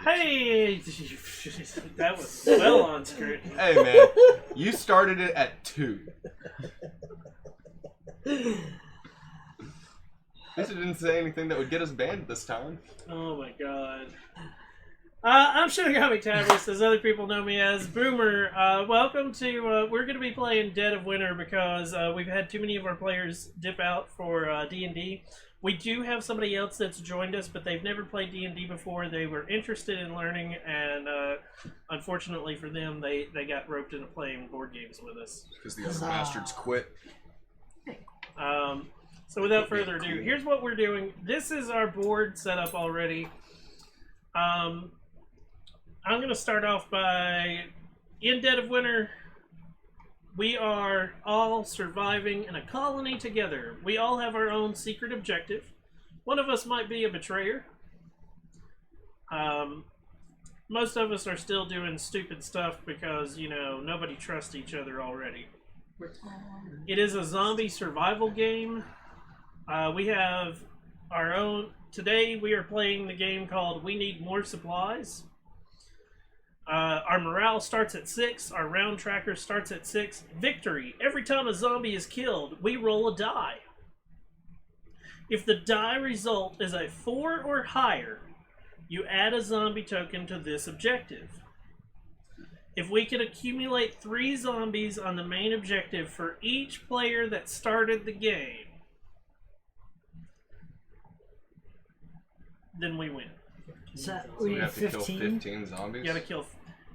Hey, that was well on scrutiny. Hey man, you started it at 2. At least it didn't say anything that would get us banned this time. Oh my god. I'm Shinigami Tabris, as other people know me as Boomer. Welcome to, we're going to be playing Dead of Winter because we've had too many of our players dip out for D&D. We do have somebody else that's joined us, but they've never played D&D before. They were interested in learning, and unfortunately for them, they got roped into playing board games with us. Because the other bastards quit. So without further ado, here's what we're doing. This is our board set up already. I'm going to start off by, in Dead of Winter, we are all surviving in a colony together. We all have our own secret objective. One of us might be a betrayer. Most of us are still doing stupid stuff because, you know, nobody trusts each other already. It is a zombie survival game. We have our own... Today we are playing the game called We Need More Supplies. Our morale starts at 6. Our round tracker starts at 6. Victory. Every time a zombie is killed, we roll a die. If the die result is a 4 or higher, you add a zombie token to this objective. If we can accumulate 3 zombies on the main objective for each player that started the game, then we win. So We we have to kill 15. 15 zombies? You gotta kill...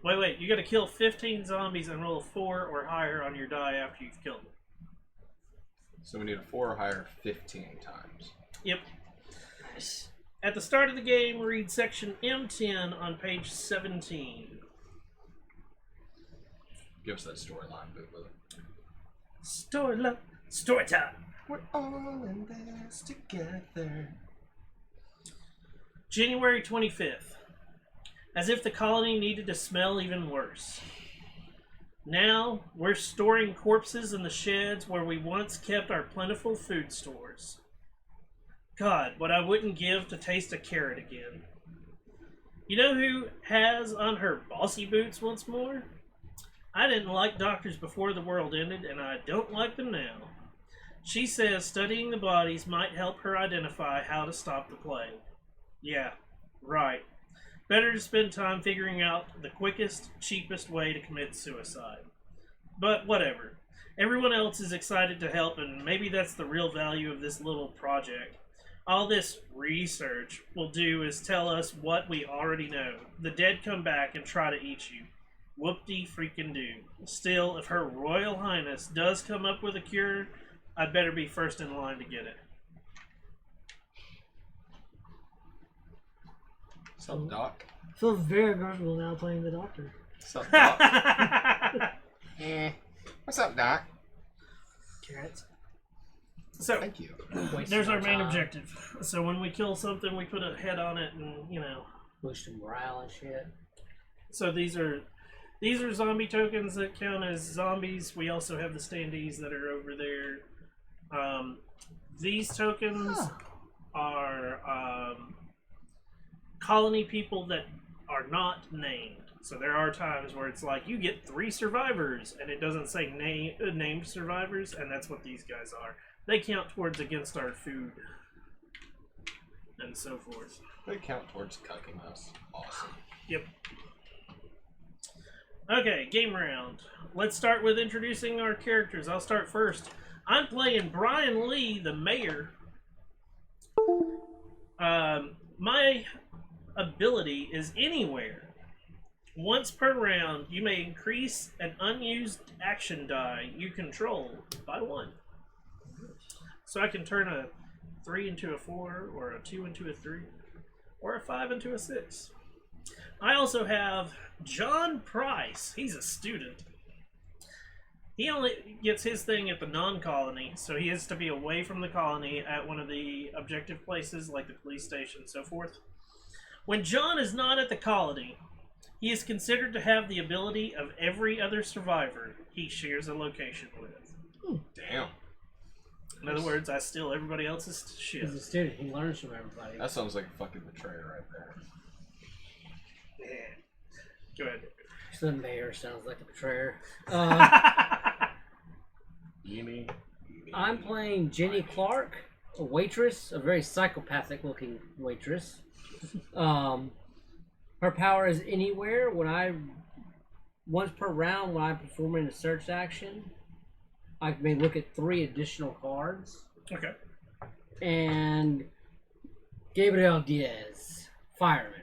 Wait. You gotta kill 15 zombies and roll a 4 or higher on your die after you've killed them. So we need a 4 or higher 15 times. Yep. At the start of the game, read section M10 on page 17. Give us that storyline, Boo. Story time. We're all in this together. January 25th. As if the colony needed to smell even worse. Now, we're storing corpses in the sheds where we once kept our plentiful food stores. God, what I wouldn't give to taste a carrot again. You know who has on her bossy boots once more? I didn't like doctors before the world ended, and I don't like them now. She says studying the bodies might help her identify how to stop the plague. Yeah, right. Better to spend time figuring out the quickest, cheapest way to commit suicide. But whatever. Everyone else is excited to help, and maybe that's the real value of this little project. All this research will do is tell us what we already know. The dead come back and try to eat you. Whoop-de-freaking-do. Still, if Her Royal Highness does come up with a cure, I'd better be first in line to get it. What's up, Doc? I feel very comfortable now playing the doctor. What's up, Doc? What's up, Doc? Carrots. So, Thank you. there's our main objective. So when we kill something, we put a head on it and, you know. Boost morale and shit. So these are zombie tokens that count as zombies. We also have the standees that are over there. These tokens are colony people that are not named. So there are times where it's like you get 3 survivors and it doesn't say named survivors, and that's what these guys are. They count towards against our food and so forth. They count towards cucking us. Awesome. Yep. Okay, game round. Let's start with introducing our characters. I'll start first. I'm playing Brian Lee, the mayor. My ability is anywhere. Once per round, you may increase an unused action die you control by 1. So I can turn a 3 into a 4, or a 2 into a 3, or a 5 into a 6. I also have John Price. He's a student. He only gets his thing at the non-colony, so he has to be away from the colony at one of the objective places, like the police station and so forth. When John is not at the colony, he is considered to have the ability of every other survivor he shares a location with. Damn. In other words, I steal everybody else's shit. He's a student. He learns from everybody. That sounds like a fucking betrayer right there. Go ahead. The mayor sounds like a betrayer. Amy. I'm playing Jenny Clark, a waitress, a very psychopathic-looking waitress. Her power is anywhere. Once per round, when I'm performing a search action, I may look at 3 additional cards. Okay. And Gabriel Diaz, fireman.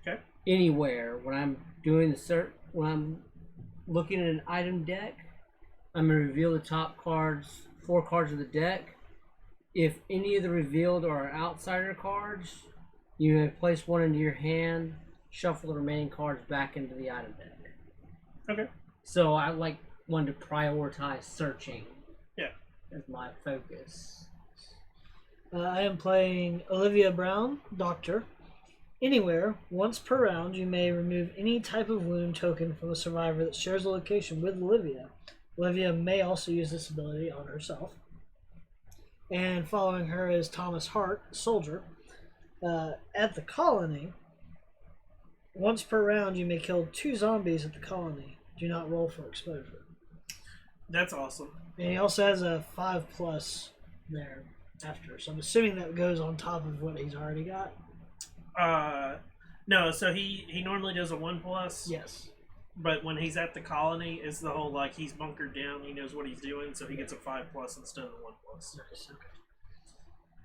Okay. Anywhere when I'm doing the search, when I'm looking at an item deck, I'm gonna reveal the top 4 cards of the deck. If any of the revealed are outsider cards, you may place one into your hand, shuffle the remaining cards back into the item deck. Okay. So I want to prioritize searching. Yeah. As my focus. I am playing Olivia Brown, Doctor. Anywhere, once per round, you may remove any type of wound token from a survivor that shares a location with Olivia. Olivia may also use this ability on herself. And following her is Thomas Hart, Soldier. At the colony, once per round, you may kill 2 zombies at the colony. Do not roll for exposure. That's awesome. And he also has a 5+ there after. So I'm assuming that goes on top of what he's already got. No, so he normally does a 1+. Yes. But when he's at the colony, it's the whole he's bunkered down, he knows what he's doing, so he gets a 5+ instead of the 1+. Nice. Okay.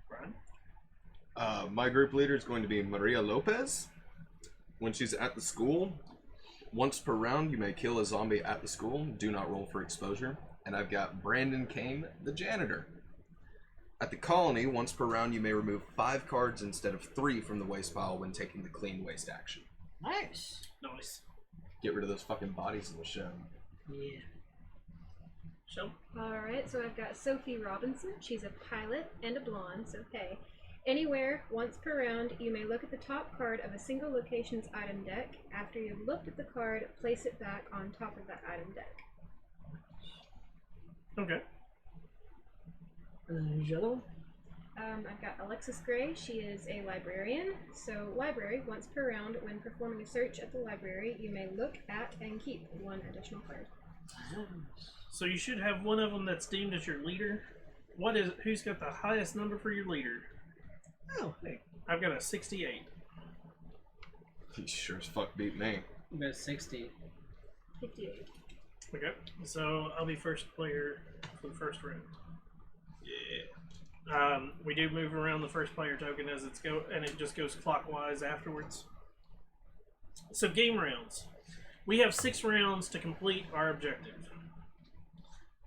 Brian? My group leader is going to be Maria Lopez. When she's at the school, once per round, you may kill a zombie at the school. Do not roll for exposure. And I've got Brandon Kane, the janitor. At the colony, once per round, you may remove 5 cards instead of 3 from the waste pile when taking the clean waste action. Nice. Nice. Get rid of those fucking bodies in the show. Yeah. Shel? Alright, so I've got Sophie Robinson. She's a pilot and a blonde, so hey. Anywhere, once per round, you may look at the top card of a single location's item deck. After you've looked at the card, place it back on top of that item deck. Okay. And then who's the other one? I've got Alexis Gray. She is a librarian. So, library, once per round, when performing a search at the library, you may look at and keep 1 additional card. So you should have one of them that's deemed as your leader. Who's got the highest number for your leader? Oh, hey. I've got a 68. He sure as fuck beat me. I'm at 60. 58. Okay. So I'll be first player for the first round. Yeah. We do move around the first player token as it's and it just goes clockwise afterwards. So game rounds. We have 6 rounds to complete our objective.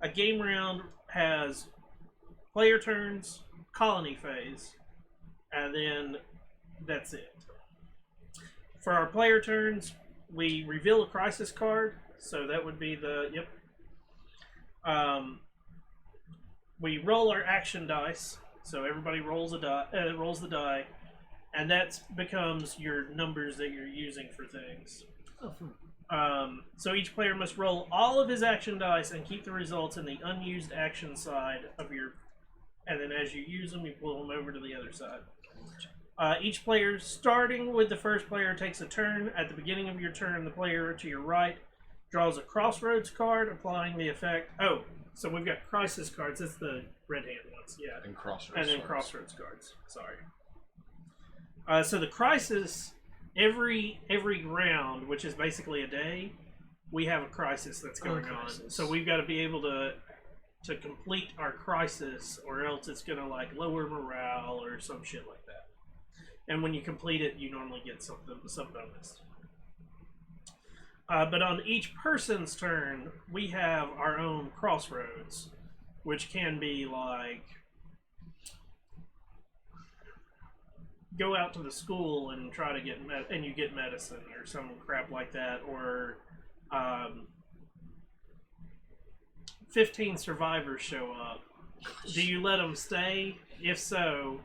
A game round has player turns, colony phase, and then that's it. For our player turns, we reveal a crisis card, so that would be the, yep. We roll our action dice, so everybody rolls the die, and that becomes your numbers that you're using for things. Oh, fun. So each player must roll all of his action dice and keep the results in the unused action side of your, and then as you use them, you pull them over to the other side. Each player, starting with the first player, takes a turn. At the beginning of your turn, the player to your right draws a crossroads card, applying the effect. Oh, so we've got crisis cards. That's the red hand ones, yeah. And crossroads. And then cards. crossroads cards. Sorry. So the crisis, every round, which is basically a day, we have a crisis that's going on. So we've got to be able to complete our crisis, or else it's gonna lower morale or some shit like that. And when you complete it, you normally get some bonus. But on each person's turn, we have our own crossroads, which can be go out to the school and try to get and you get medicine or some crap like that, or 15 survivors show up. Do you let them stay? If so,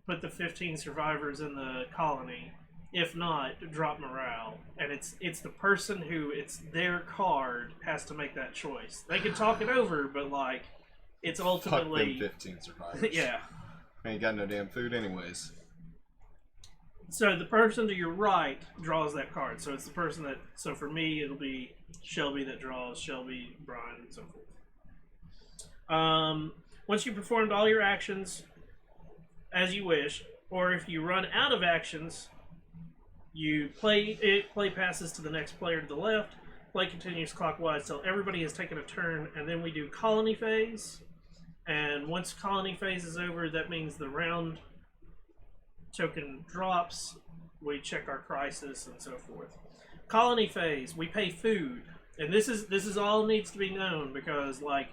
put the 15 survivors in the colony. If not, drop morale. And it's the person who, it's their card, has to make that choice. They can talk it over, but it's ultimately... Fuck them 15 survivors. Yeah. Ain't got no damn food anyways. So the person to your right draws that card. So it's the person that. So for me, it'll be Shelby that draws. Shelby, Brian, and so forth. Once you performed all your actions as you wish, or if you run out of actions, you play. Play passes to the next player to the left. Play continues clockwise till everybody has taken a turn, and then we do colony phase. And once colony phase is over, that means the round token drops. We check our crisis and so forth. Colony phase, we pay food, and this is all needs to be known because like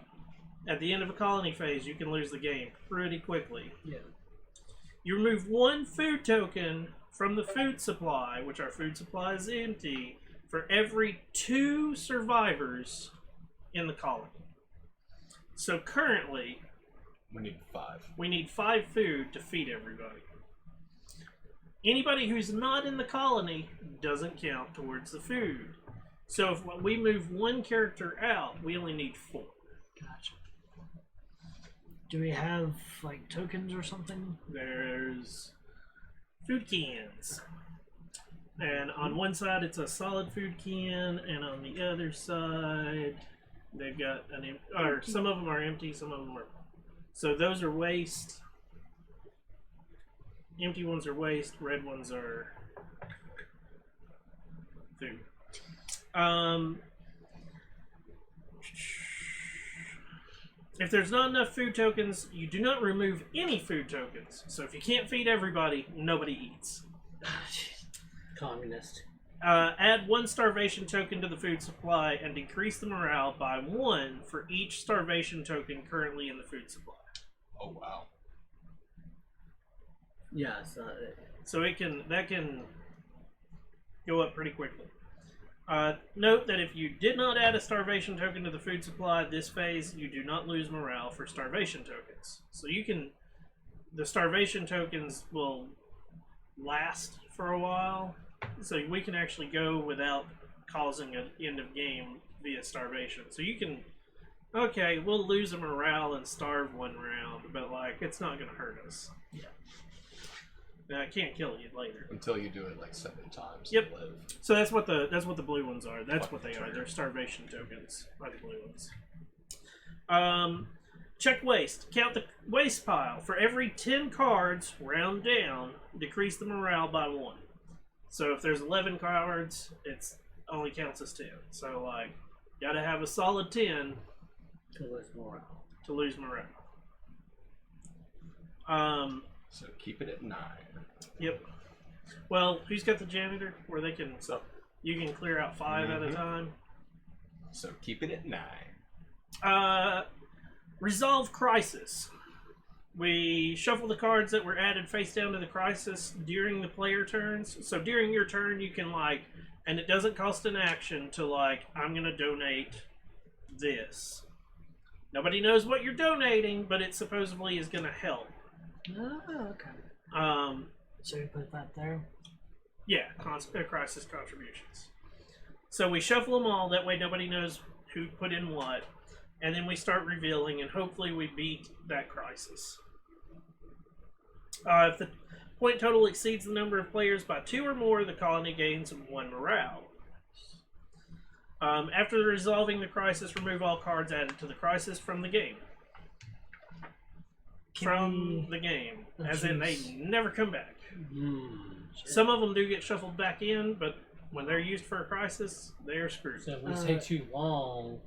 at the end of a colony phase, you can lose the game pretty quickly. Yeah. You remove 1 food token from the food supply, which our food supply is empty, for every 2 survivors in the colony. So currently, We need 5. we need 5 food to feed everybody. Anybody who's not in the colony doesn't count towards the food. So if we move 1 character out, we only need 4. Gotcha. Do we have like tokens or something? There's food cans. And on one side it's a solid food can, and on the other side they've got or some of them are empty, some of them are. So those are waste. Empty ones are waste, red ones are food. If there's not enough food tokens, you do not remove any food tokens. So if you can't feed everybody, nobody eats. Communist. Add 1 starvation token to the food supply and decrease the morale by 1 for each starvation token currently in the food supply. Oh wow. Yeah, So that can go up pretty quickly. Note that if you did not add a starvation token to the food supply this phase, you do not lose morale for starvation tokens. So the starvation tokens will last for a while, so we can actually go without causing an end of game via starvation. So you can, okay, we'll lose a morale and starve 1 round, but like it's not going to hurt us. Yeah. It can't kill you later. Until you do it like 7 times. Yep. And live. So that's what the blue ones are. That's what they are. They're starvation tokens, are the blue ones. Check waste. Count the waste pile. For every 10 cards, round down, decrease the morale by 1. So if there's 11 cards, it's only counts as 10. So like, gotta have a solid 10 to lose morale. to lose morale. So keep it at 9. Yep. Well, who's got the janitor where they can? So you can clear out 5 at a time. So keep it at 9. Resolve crisis. We shuffle the cards that were added face down to the crisis during the player turns. So during your turn, you can and it doesn't cost an action to I'm going to donate this. Nobody knows what you're donating, but it supposedly is going to help. Oh, okay. So you put that there. Yeah, crisis contributions. So we shuffle them all. That way nobody knows who put in what. And then we start revealing, and hopefully we beat that crisis. If the point total exceeds the number of players by 2 or more, the colony gains 1 morale. After resolving the crisis, remove all cards added to the crisis from the game. The game. As in, they never come back. Some of them do get shuffled back in, but when they're used for a crisis, they're screwed. So if we take too long,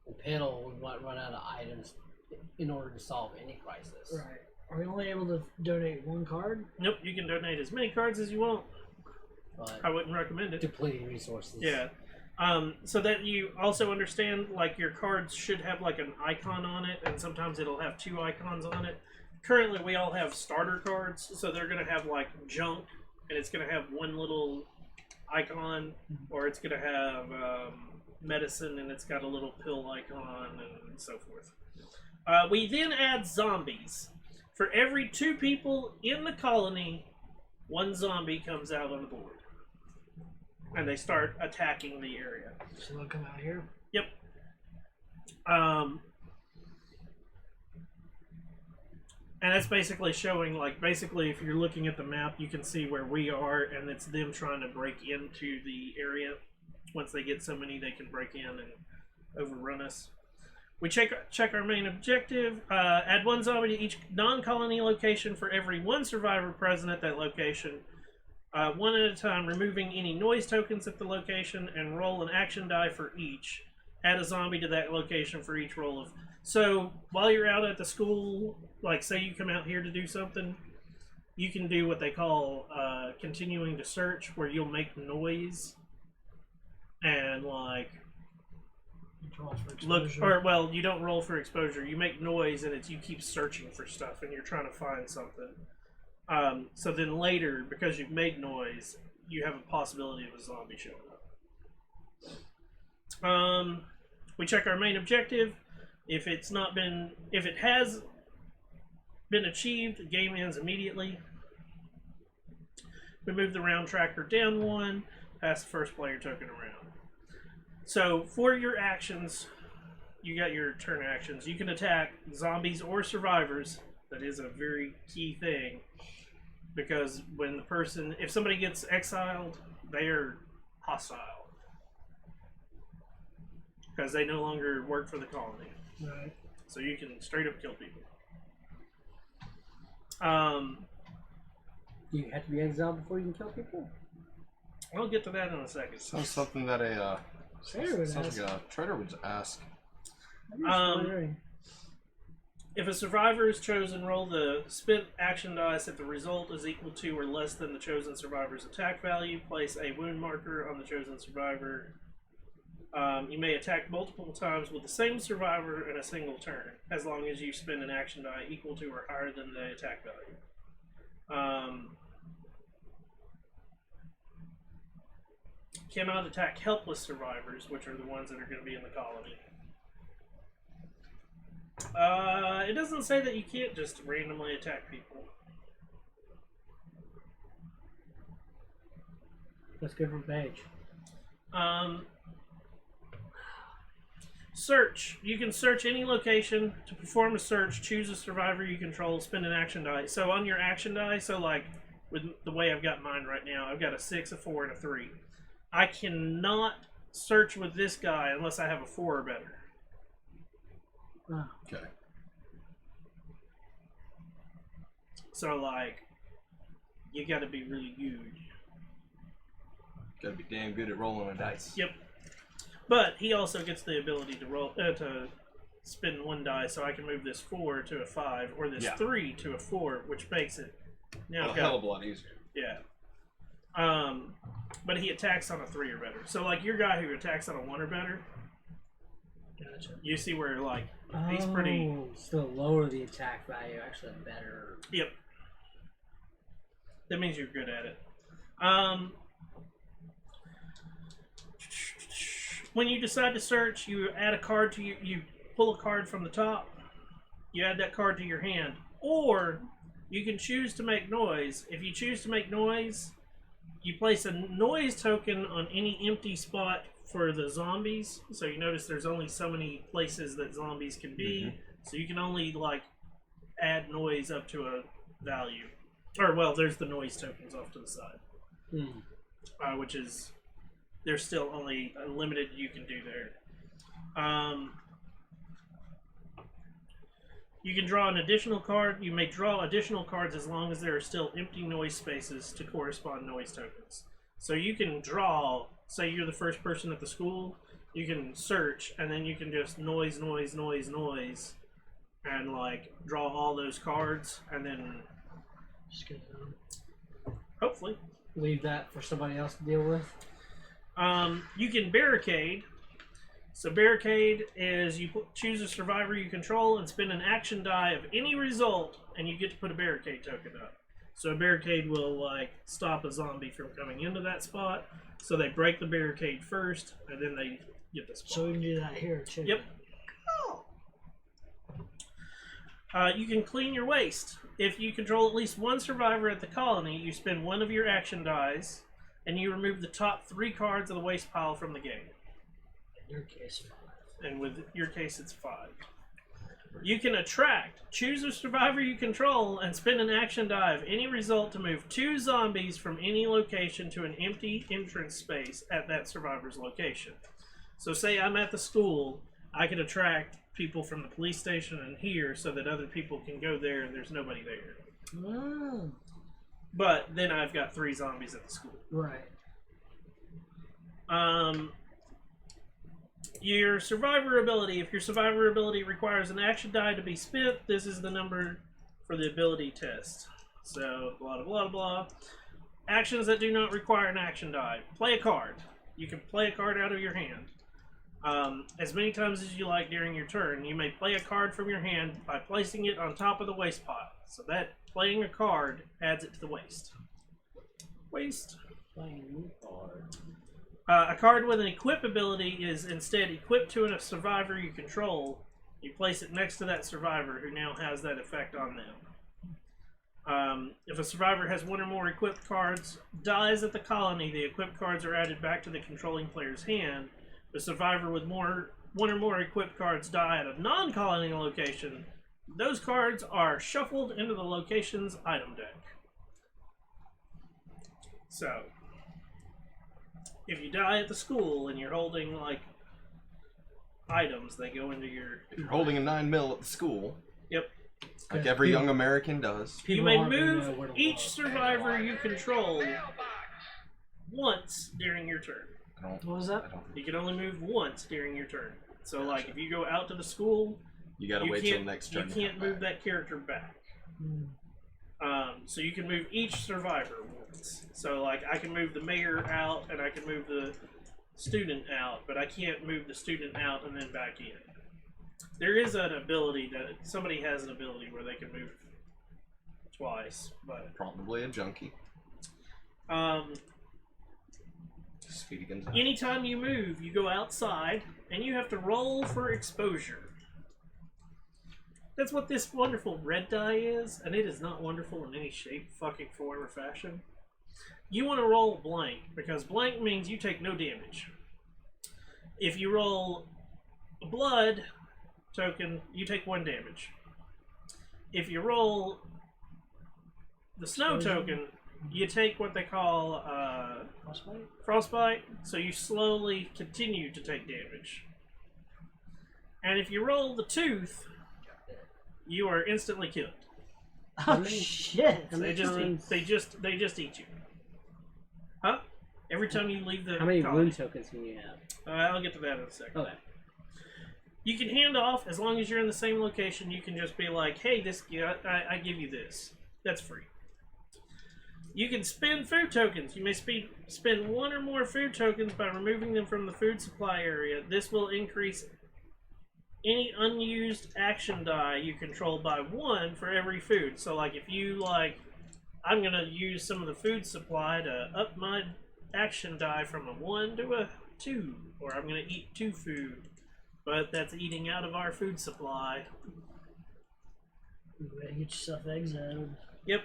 the panel we might run out of items in order to solve any crisis. Right. Are we only able to donate 1 card? Nope, you can donate as many cards as you want. But I wouldn't recommend it. depleting resources. Yeah. So that you also understand, your cards should have an icon on it, and sometimes it'll have 2 icons on it. Currently, we all have starter cards, so they're going to have junk, and it's going to have 1 little icon, or it's going to have medicine, and it's got a little pill icon, and so forth. We then add zombies. For every 2 people in the colony, 1 zombie comes out on the board. And they start attacking the area. So they'll come out here? And that's basically showing, like, basically if you're looking at the map, you can see where we are, and it's them trying to break into the area. Once they get so many, they can break in and overrun us. We check our main objective. Add one zombie to each non-colony location for every one survivor present at that location. One at a time, removing any noise tokens at the location, and roll an action die for each. Add a zombie to that location for each roll of... So, while you're out at the school, like, say you come out here to do something, you can do what they call continuing to search, where you'll make noise and, like, Controls for look, exposure. or, well, you don't roll for exposure. You make noise, and you keep searching for stuff, and you're trying to find something. So then later, because you've made noise, you have a possibility of a zombie showing up. We check our main objective. If it has been achieved, the game ends immediately. We move the round tracker down one, pass the first player token around. So for your actions, you got your turn actions. You can attack zombies or survivors. That is a very key thing, because if somebody gets exiled, they are hostile because they no longer work for the colony. Right. So you can straight up kill people. Do you have to be exiled before you can kill people? I'll get to that in a second. Sounds something that a Sarah would sounds ask. like a trader would ask. I'm just wondering. If a survivor is chosen, roll the spit action dice if the result is equal to or less than the chosen survivor's attack value. Place a wound marker on the chosen survivor. You may attack multiple times with the same survivor in a single turn, as long as you spend an action die equal to or higher than the attack value. Cannot attack helpless survivors, which are the ones that are going to be in the colony. It doesn't say that you can't just randomly attack people. Let's go for page. Search. You can search any location. To perform a search, choose a survivor you control, spend an action die. So on your action die, so like with the way I've got mine right now, I've got a 6, a 4, and a 3. I cannot search with this guy unless I have a 4 or better. Oh, Okay. So like, you got to be really good. Gotta be damn good at rolling a dice. Yep. But he also gets the ability to roll to spin one die, so I can move this 4 to a 5, or this 3 to a 4, which makes it now A I've hell got, of a lot easier. yeah. But he attacks on a 3 or better. So like your guy who attacks on a 1 or better, gotcha. you see where like he's pretty. So lower the attack value, actually better. Yep. That means you're good at it. When you decide to search, you add a card to you pull a card from the top. You add that card to your hand, or you can choose to make noise. If you choose to make noise, you place a noise token on any empty spot for the zombies. So you notice there's only so many places that zombies can be. So you can only like add noise up to a value. Or well, there's the noise tokens off to the side, which is there's still only a limited you can do there. You can draw an additional card. You may draw additional cards as long as there are still empty noise spaces to correspond noise tokens. So you can draw, say you're the first person at the school, you can search, and then you can just noise, and like draw all those cards, and then Just get it done. hopefully Leave that for somebody else to deal with. you can barricade. So barricade is you choose a survivor you control and spend an action die of any result, and you get to put a barricade token up. So a barricade will like stop a zombie from coming into that spot. So they break the barricade first, and then they get the spot. So we can do that here too. Yep. You can clean your waste. If you control at least one survivor at the colony, you spend one of your action dies, and you remove the top 3 cards of the waste pile from the game. In your case, 5. And with your case, it's 5. You can attract. Choose a survivor you control and spend an action die of any result to move 2 zombies from any location to an empty entrance space at that survivor's location. So say I'm at the school, I could attract people from the police station and here so that other people can go there and there's nobody there. Oh, But then I've got 3 zombies at the school. right. Your survivor ability. If your survivor ability requires an action die to be spent, this is the number for the ability test. So, blah, blah, blah. Actions that do not require an action die. Play a card. You can play a card out of your hand. As many times as you like during your turn. You may play a card from your hand by placing it on top of the waste pot. So that playing a card adds it to the waste. Waste. Playing a new card. A card with an equip ability is instead equipped to a survivor you control. You place it next to that survivor who now has that effect on them. If a survivor has 1 or more equipped cards, dies at the colony, the equipped cards are added back to the controlling player's hand. The survivor with 1 or more equipped cards die at a non-colony location. Those cards are shuffled into the location's item deck. So, if you die at the school and you're holding, like, items, they go into your... If you're holding a 9mm at the school, Yep. like every young American does, You People may aren't gonna know move where to each look. survivor you control once during your turn. I don't. What was I that? don't. You can only move once during your turn. So, like, if you go out to the school, You gotta you wait till can't, next you turn. to can't come move back. that character back. Hmm. So you can move each survivor once. So, like, I can move the mayor out and I can move the student out, but I can't move the student out and then back in. There is an ability that somebody has an ability where they can move twice, but Probably a junkie. Speedy Gonzales. anytime you move, you go outside and you have to roll for exposure. That's what this wonderful red die is, and it is not wonderful in any shape, fucking form, or fashion. You want to roll blank, because blank means you take no damage. If you roll a blood token, you take 1 damage. If you roll the snow token, you take what they call Frostbite? frostbite, so you slowly continue to take damage. And if you roll the tooth, you are instantly killed. Oh many- shit! How They many just times- they just eat you. Huh? Every time you leave the How many colony. wound tokens can you have? I'll get to that in a second. Okay. You can hand off as long as you're in the same location. You can just be like, "Hey, this I give you this. That's free." You can spend food tokens. You may spend 1 or more food tokens by removing them from the food supply area. This will increase any unused action die you control by 1 for every food. So, like, if you, like, I'm going to use some of the food supply to up my action die from a 1 to a 2. Or I'm going to eat 2 food. But that's eating out of our food supply. You better get yourself exiled. Yep.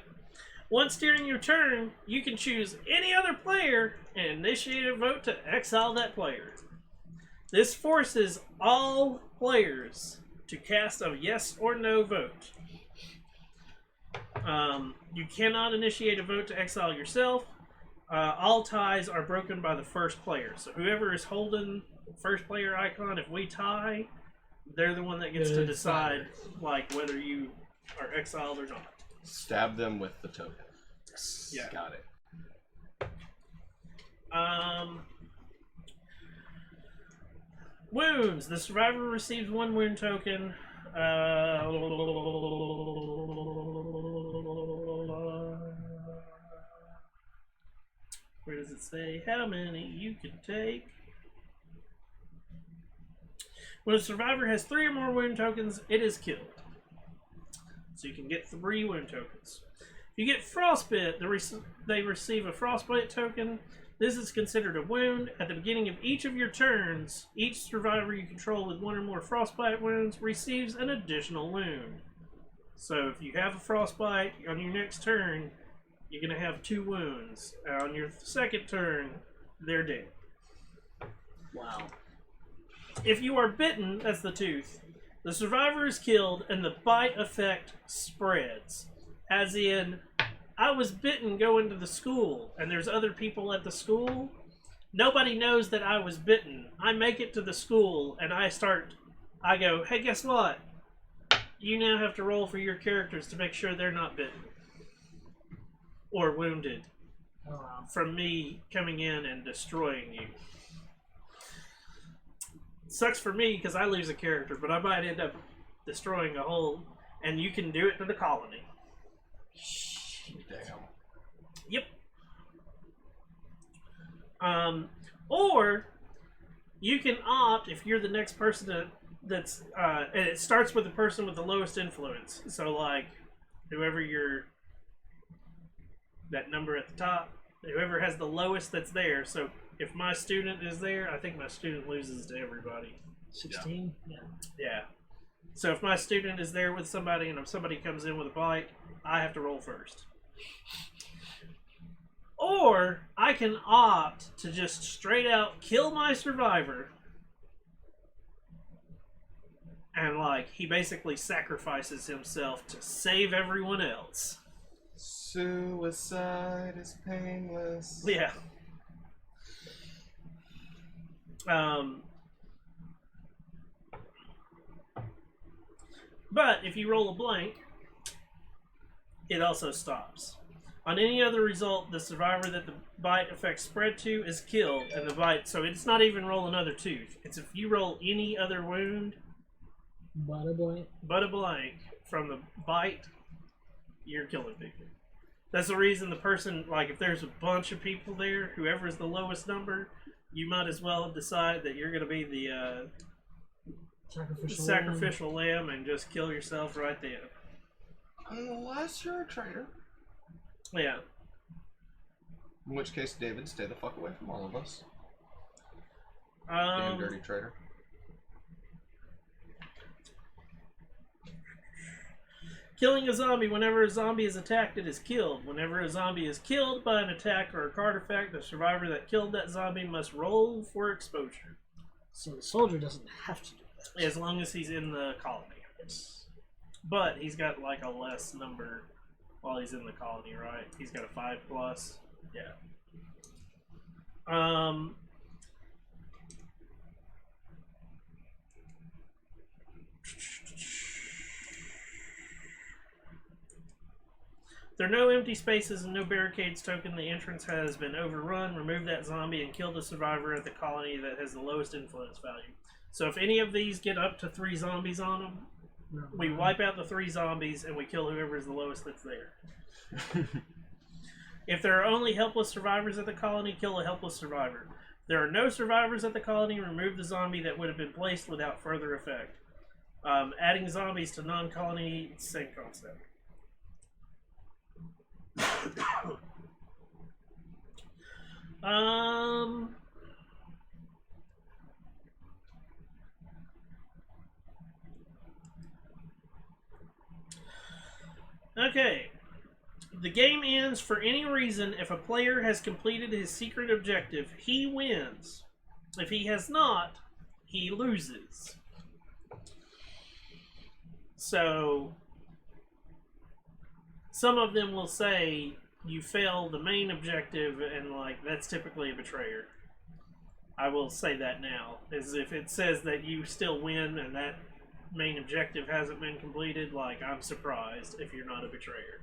Once during your turn, you can choose any other player and initiate a vote to exile that player. This forces all players to cast a yes or no vote. You cannot initiate a vote to exile yourself. All ties are broken by the first player. So whoever is holding the first player icon, if we tie, they're the one that gets They're to the decide like whether you are exiled or not. Stab them with the token. Yeah. Got it. Wounds. The survivor receives 1 wound token. Where does it say how many you can take? When a survivor has 3 or more wound tokens, it is killed. So you can get 3 wound tokens. If you get frostbite, they receive a frostbite token. This is considered a wound. At the beginning of each of your turns, each survivor you control with 1 or more frostbite wounds receives an additional wound. So if you have a frostbite on your next turn, you're going to have 2 wounds. On your second turn, they're dead. Wow. If you are bitten, that's the tooth. The survivor is killed and the bite effect spreads. As in, I was bitten going to the school and there's other people at the school. Nobody knows that I was bitten. I make it to the school and I go, hey, guess what? You now have to roll for your characters to make sure they're not bitten or wounded Oh, wow. from me coming in and destroying you. Sucks for me because I lose a character, but I might end up destroying a whole, and you can do it to the colony. Damn. Yep. Or you can opt if you're the next person that's and it starts with the person with the lowest influence. So like whoever that number at the top, whoever has the lowest that's there. So if my student is there, I think my student loses to everybody. 16? Yeah. Yeah. So if my student is there with somebody and if somebody comes in with a bite, I have to roll first. Or I can opt to just straight out kill my survivor. And like he basically sacrifices himself to save everyone else. Suicide is painless. Yeah. But if you roll a blank, it also stops. On any other result, the survivor that the bite effect spread to is killed, and the bite. So it's not even roll another tooth. It's if you roll any other wound But a blank. but a blank from the bite, you're killing people. That's the reason the person, like, if there's a bunch of people there, whoever's the lowest number, you might as well decide that you're going to be the sacrificial lamb and just kill yourself right then. Unless you're a traitor. Yeah. In which case, David, stay the fuck away from all of us. Damn dirty traitor. Killing a zombie. Whenever a zombie is attacked, it is killed. Whenever a zombie is killed by an attack or a card effect, the survivor that killed that zombie must roll for exposure. So the soldier doesn't have to do that. As long as he's in the colony. But he's got like a less number while he's in the colony, right? He's got a 5+. Yeah. There are no empty spaces and no barricades token. The entrance has been overrun. Remove that zombie and kill the survivor at the colony that has the lowest influence value. So if any of these get up to 3 zombies on them, we wipe out the 3 zombies and we kill whoever is the lowest that's there. If there are only helpless survivors at the colony, kill a helpless survivor. If there are no survivors at the colony, remove the zombie that would have been placed without further effect. Adding zombies to non-colony, same concept. Okay. The game ends for any reason. If a player has completed his secret objective, he wins. If he has not, he loses. So some of them will say you failed the main objective, and like that's typically a betrayer. I will say that now, as if it says that you still win and that main objective hasn't been completed, like I'm surprised if you're not a betrayer.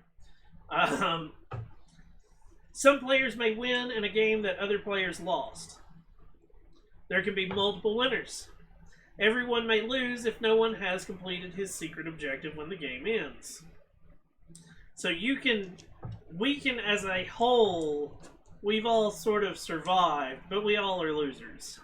Some players may win in a game that other players lost. There can be multiple winners. Everyone may lose if no one has completed his secret objective when the game ends. So we can as a whole, we've all sort of survived, but we all are losers.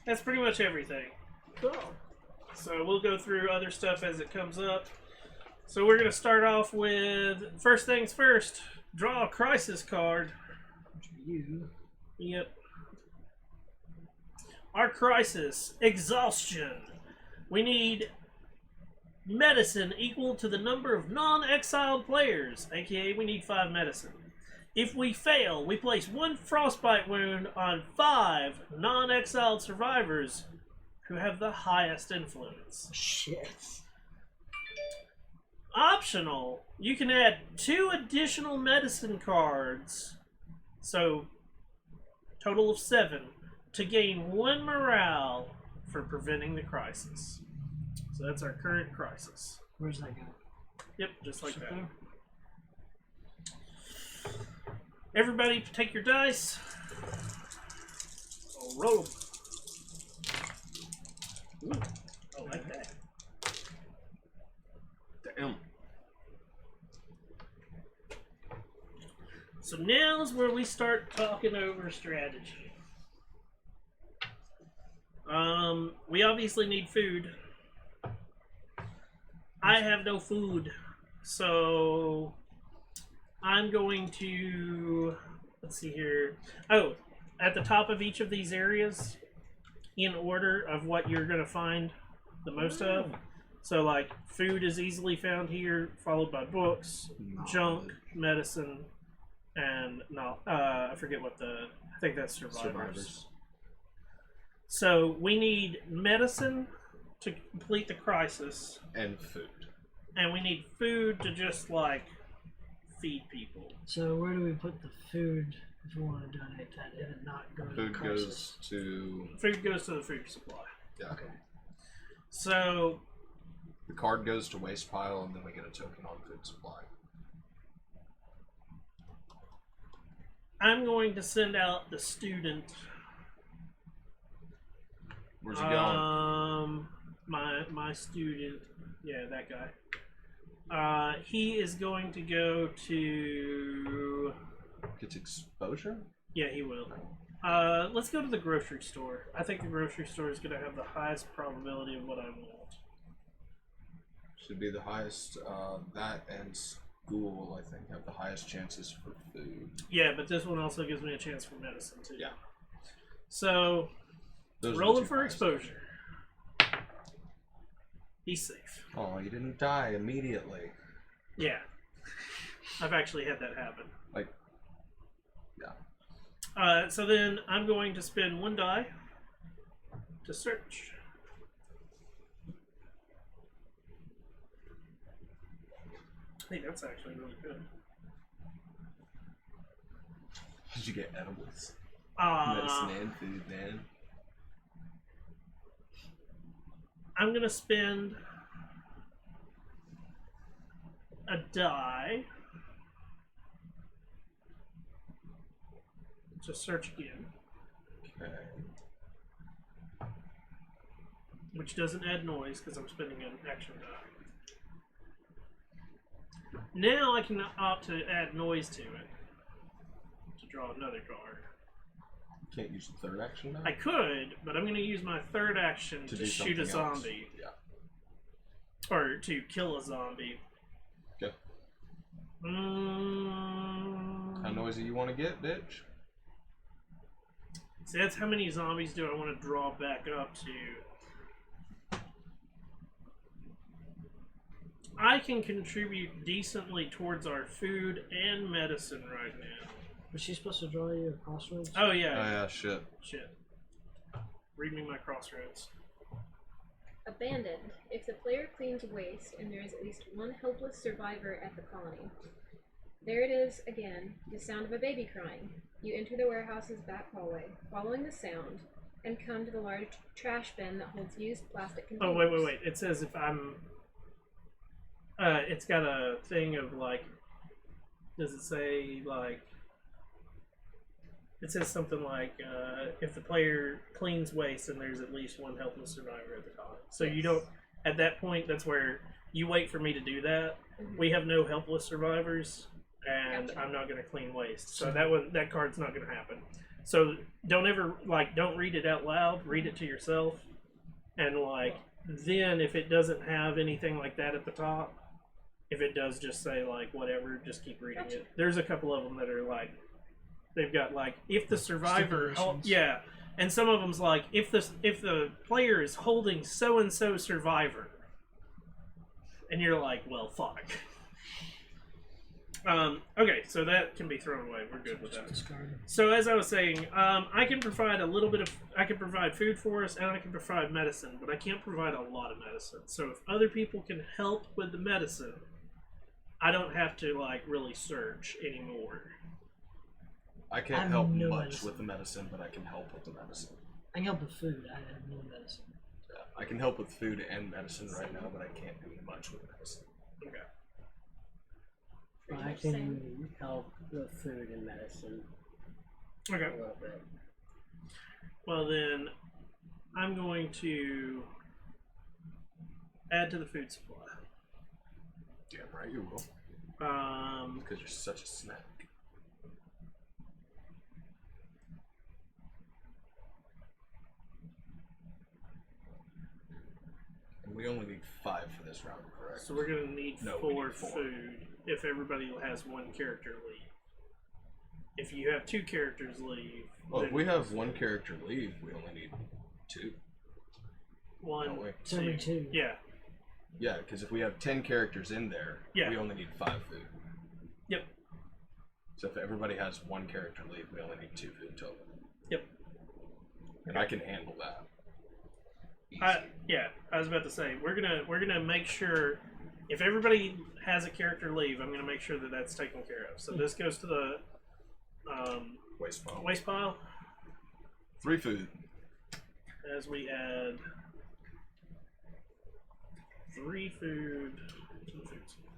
That's pretty much everything. Cool. So we'll go through other stuff as it comes up. So we're going to start off with, first things first, draw a crisis card. You. Yep. Our crisis, exhaustion. We need medicine equal to the number of non-exiled players, aka we need 5 medicine. If we fail, we place 1 frostbite wound on 5 non-exiled survivors who have the highest influence. Shit. Optional, you can add 2 additional medicine cards, so total of 7, to gain 1 morale for preventing the crisis. So that's our current crisis. Where's that guy? Yep, just like Sit that. there? Everybody take your dice. I'll roll 'em. Ooh, I like that. Damn. So now's where we start talking over strategy. We obviously need food. I have no food, so I'm going to, let's see here. Oh, at the top of each of these areas, in order of what you're going to find the most of. So, like, food is easily found here, followed by books, junk, medicine, and I forget what I think that's survivors. So we need medicine to complete the crisis, And food. and we need food to just like feed people. So where do we put the food if we want to donate that and it not go to the Food crisis? goes to Food goes to the food supply. yeah. Okay. So The card goes to waste pile, and then we get a token on food supply. I'm going to send out the student. Where's he going? My student, yeah, that guy. He is going to go to. Gets exposure? Yeah, he will. Let's go to the grocery store. I think the grocery store is going to have the highest probability of what I want. Should be the highest. That and school, I think, have the highest chances for food. Yeah, but this one also gives me a chance for medicine too. Yeah. So, Those are the rolling two for highest. exposure. He's safe. Oh, you didn't die immediately. Yeah. I've actually had that happen. Like, yeah. So then I'm going to spend 1 die to search. I think that's actually really good. Did you get edibles? Uh, Medicine and food, man. I'm going to spend a die to search again, Okay. which doesn't add noise because I'm spending an action die. Now I can opt to add noise to it to draw another card. Can't use the third action now? I could, but I'm going to use my third action to do shoot a something else. zombie Yeah. or to kill a zombie. Okay. How noisy you want to get, bitch? See, that's how many zombies do I want to draw back up to. I can contribute decently towards our food and medicine right now. Was she supposed to draw you a crossroads? Oh Oh yeah, yeah, shit. shit. Read me my crossroads. Abandoned. If the player cleans waste and there is at least 1 helpless survivor at the colony. There it is again, the sound of a baby crying. You enter the warehouse's back hallway, following the sound, and come to the large trash bin that holds used plastic Oh containers. wait. It says if I'm. It's got a thing of like. Does it say like? It says something like if the player cleans waste and there's at least 1 helpless survivor at the colony. So you don't. At that point, that's where you wait for me to do that. Mhm. We have no helpless survivors, and Gotcha. I'm not going to clean waste. So that card's not going to happen. So don't ever don't read it out loud. Read it to yourself, and then if it doesn't have anything like that at the top, if it does just say like whatever, just keep reading Gotcha. it. There's a couple of them that are like they've got like if the survivor Stipulations. yeah, and some of them's like if the player is holding so and so survivor. and you're like, well, fuck. Okay, so that can be thrown away. We're good with that. Discard. So as I was saying, I can provide I can provide food for us, and I can provide medicine, but I can't provide a lot of medicine. So if other people can help with the medicine, I don't have to like really search anymore. I I can't have help no much medicine. with the medicine, but I can help with the medicine. I can help with food. I have no medicine. I can help with food and medicine right now, but I can't do much with medicine. Okay. I can help with food and medicine a Okay. little bit. Well then, I'm going to add to the food supply. Damn right you will, because you're such a snack. And we only need 5 for this round, correct? So we're gonna need No, we 4 need 4. food if everybody has 1 character leave. If you have 2 characters leave, Well, if then we have 1 character leave, we only need 2. one, No way. So only 2. yeah, Yeah, because if we have 10 characters in there, Yeah. we only need 5 food. yep, So if everybody has 1 character leave, we only need 2 food total. yep. And I can handle that. Easy. I was about to say we're gonna make sure if everybody has a character leave, I'm gonna make sure that that's taken care of. So this goes to the Waste pile. waste pile 3 food. as we add 3 food to the food supply.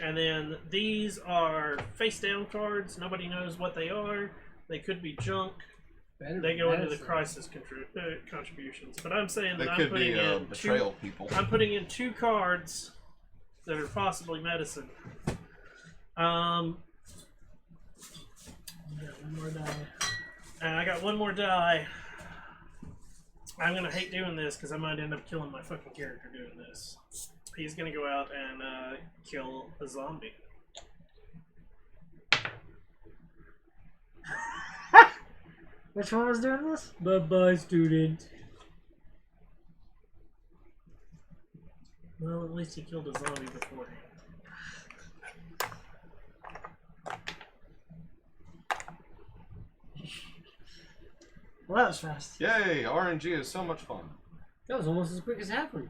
And then these are face down cards. Nobody knows what they are. They could be junk. They go into the crisis contributions. But I'm saying They that I'm could putting be in betrayal people. I'm putting in 2 cards that are possibly medicine. You got 1 more die. And I got 1 more die. I'm gonna hate doing this because I might end up killing my fucking character doing this. He's gonna go out and kill a zombie. Which one was doing this? Bye-bye, student. Well, at least he killed a zombie beforehand. Well, that was fast. Yay! RNG is so much fun. That was almost as quick as happened.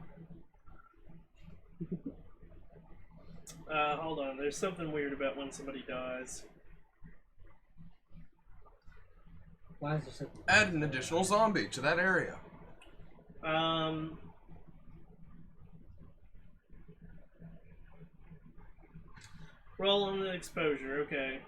Hold on. There's something weird about when somebody dies. Why is there something? Add an additional zombie to that area. Roll on the exposure. Okay.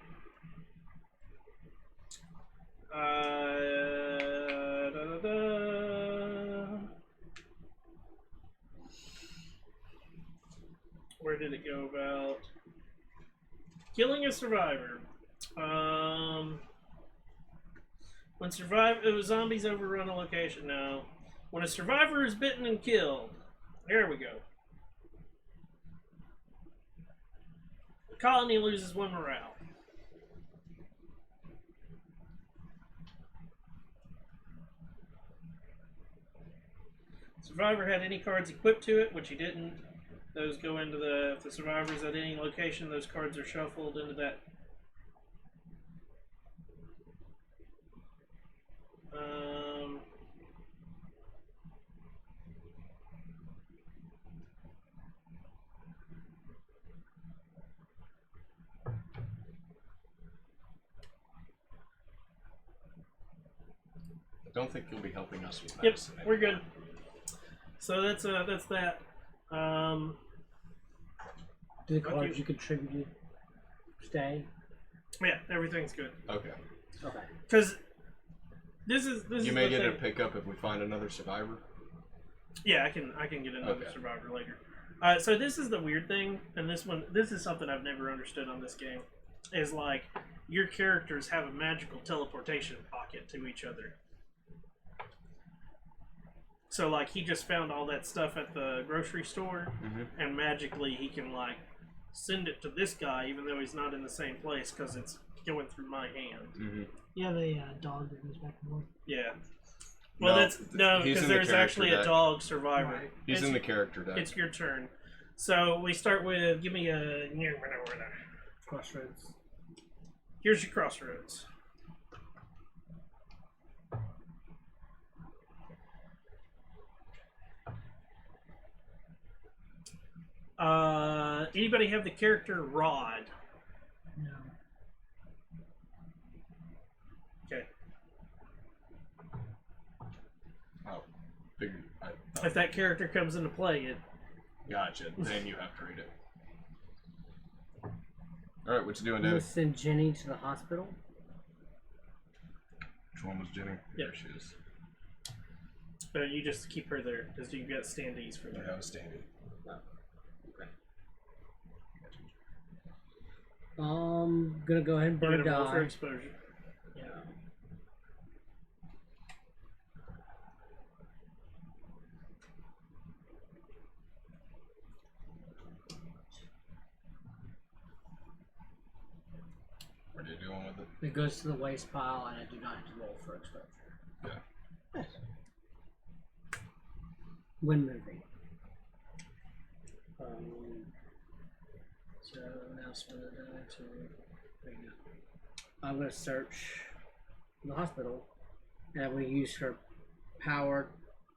Where did it go about killing a survivor? When zombies overrun a location now. When a survivor is bitten and killed. There we go. The colony loses 1 morale. Survivor had any cards equipped to it, which he didn't. Those go into if the survivor's at any location, those cards are shuffled into that. I don't think you'll be helping us with Yep, medicine. we're anymore. good. So that's that. Do the Okay. cards you contributed stay? Yeah, everything's good. Okay. Okay. Because this is You may the get a thing. pickup if we find another survivor. Yeah, I can get another Okay. survivor later. So this is the weird thing, and this is something I've never understood on this game, is like your characters have a magical teleportation pocket to each other. So like he just found all that stuff at the grocery store, and magically he can like send it to this guy even though he's not in the same place because it's going through my hand. You have a dog that goes back and forth. Yeah. Well, No, that's no, he's because in the there's character actually a deck. dog survivor. Right. He's It's- in the character deck. It's your turn. So we start with give me a. Crossroads. Here's your crossroads. Anybody have the character Rod? No. Oh, figured. If that character comes into play, it Gotcha. Then you have to read it. All right, what you doing, I'm gonna David? send Jenny to the hospital. Which one was Jenny? Yeah. There she is. you just keep her there because you got standees for I that. have a standing. Gonna go ahead and burn You're a gonna roll for die. exposure. Yeah. What are you doing with it? It goes to the waste pile, and I do not have to roll for exposure. Yeah. When moving. So now spend a die to. There you go. I'm gonna search the hospital, and I'm gonna use her power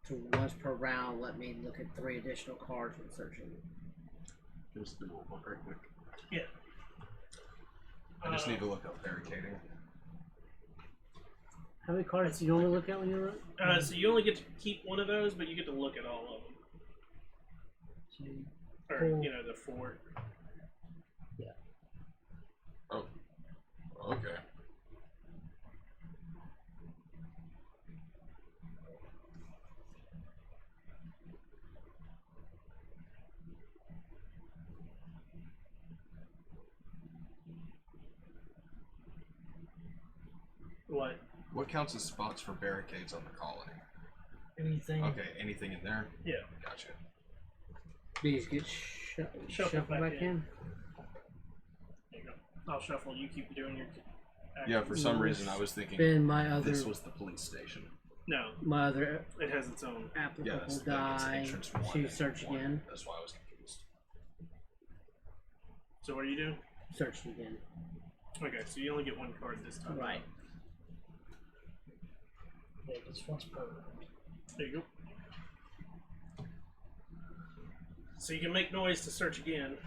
to once per round let me look at 3 additional cards when searching. Just the rule book right quick. Yeah. I just need to look up barricading. How many cards do you normally look at when you're So you only get to keep one of those, but you get to look at all of them. Two. Or, Cool. the 4. Oh. Okay. What? What counts as spots for barricades on the colony? Anything. Okay, anything in there? Yeah. Gotcha. These get shuffled back in. There you go. I'll shuffle. You keep doing your. Yeah, for some reason I was thinking Spin my other this was the police station. No, my other it has its own. Yeah, applicable that's die entrance 1 to and search 1. again. That's why I was confused. So what do you do? Search again. Okay, so you only get 1 card this time. Right. Yeah, it's once per round. There you go. So you can make noise to search again.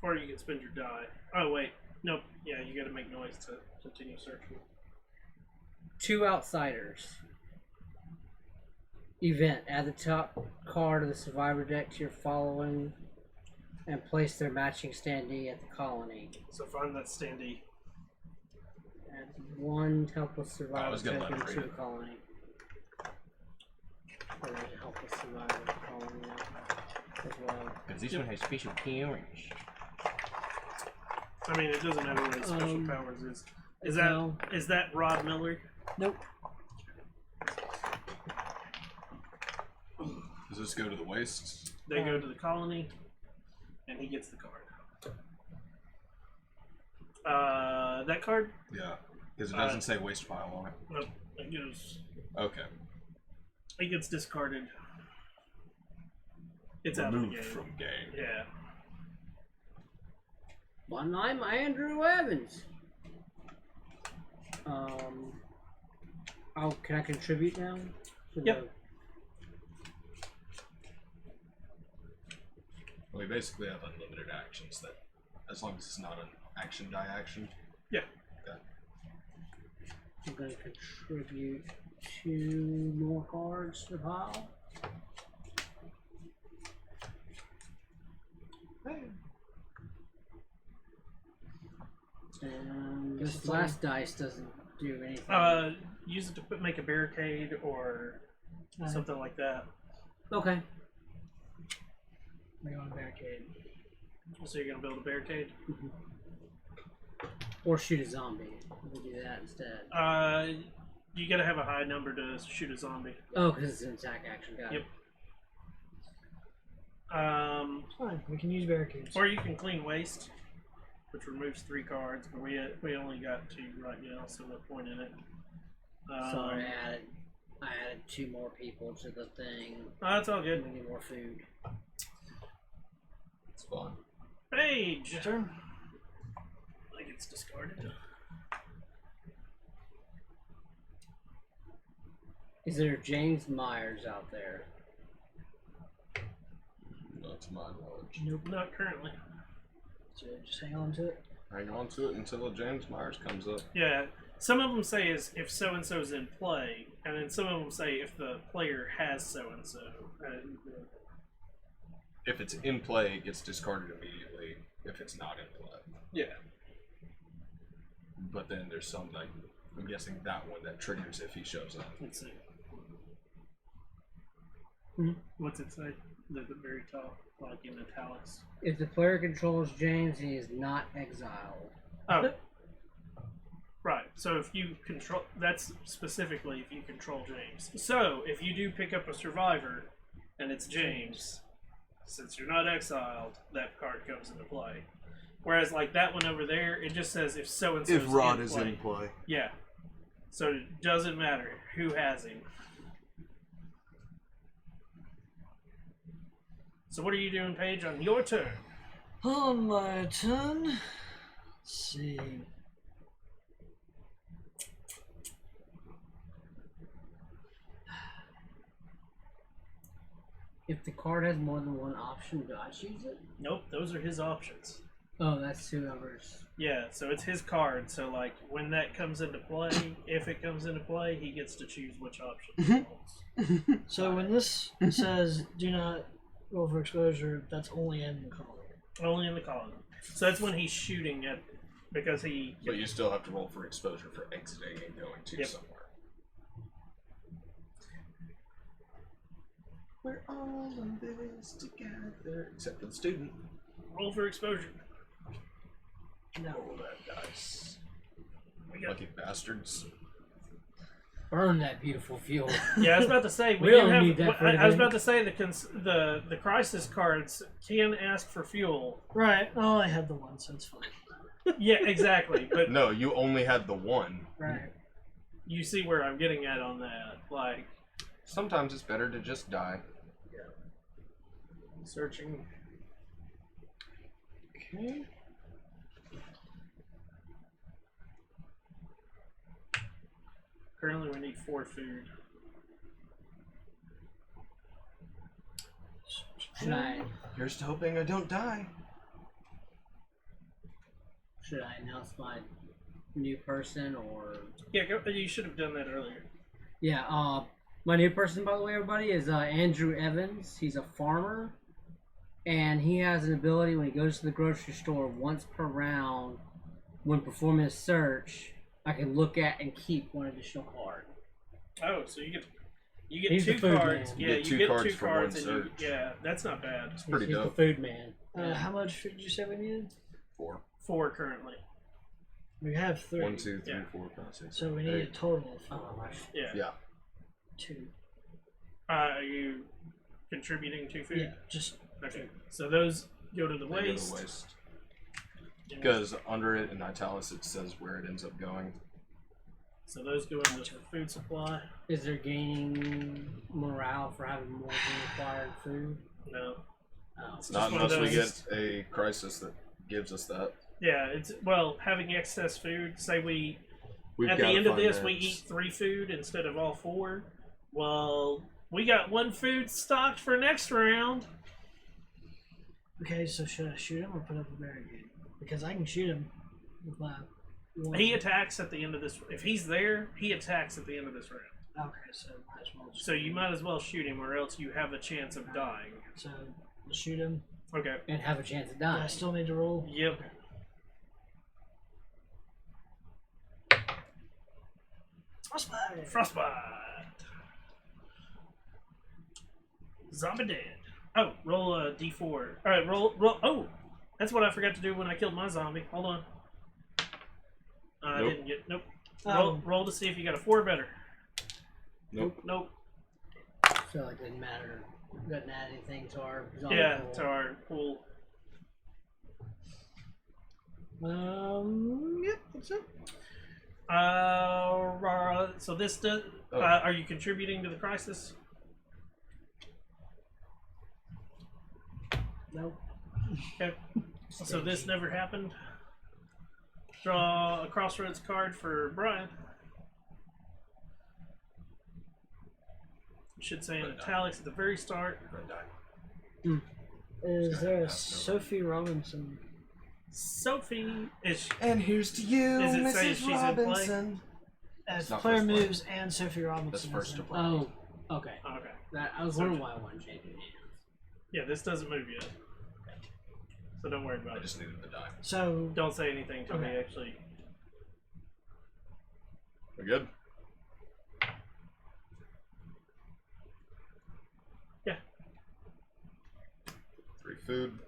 Or you can spend your die. Oh, wait. Nope. Yeah, you gotta make noise to continue searching. 2 outsiders. Event. Add the top card of the survivor deck to your following and place their matching standee at the colony. So find that standee. Add 1 helpless I survivor was gonna let token him read to the it. colony. Or a helpless survivor colony as well. Because this one has special powers. I mean, it doesn't matter what his special powers is. Is that no. is that Rod Miller? Nope. Does this go to the waste? They go to the colony, and he gets the card. That card? Yeah. Because it doesn't say waste pile on it. Nope. It goes. Okay. It gets discarded. It's out of the Removed game. from game. Yeah. Well, I'm Andrew Evans. Oh, can I contribute now? To Yep. We basically have unlimited actions that, as long as it's not an action die action. Yeah. Okay. I'm going to contribute 2 more cards to the pile. And this last dice doesn't do anything. Use it to make a barricade or something like that. Okay. We're on barricade. So you're gonna build a barricade. Or shoot a zombie. We'll do that instead. You gotta have a high number to shoot a zombie. Oh, because it's an attack action. Got Yep. it. Fine, we can use barricades. Or you can clean waste, which removes 3 cards, but we only got 2 right now, so no point in it. Sorry, I added 2 more people to the thing. Oh, that's all good. We need more food. spawn. Page. Your turn. Like it's discarded. Is there James Myers out there? Not to my knowledge. Nope. Not currently. So just hang on to it. Hang on to it until James Myers comes up. Yeah. Some of them say is if so and so's in play, and then some of them say if the player has so and so. If it's in play, it gets discarded immediately. If it's not in play, Yeah. but then there's some like I'm guessing that one that triggers if he shows up. Let's see. Mhm. What's it say? At the very top, like in italics. If the player controls James, he is not exiled. Oh. Right. So if you control, that's specifically if you control James. So if you do pick up a survivor, and it's James, since you're not exiled, that card comes into play. Whereas like that one over there, it just says if so and so If Rod in is play. in play. Yeah. So it doesn't matter who has him. So what are you doing, Paige, on your turn? On my turn. Let's see. If the card has more than one option, do I choose it? Nope, those are his options. Oh, that's whoever's. Yeah, so it's his card. So like when that comes into play, if it comes into play, he gets to choose which option he wants. So when this says do not roll for exposure, that's only in the column. Only in the column. So that's when he's shooting at, because he. But you still have to roll for exposure for exiting and going to Yep. somewhere. We're all in this together, except for the student. Roll for exposure. Roll that dice. We got. Lucky bastards. Burn that beautiful fuel. Yeah, I was about to say We do don't have. need that for I was anything. about to say the crisis cards can ask for fuel. Right. Oh, I had the one, so it's fine. Yeah, exactly. But No, you only had the one. Right. you see where I'm getting at on that. Like Sometimes it's better to just die. searching. Okay. Currently, we need 4 food. Should I Here's to hoping I don't die. announce my new person or? Yeah, you should have done that earlier. Yeah. My new person, by the way, everybody, is Andrew Evans. He's a farmer, and he has an ability when he goes to the grocery store once per round. When performing a search, I can look at and keep one additional card. Oh, so you get He's the 2 food cards. man. You Yeah, get you 2 get cards 2 for cards, one and search. yeah, that's not bad. It's pretty He's dope. the food man. How much food did you say we needed? 4. 4 currently. We have 3. 1, 2, 3, Yeah. 4, 5, 6. So we need a total of 4. Oh, Yeah. Yeah. 2. Are you contributing to food? Yeah, just Okay. So those go to the They go to waste. waste. Because under it in italics it says where it ends up going. So those go into the food supply. Is there gaining morale for having more than required food? No. Oh, It's Not just one of unless we those- get a crisis that gives us that. Yeah, it's having excess food. Say we We've at the gotta end of find this we eggs. eat 3 food instead of all 4. Well, we got 1 food stocked for next round. okay. So should I shoot him or put up a barricade? Because I can shoot him with my. one. He attacks at the end of this. If he's there, he attacks at the end of this round. Okay, so might as well. Just, So you might as well shoot him, or else you have a chance of dying. so I'll shoot him. Okay. and have a chance of Do I dying. still need to roll? Yep. Frostbite. Frostbite. Zombie dead. Oh, roll a d4. All right, roll. Oh, that's what I forgot to do when I killed my zombie. Hold on. I Nope. didn't get. Nope. Oh. Roll to see if you got a 4 or better. Nope. Nope. So it didn't matter. Doesn't add anything to our zombie Yeah, pool. to our pool. Yep, that's it. So this does. Oh. Are you contributing to the crisis? Nope. Okay. So this never happened. Draw a crossroads card for Brian. It should say in Red die. italics at the very start. Red die. Is there a Have no Sophie Robinson? Sophie is. And here's to you, Does it say Mrs. she's in play? Robinson. As not player first play. moves and Sophie Robinson. That's is first in. to play. Oh, okay. Okay. I was wondering why I wasn't changing hands. Yeah, this doesn't move yet. So don't worry about I it. just needed the die. So Don't say anything till we Okay. actually. We good? Yeah. 3 food.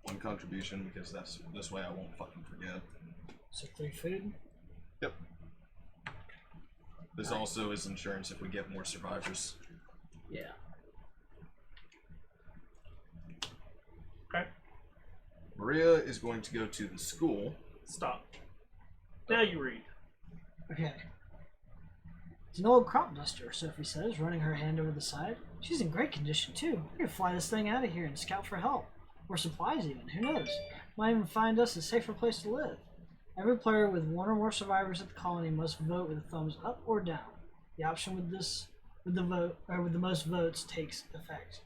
1 contribution because this way I won't fucking forget. 3 food. Yep. This also is insurance if we get more survivors. Yeah. Okay. Maria is going to go to the school. Stop. Now you read. Okay. It's an old crop duster, Sophie says, running her hand over the side. She's in great condition, too. We could fly this thing out of here and scout for help. Or supplies, even. Who knows? Might even find us a safer place to live. Every player with 1 or more survivors at the colony must vote with a thumbs up or down. The option with the most votes takes effect.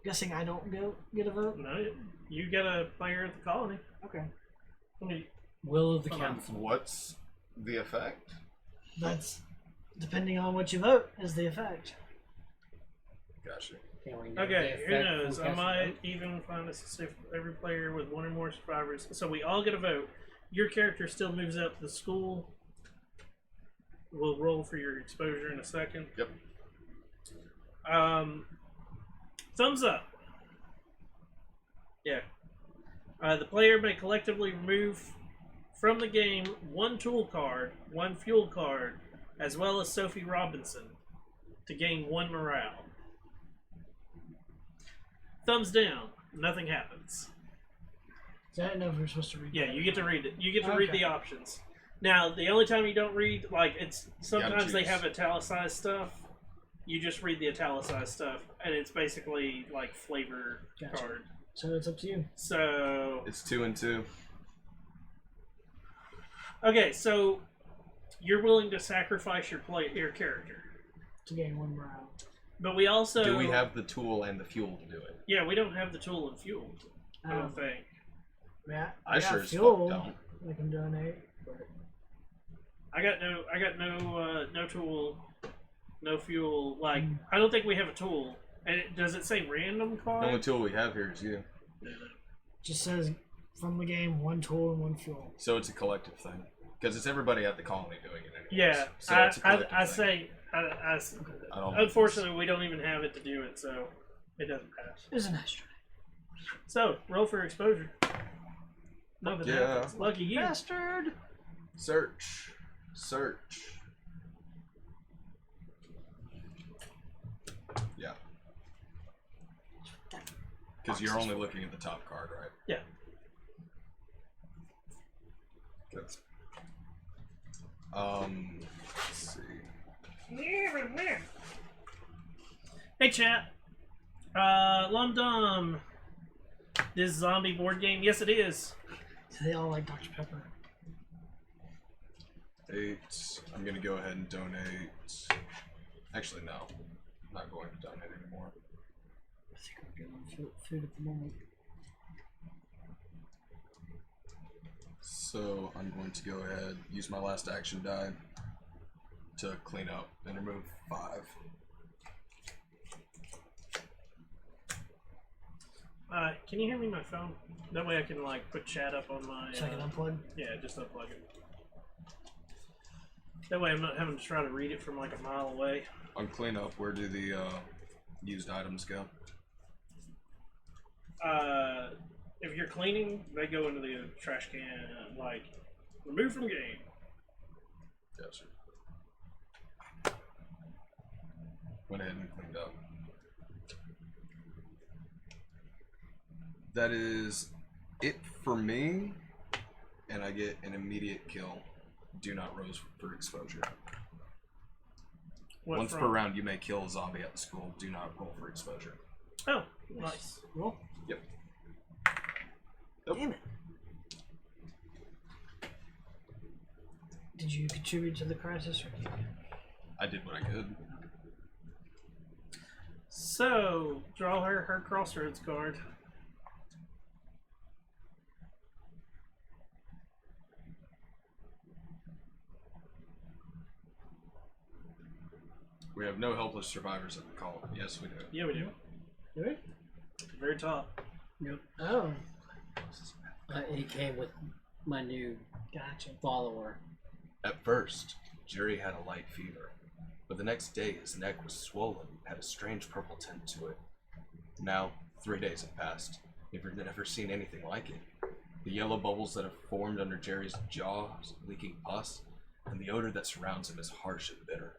Guessing I don't get a vote? No, you got a player at the colony. Okay. Let me. Will of the Hold on. council. What's the effect? That's depending on what you vote is the effect. Gotcha. Can we know Okay, the who effect knows? from I casting might vote? even find us a safe every player with 1 or more survivors. So we all get a vote. Your character still moves out to the school. We'll roll for your exposure in a second. Yep. Thumbs up. Yeah. The player may collectively remove from the game 1 tool card, 1 fuel card, as well as Sophie Robinson to gain 1 morale. Thumbs down. Nothing happens. So I didn't know if we were supposed to read Yeah, that. you get to read it. You get to read Okay. the options. Now, the only time you don't read, like, it's sometimes they choose. have italicized stuff. You just read the italicized stuff, and it's basically like flavor Gotcha. card. So it's up to you. So It's 2 and 2. okay, so you're willing to sacrifice your character, To gain 1 morale. but we also Do we have the tool and the fuel to do it? Yeah, we don't have the tool and fuel. I don't think. Yeah, I got sure as fuck fuel. don't. I can donate. But I got no tool, no fuel. Like I don't think we have a tool. And does it say random The only card? tool we have here is you. just says from the game 1 tool and 1 fuel. So it's a collective thing. Because it's everybody at the colony doing it anyways. Yeah, So it's a I collective thing. say. I don't Unfortunately, we don't even have it to do it, so it doesn't pass. It was a nice try. So roll for exposure. Nothing Yeah. happens. Lucky you. Bastard! Search. Yeah. Because you're only looking at the top card, right? Yeah. Good. Let's see. Hey chat. Lum Dum. This zombie board game? Yes, it is. So they all like Dr. Pepper. 8. I'm gonna go ahead and donate. Actually, no. I'm not going to donate anymore. I think I'm good on food at the moment. So I'm going to go ahead, use my last action die to clean up and remove 5. Can you hear me on my phone? That way I can like put chat up on my. So I can unplug. Yeah, just unplug it. That way I'm not having to try to read it from like a mile away. On cleanup, where do the used items go? If you're cleaning, they go into the trash can. Like, remove from game. Gotcha. Went ahead and cleaned up. That is it for me, and I get an immediate kill. Do not roll for exposure. What Once from? per round, you may kill a zombie at the school. Do not roll for exposure. Oh, Nice. Roll. Yep. Nope. Damn it. Did you contribute to the crisis or not? I did what I could. So, draw her crossroads card. We have no helpless survivors at the colony. Yes, we do. Yeah, we do. Do we? Very top. Nope. Oh, He came with my new gotcha. follower. At first, Jerry had a light fever, but the next day his neck was swollen and had a strange purple tint to it. Now, 3 days have passed. You've never seen anything like it. The yellow bubbles that have formed under Jerry's jaw, leaking pus, and the odor that surrounds him is harsh and bitter.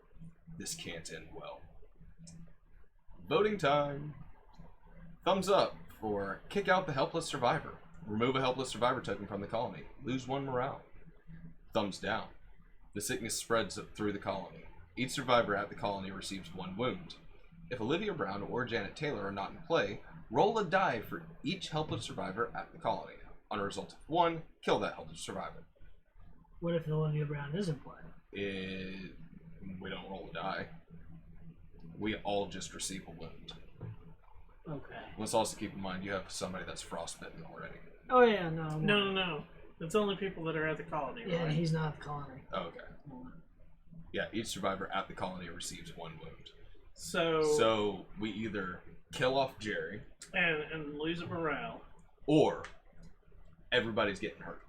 This can't end well. Voting time! Thumbs up for kick out the helpless survivor. Remove a helpless survivor token from the colony. Lose 1 morale. Thumbs down. The sickness spreads through the colony. Each survivor at the colony receives 1 wound. If Olivia Brown or Janet Taylor are not in play, roll a die for each helpless survivor at the colony. On a result of 1, kill that helpless survivor. What if Olivia Brown is in play? We don't roll a die. We all just receive a wound. Okay. Let's also keep in mind you have somebody that's frostbitten already. Oh yeah, no. No. It's only people that are at the colony, Yeah, right? he's not at the colony. Oh, okay. Yeah, each survivor at the colony receives 1 wound. So So we either kill off Jerry, and lose a morale. or everybody's getting hurt.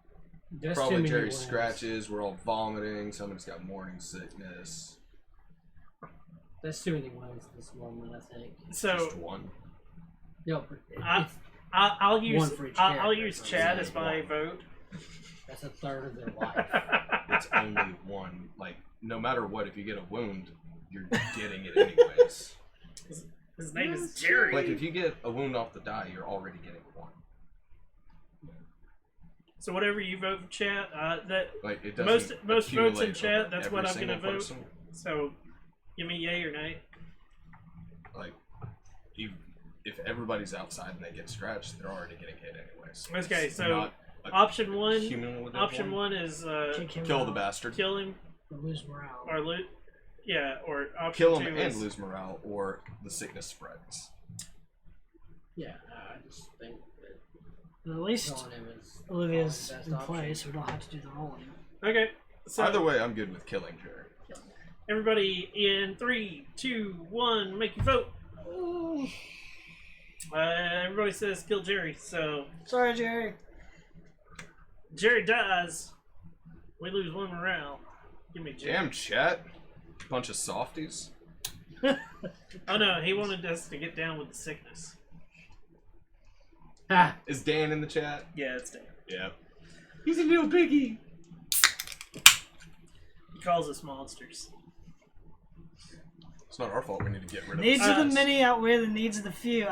That's too Probably many Jerry's wounds. scratches, we're all vomiting, somebody's got morning sickness. That's too many wounds at this moment, I think. So Just 1. No, but I- it's, I'll use One for each I'll character, use so Chad it's as my one. vote. that's a third of their life. It's only 1. Like, no matter what, if you get a wound, you're getting it anyways. His name is Jerry. Like, if you get a wound off the die, you're already getting 1. So whatever you vote for chat, that Like, it doesn't most votes in accumulate chat, over that's every what I'm gonna single vote. person. So give me yay or nay. Like, if everybody's outside and they get scratched, they're already getting hit anyways. Okay, It's so not a option one. cumulative Option one is Kick him Kill out the bastard. kill him or lose morale. or loot. Yeah, or option Kill two him is and lose morale, or the sickness spreads. Yeah, I just think that At least killing him is Olivia's the best in option. play, so we don't have to do the rolling. Okay. So Either way, I'm good with killing Jerry. everybody in 3, 2, 1, make your vote. Everybody says kill Jerry, so Sorry, Jerry. Jerry dies. We lose 1 morale. Give me Jerry. Damn, chat. Bunch of softies. Oh no, he wanted us to get down with the sickness. Ha! Is Dan in the chat? Yeah, it's Dan. Yep. He's a little piggy. He calls us monsters. It's not our fault. We need to get rid of Needs it. of the many outweigh the needs of the few.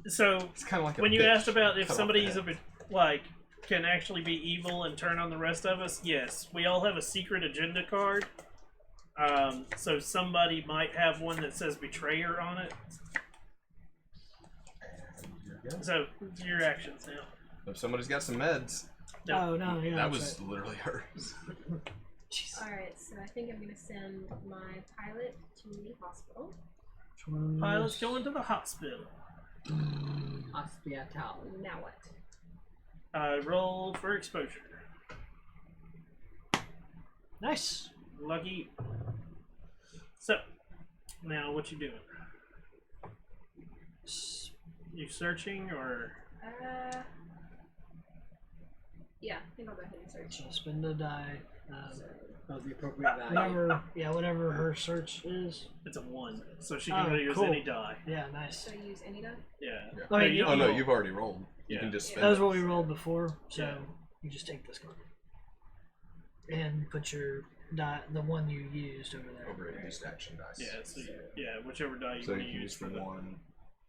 So It's kind of like a when you bitch. asked about if Cut off somebody's the a head. bit, like can actually be evil and turn on the rest of us, yes, we all have a secret agenda card. So somebody might have one that says betrayer on it. You're good. So your actions now. If somebody's got some meds, No. Oh no, yeah. that that's was literally hers. Jeez. Alright, so I think I'm gonna send my pilot to the hospital. Pilot's going to the hospital. Hospital. Now what? Roll for exposure. Nice. Lucky. So now what you doing? You searching or? Yeah, I think I'll go ahead and search. So spend a die. Of the appropriate value. Whatever. Yeah, whatever her search is. It's a 1, so she can Oh, use cool. any die. Yeah, nice. So I use any die? Yeah. Yeah. I mean, Oh no, roll. you've already rolled. You Yeah. can just spend That was it. what we rolled before, so Yeah. you just take this card and put your die, the one you used over there. over reduced action dice. Yeah. So whichever die you So want you to can use use for for the. one,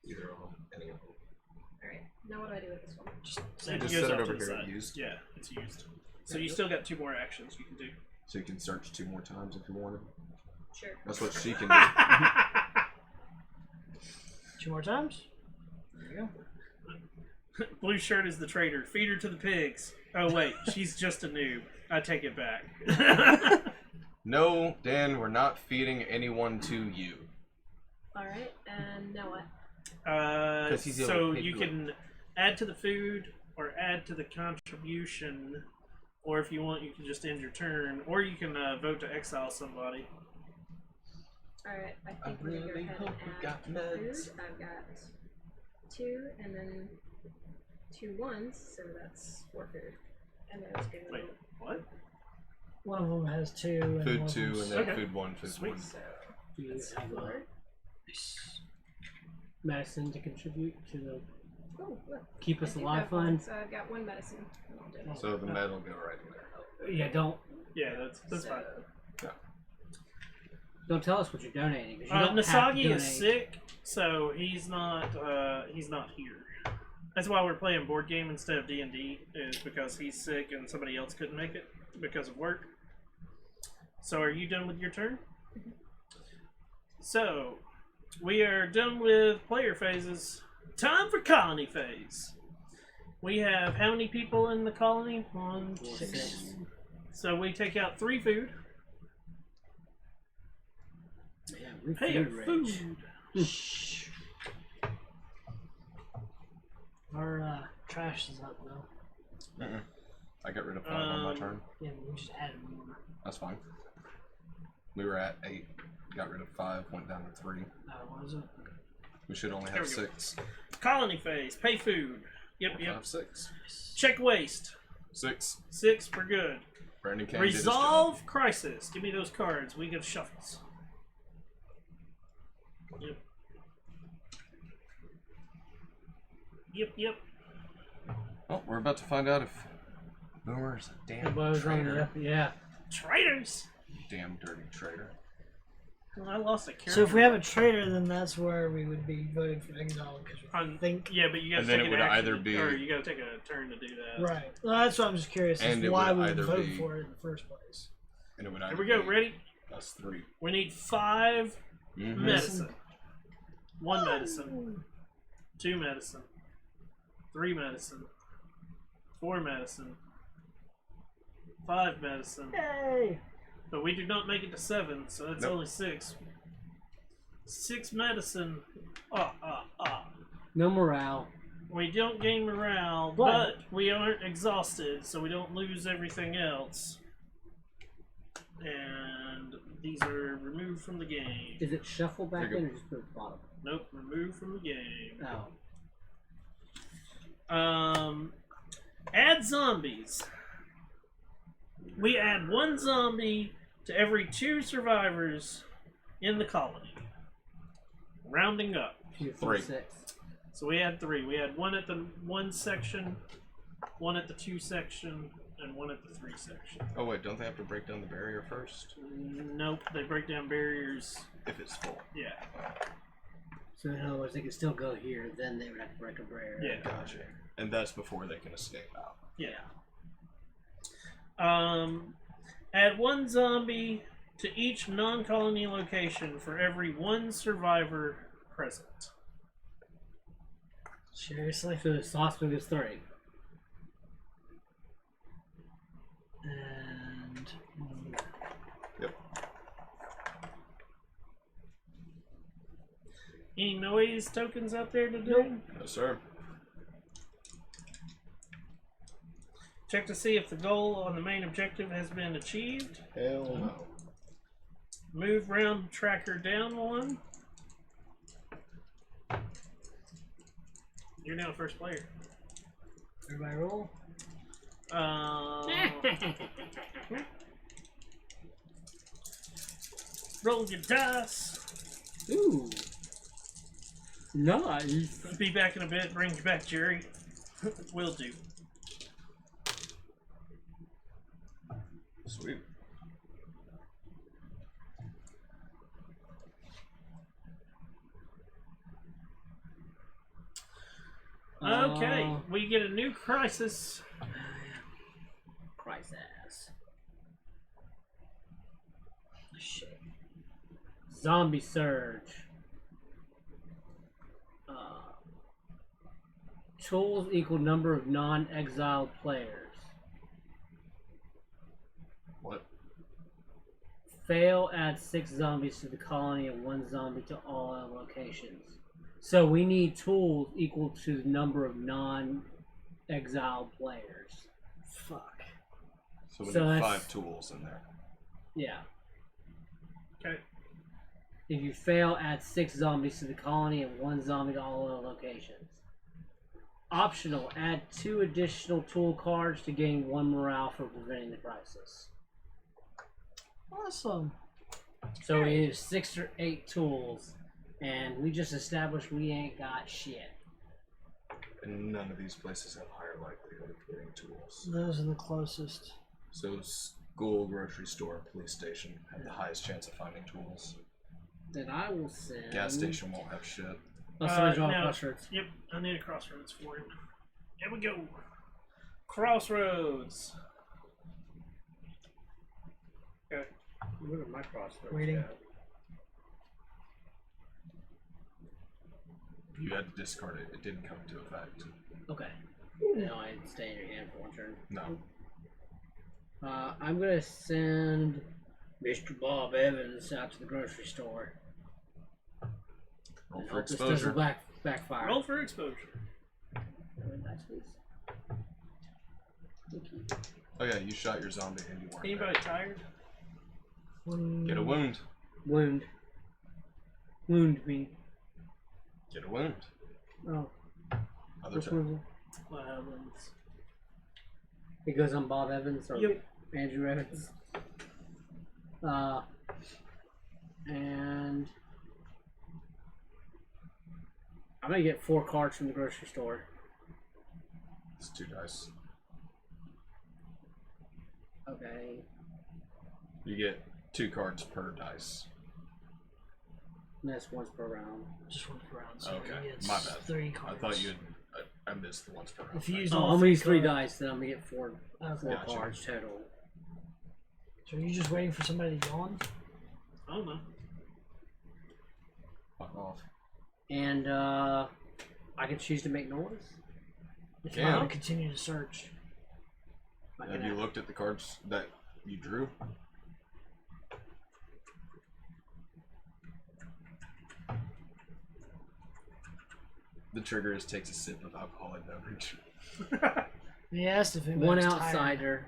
either of them, any of them. Alright, now what do I do with this one? Just It just goes set it off to over the here side. used. Yeah, it's used. So you still got 2 more actions you can do. So you can search 2 more times if you wanted. Sure. That's what she can do. 2 more times. There you go. Blue shirt is the traitor. Feed her to the pigs. Oh wait, she's just a noob. I take it back. No, Dan, we're not feeding anyone to you. Alright, and now what? 'Cause he's a So pig you glutton. can add to the food or add to the contribution, or if you want, you can just end your turn, or you can vote to exile somebody. Alright, I I think we're gonna go really ahead hope and we add got food. meds. I've got 2 and then 2 ones, so that's 4 food. And then it's gonna Wait, go. what? One of them has 2. And Food one of 2 them's- and then Okay. food 1, food Sweet. 1. So Do you that's have 4. medicine to contribute to the Oh, look. Keep I Us do Alive have one, fund? So I've got 1 medicine. And I'll donate So the it. med will go right in there. Yeah, Yeah, that's fine. don't tell us what you're donating. 'Cause you don't have to Nasagi donate. is sick, so he's not here. That's why we're playing board game instead of D&D, is because he's sick and somebody else couldn't make it because of work. So are you done with your turn? So we are done with player phases. Time for colony phase. We have how many people in the colony? 1, 2. 6. So we take out 3 food. Yeah, we're Pay food a rich. food. Our trash is up though. I got rid of 5 on my turn. Yeah, we just added more. That's fine. We were at 8. Got rid of 5, went down to 3. What is it? We should only There have we go. 6. Colony phase. Pay food. Yep, We'll yep. have 6. Check waste. 6. 6 for good. Brandon Kane did his job. Resolve crisis. Give me those cards. We get shuffles. Yep. Yep. Well, we're about to find out if Boomer's a damn The boys on traitor. the yeah. Traitors. Damn dirty traitor. Well, I lost a character. So if we have a traitor, then that's where we would be voting for exile because we On- think. Yeah, but you gotta And then take it an would action, either be- or you gotta take a turn to do that. Right. Well, that's what I'm just curious. And Is it why would we would either vote be- for it in the first place. And it would Here either we go. be Ready? us 3. We need 5 Mhm. medicine. 1 medicine. 2 medicine. 3 medicine. 4 medicine. 5 medicine. Yay! But we do not make it to 7, so that's Nope. only 6. 6 medicine. No morale. We don't gain morale, What? but we aren't exhausted, so we don't lose everything else. And these are removed from the game. Is it shuffle back There you in go. or just put it at the bottom? Nope, removed from the game. Oh. Add zombies. We add 1 zombie to every 2 survivors in the colony. Rounding up. You're 3. 6. So we had 3. We had 1 at the 1 section, 1 at the 2 section, and 1 at the 3 section. Oh wait, don't they have to break down the barrier first? Nope, they break down barriers. If it's full. Yeah, So in other words, they could still go here, then they would have to break a barrier. yeah, Gotcha. And that's before they can escape out. yeah. Add 1 zombie to each non-colony location for every 1 survivor present. Seriously? So the saucepan is 3. And Yep. Any noise tokens out there to do? No sir. Check to see if the goal on the main objective has been achieved. Hell no. Move round tracker down 1. You're now first player. everybody roll. Roll your dice. Ooh. Nice. Be back in a bit. Bring you back, Jerry. Will do. Sweet. Okay, we get a new crisis. Christ ass. Shit. Zombie surge. Tools equal number of non-exiled players. What? Fail adds 6 zombies to the colony and 1 zombie to all other locations. So we need tools equal to the number of non-exiled players. Fuck. So we So need that's- 5 tools in there. Yeah. Okay. If you fail, add 6 zombies to the colony and 1 zombie to all other locations. Optional, add 2 additional tool cards to gain 1 morale for preventing the crisis. Awesome. So we need 6 or 8 tools, and we just established we ain't got shit. And none of these places have higher likelihood of getting tools. Those are the closest. So school, grocery store, police station have the highest chance of finding tools. Then I will send. Gas station won't have shit. Let's send draw now- crossroads. Yep, I need a crossroads for him. Here we go. Crossroads. Okay. Where are my crossroads? Waiting. at? You had to discard it. It didn't come into effect. Okay. No, I stay in your hand for one turn. No. I'm gonna send Mr. Bob Evans out to the grocery store. Roll And for hope this doesn't exposure. backfire. Roll for exposure. Nice, please. Thank you. Oh yeah, you shot your zombie and you weren't Anybody tired? One, there. Get a wound. Wound. Wound me. Get a wound. Oh, Other which turn. one? Evans. It goes on Bob Evans or Yep. Andrew Evans. And I'm gonna get 4 cards from the grocery store. It's 2 dice. Okay. You get 2 cards per dice. And that's once per round. just one per round. So Okay, he gets my bad. 3 I cards. thought you had. I missed the ones per round. If you use Oh, all I'm gonna 3 use 3 cards- dice, then I'm gonna get 4 Okay. Gotcha. cards total. So are you just waiting for somebody to yawn? I don't know. Fuck off. And I can choose to make noise. If Yeah. you want to continue to search. I Have can you looked at the cards that you drew? The trigger is takes a sip of alcoholic beverage. He asked if anybody One was outsider.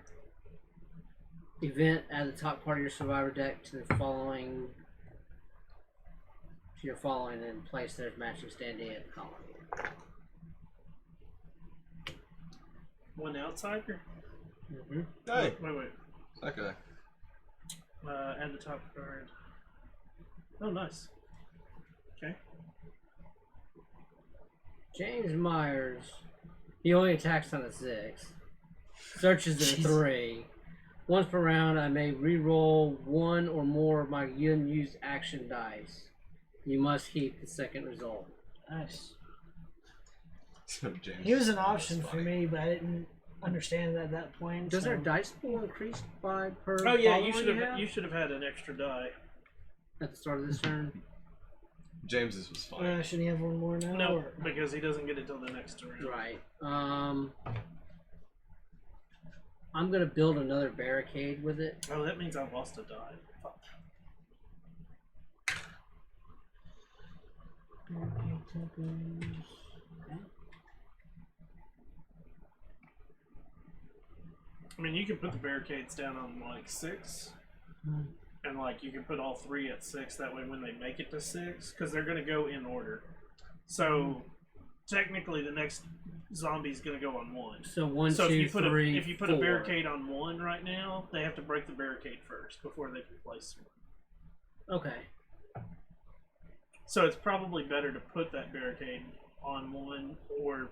Event, add the top card of your survivor deck to the following. To your following and place their matching standing at the colony. One outsider? Mm-hmm. Hey, Wait. that guy. Add the top card. Oh, nice. Okay. James Myers. He only attacks on a 6. Searches at a Jeez. 3. Once per round, I may re-roll 1 or more of my unused action dice. You must keep the second result. Nice. So James He was an that's option for funny. me, but I didn't understand that at that point. Does so- our dice pool increase by per? Oh yeah, follower you should have had an extra die. at the start of this turn. James's was fine. Shouldn't he have one more now? No, or- because he doesn't get it till the next turn. Right. I'm gonna build another barricade with it. Oh, that means I lost a die. Fuck. I mean, you can put the barricades down on like 6, Hmm. and like you can put all 3 at 6. That way, when they make it to 6, because they're gonna go in order. So technically, the next zombie's gonna go on 1. So one, So two, if you put three, if you put 4. a barricade on 1 right now, they have to break the barricade first before they can place one. Okay. So it's probably better to put that barricade on 1 or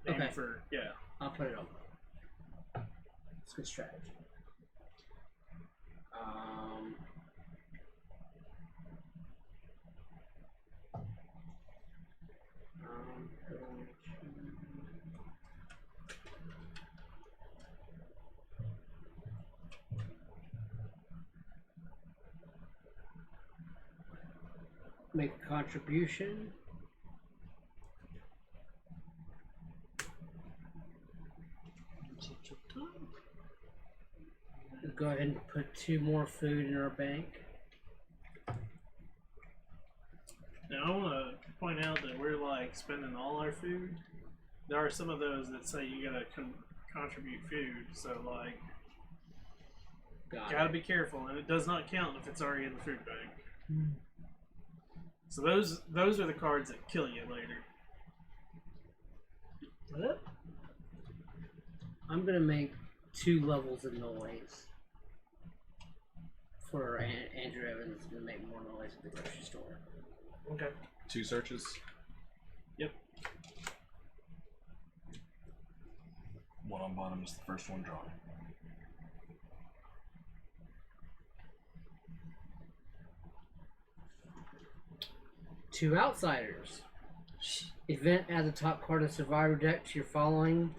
aim Okay. for yeah. I'll put it on. It's a good strategy. Make a contribution. go ahead and put 2 more food in our bank. Now I want to point out that we're like spending all our food. There are some of those that say you gotta contribute food, so like Got gotta it. be careful, and it does not count if it's already in the food bank. So those are the cards that kill you later. Is that it? I'm gonna make 2 levels of noise for Andrew Evans to make more noise at the grocery store. Okay. 2 searches. Yep. One on bottom is the first one drawn. Two outsiders. Event add the top card of Survivor deck to your following,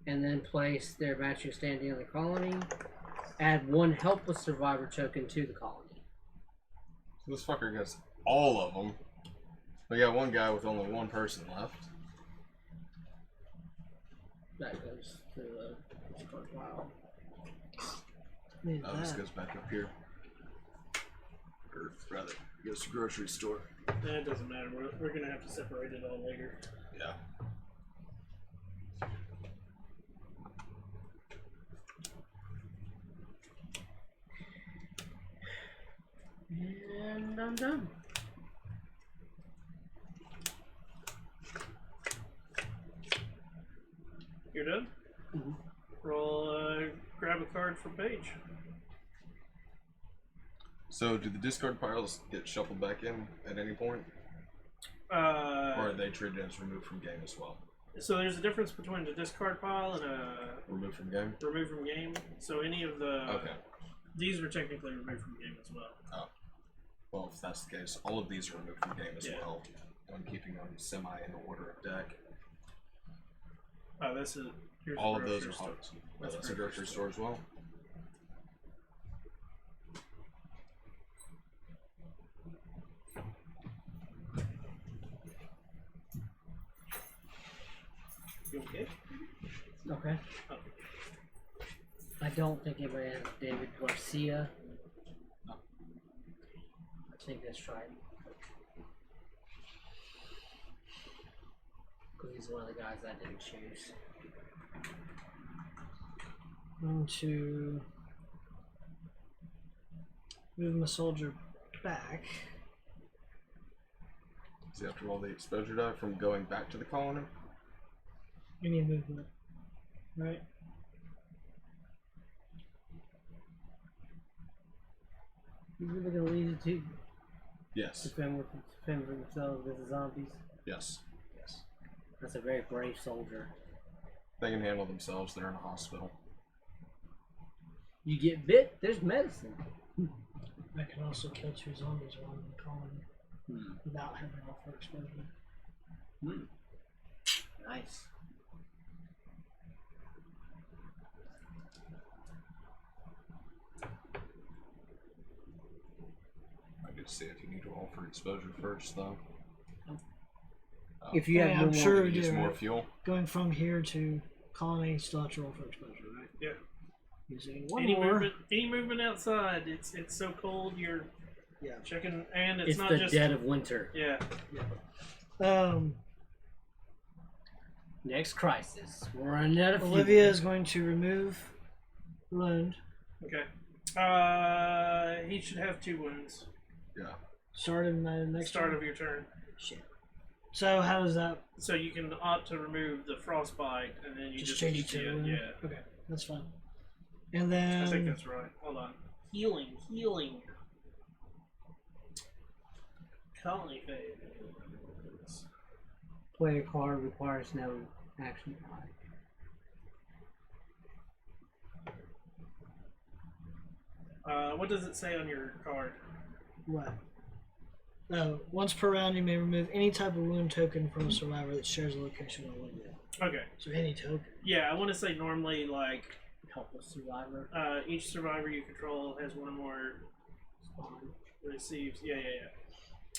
and then place their matching standing on the colony. Add 1 helpless survivor token to the colony. So this fucker gets all of them. We got one guy with only 1 person left. That goes to the discard pile. Need Oh, this that. goes back up here. Or rather, goes to grocery store. That doesn't matter. We're gonna have to separate it all later. Yeah. And I'm done. You're done? Mhm. Roll, grab a card from Paige. So, do the discard piles get shuffled back in at any point? Or are they treated as removed from game as well? So there's a difference between a discard pile and a Removed from game? remove from game. So any of the Okay. these were technically removed from game as well. Oh. Well, if that's the case, all of these are removed from game as Yeah. well. I'm keeping them semi in order of deck. Oh, this is here's All the of those grocery are store. hot. Well, that's a grocery store as well. You okay? Okay. Okay. I don't think anybody has David Garcia. No. I think that's right. Because he's one of the guys I didn't choose. Going to move my soldier back. So you have to roll the exposure die from going back to the colony. You need movement, right? You really gonna leave it to Yes. defend for themselves against the zombies? Yes. Yes. That's a very brave soldier. They can handle themselves. They're in a hospital. You get bit, there's medicine. I can also kill 2 zombies while I'm in the colony Hmm. without having all for exposure. Hmm. Nice. I could see if you need to roll for exposure first, though. If you have Yeah, no I'm more, sure we Use do. more Right? fuel. Going from here to colony, still have to roll for exposure, right? Yeah. Using 1 Any more. movement outside. It's so cold. You're Yeah. checking, and it's, it's not the just dead of winter. yeah. Next crisis. We're running out of fuel. Olivia is going to remove the wound. Okay. He should have 2 wounds. Yeah. Start in the next Start turn. of your turn. Shit. So how does that So you can opt to remove the frostbite, and then you just change it keep to the wound? yeah. Okay, that's fine. And then I think that's right. Hold on. Healing. Colony phase. Play a card requires no action die. What does it say on your card? what? Once per round, you may remove any type of wound token from a survivor that shares a location with Olivia. Okay. So any token. Yeah, I want to say normally like Helpless survivor. each survivor you control has 1 or more receives. Yeah.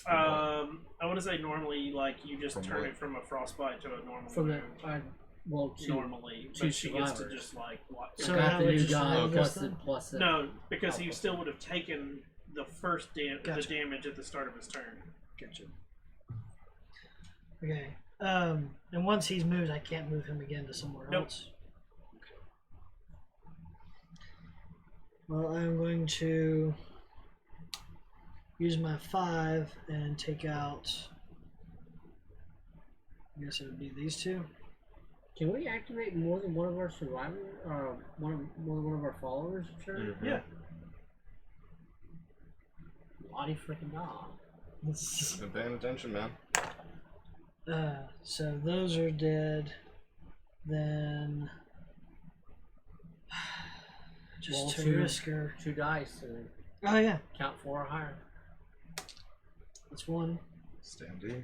I want to say normally like you just From turn what? it from a frostbite to a normal From the wound. Well, two. normally, two but she gets to survivors. just like watch. So I got that the would new just guy remove plus this the then? plus the. No, because he Alpha. still would have taken the first the Gotcha. damage at the start of his turn. Gotcha. Okay. And once he's moved, I can't move him again to somewhere Nope. else. Well, I'm going to use my 5 and take out. I guess it would be these two. Can we activate more than one of our survivors or more than one of our followers? Sure. Mhm. Yeah. Lottie freaking dog. Been paying attention, man. So those are dead. Then just Roll to two. risk her. 2 dice and Oh yeah, count 4 or higher. that's one. Stand D.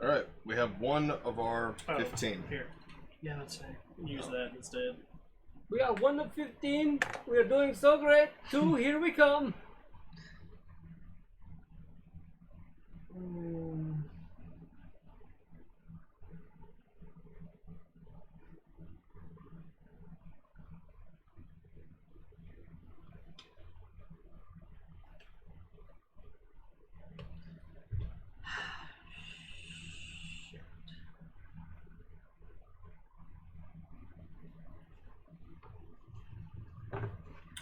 All right, we have one of our Oh, 15. Here, Yeah, that's fair. use that instead. We are 1 of 15. We are doing so great. 2, here we come.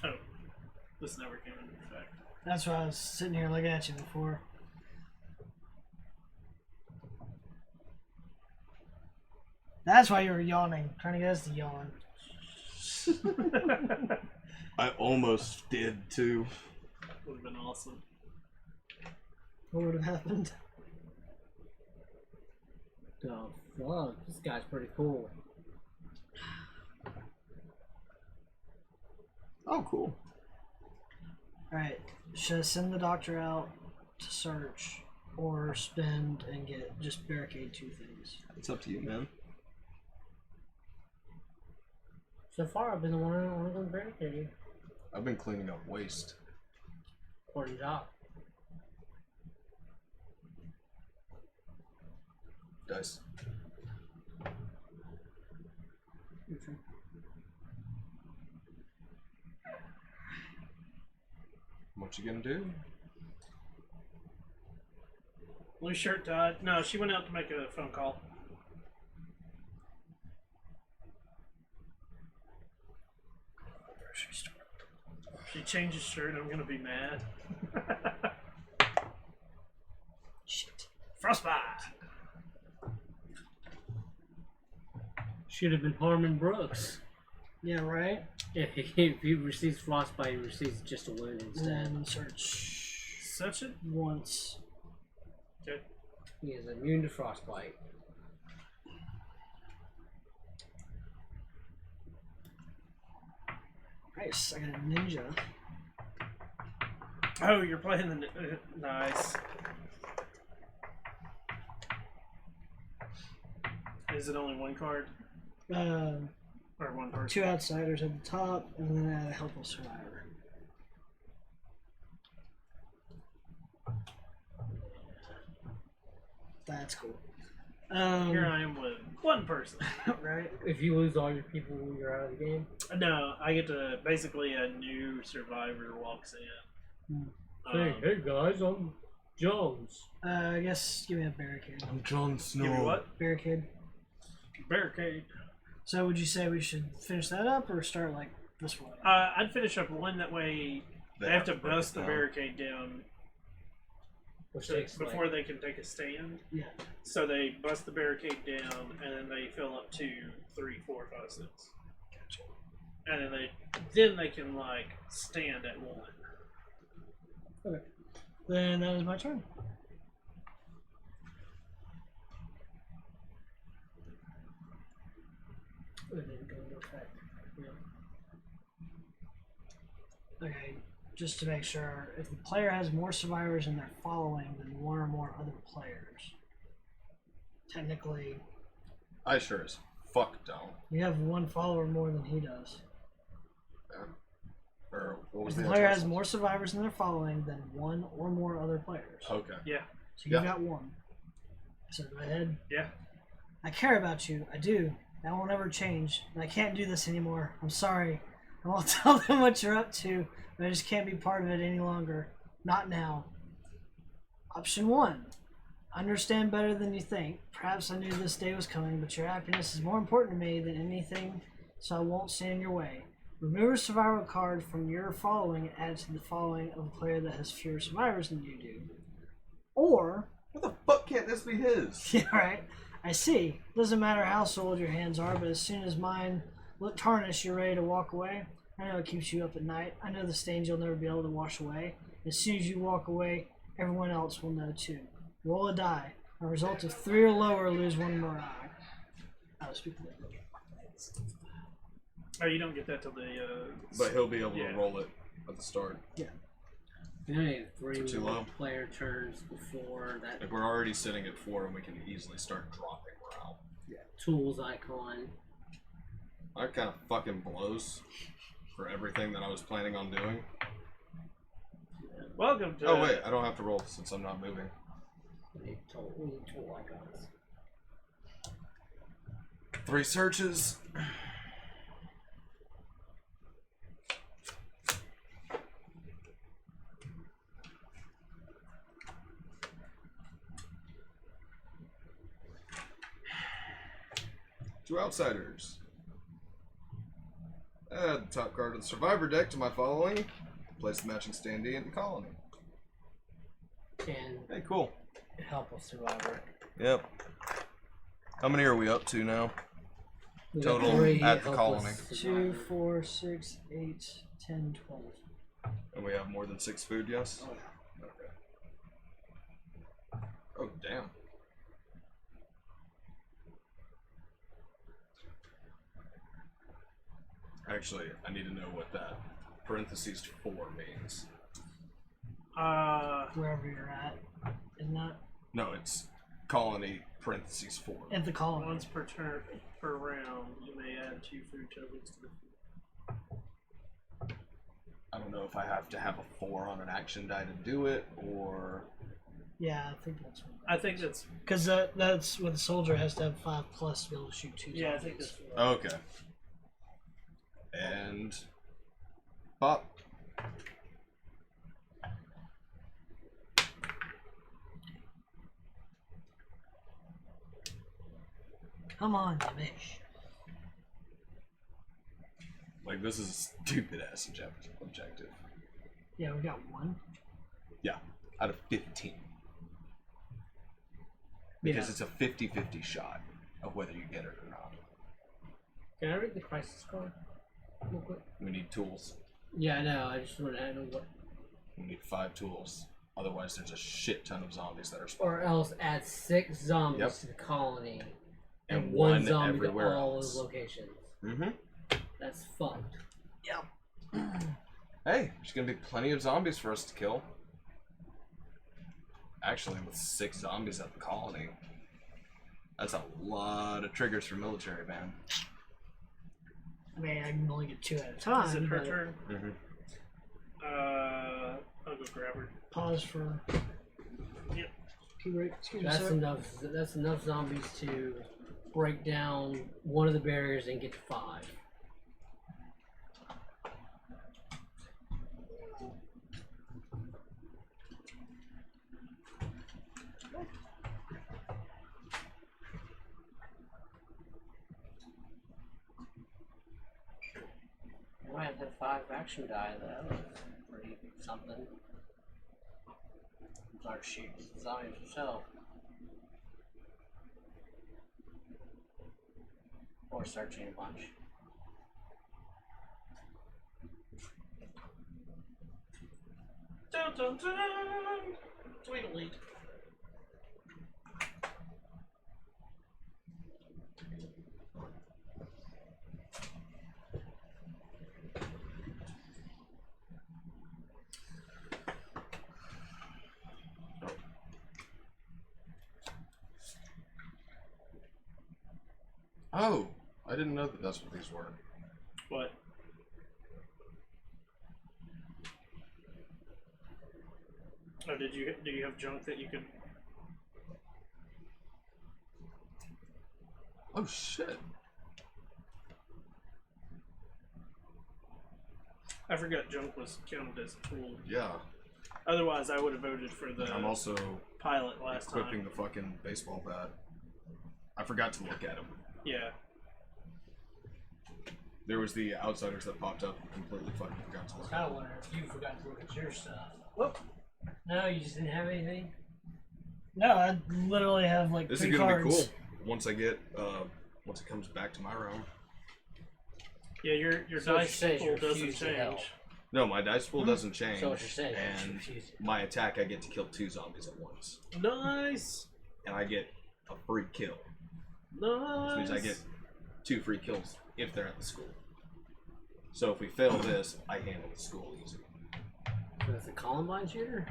Oh, this never came into effect. That's why I was sitting here looking at you before. That's why you were yawning, trying to get us to yawn. I almost did too. Would have been awesome. What would have happened? Oh fuck, this guy's pretty cool. Oh, cool. Alright, should I send the doctor out to search or spend and get just barricade 2 things? It's up to you, man. So far, I've been the one only going to barricade you. I've been cleaning up waste. Important job. Dice. What you gonna do? Blue shirt died. No, she went out to make a phone call. Grocery store. If she changes shirt, I'm gonna be mad. Shit. Frostbite. Should have been Harmon Brooks. Yeah, right? If he receives frostbite, he receives just a wound And instead. then search Such a once. okay. He is immune to frostbite. Nice, I got a ninja. Oh, you're playing the nice. Is it only one card or one person? 2 outsiders at the top, and then add a helpless survivor. That's cool. Here I am with one person. Right? If you lose all your people, you're out of the game. No, I get to basically a new survivor walks in. Hey guys, I'm Jones. I guess give me a barricade. I'm Jon Snow. Give me what? Barricade. Barricade. So would you say we should finish that up or start like this one? I'd finish up one, that way they have to break bust it the down. barricade down Which takes before like, they can take a stand. Yeah. So they bust the barricade down, and then they fill up 2, 3, 4, 5, 6. Gotcha. And then they can like stand at 1. Okay. Then that is my turn. it didn't go into effect. Yeah. Okay. Just to make sure, if the player has more survivors in their following than 1 or more other players, technically I sure as fuck don't. you have 1 follower more than he does. Yeah. Or what was If the the player other has one? more survivors in their following than 1 or more other players. Okay. Yeah. So you Yeah. got 1. So go ahead. Yeah. I care about you. I do. That won't ever change. And I can't do this anymore. I'm sorry. I won't tell them what you're up to, but I just can't be part of it any longer. Not now. Option 1. Understand better than you think. Perhaps I knew this day was coming, but your happiness is more important to me than anything, so I won't stand in your way. Remove a survival card from your following and add it to the following of a player that has fewer survivors than you do. Or, What the fuck can't this be his? yeah, right. I see. Doesn't matter how soiled your hands are, but as soon as mine look tarnished, you're ready to walk away. I know it keeps you up at night. I know the stains you'll never be able to wash away. As soon as you walk away, everyone else will know too. Roll a die. A result of 3 or lower, lose 1 morale. I was speaking of that. Oh, you don't get that till the. But he'll be able Yeah. to roll it at the start. You only have 3 Too more low. player turns before that Like we're already sitting at 4 and we can easily start dropping morale. tools icon. That kind of fucking blows for everything that I was planning on doing. Welcome to. Oh wait, I don't have to roll since I'm not moving. We need tool icons. 3 searches. Two outsiders. Add the top card of the survivor deck to my following. Place the matching standee in the colony. And Hey, cool. help a survivor. Yep. How many are we up to now? We got Total 3 at the helpless colony. 2, survivors. 4, 6, 8, 10, 12. And we have more than 6 food, yes? Oh, yeah. Okay. Oh, damn. Actually, I need to know what that parentheses 4 means. Wherever you're at. Isn't that? No, it's colony parentheses 4. At the colony. Once per turn per round, you may add 2 food tokens to the. I don't know if I have to have a 4 on an action die to do it, or... Yeah, I think that's what. I think that's. Because that's what the soldier has to have 5 plus to be able to shoot 2 Yeah, I think zombies. that's. Okay. And... Pop. Come on, Jimmy. Like, this is a stupid-ass objective. Yeah, we got 1. Yeah, out of 15. Because it's a 50-50 shot of whether you get it or not. Can I read the crisis card real quick? We need tools. Yeah, I know. I just want to know what. We need 5 tools. Otherwise, there's a shit ton of zombies that are spawning. Or else add 6 zombies Yep. to the colony And and 1 one zombie to everywhere all else. those locations. Mm-hmm. That's fucked. Hey, there's gonna be plenty of zombies for us to kill. Actually, with 6 zombies at the colony, that's a lot of triggers for military, man. I mean, I can only get 2 at a time. Is it her but turn? Mm-hmm. I'll go grab her. Pause for. Yep. Key break. Excuse me, That's sir. enough. That's enough zombies to break down one of the barriers and get to 5. I might have 5 action die though. That's pretty something. Start shooting the zombies yourself. Or searching a bunch. Dun dun dun! Tweedledee. Oh, I didn't know that that's what these were. What? Oh, do you have junk that you could? Oh shit. I forgot junk was counted as a tool. Yeah. Otherwise, I would have voted for the I'm also pilot last equipping time. the fucking baseball bat. I forgot to look at him. Yeah. There was the outsiders that popped up and completely fucking forgot to look I at. wonder if you forgot to look at your stuff. Whoop. No, you just didn't have anything? No, I literally have like This is 3 gonna cards. be cool. Once I get once it comes back to my round. Yeah, your So what you're dice saying is pool you doesn't refuse to help. change. No, my dice pool doesn't change. So what you're saying is you and refuse it. my attack I get to kill 2 zombies at once. Nice. And I get a free kill. Nice. Which means I get 2 free kills if they're at the school. So if we fail this, I handle the school easy. So it's a Columbine shooter?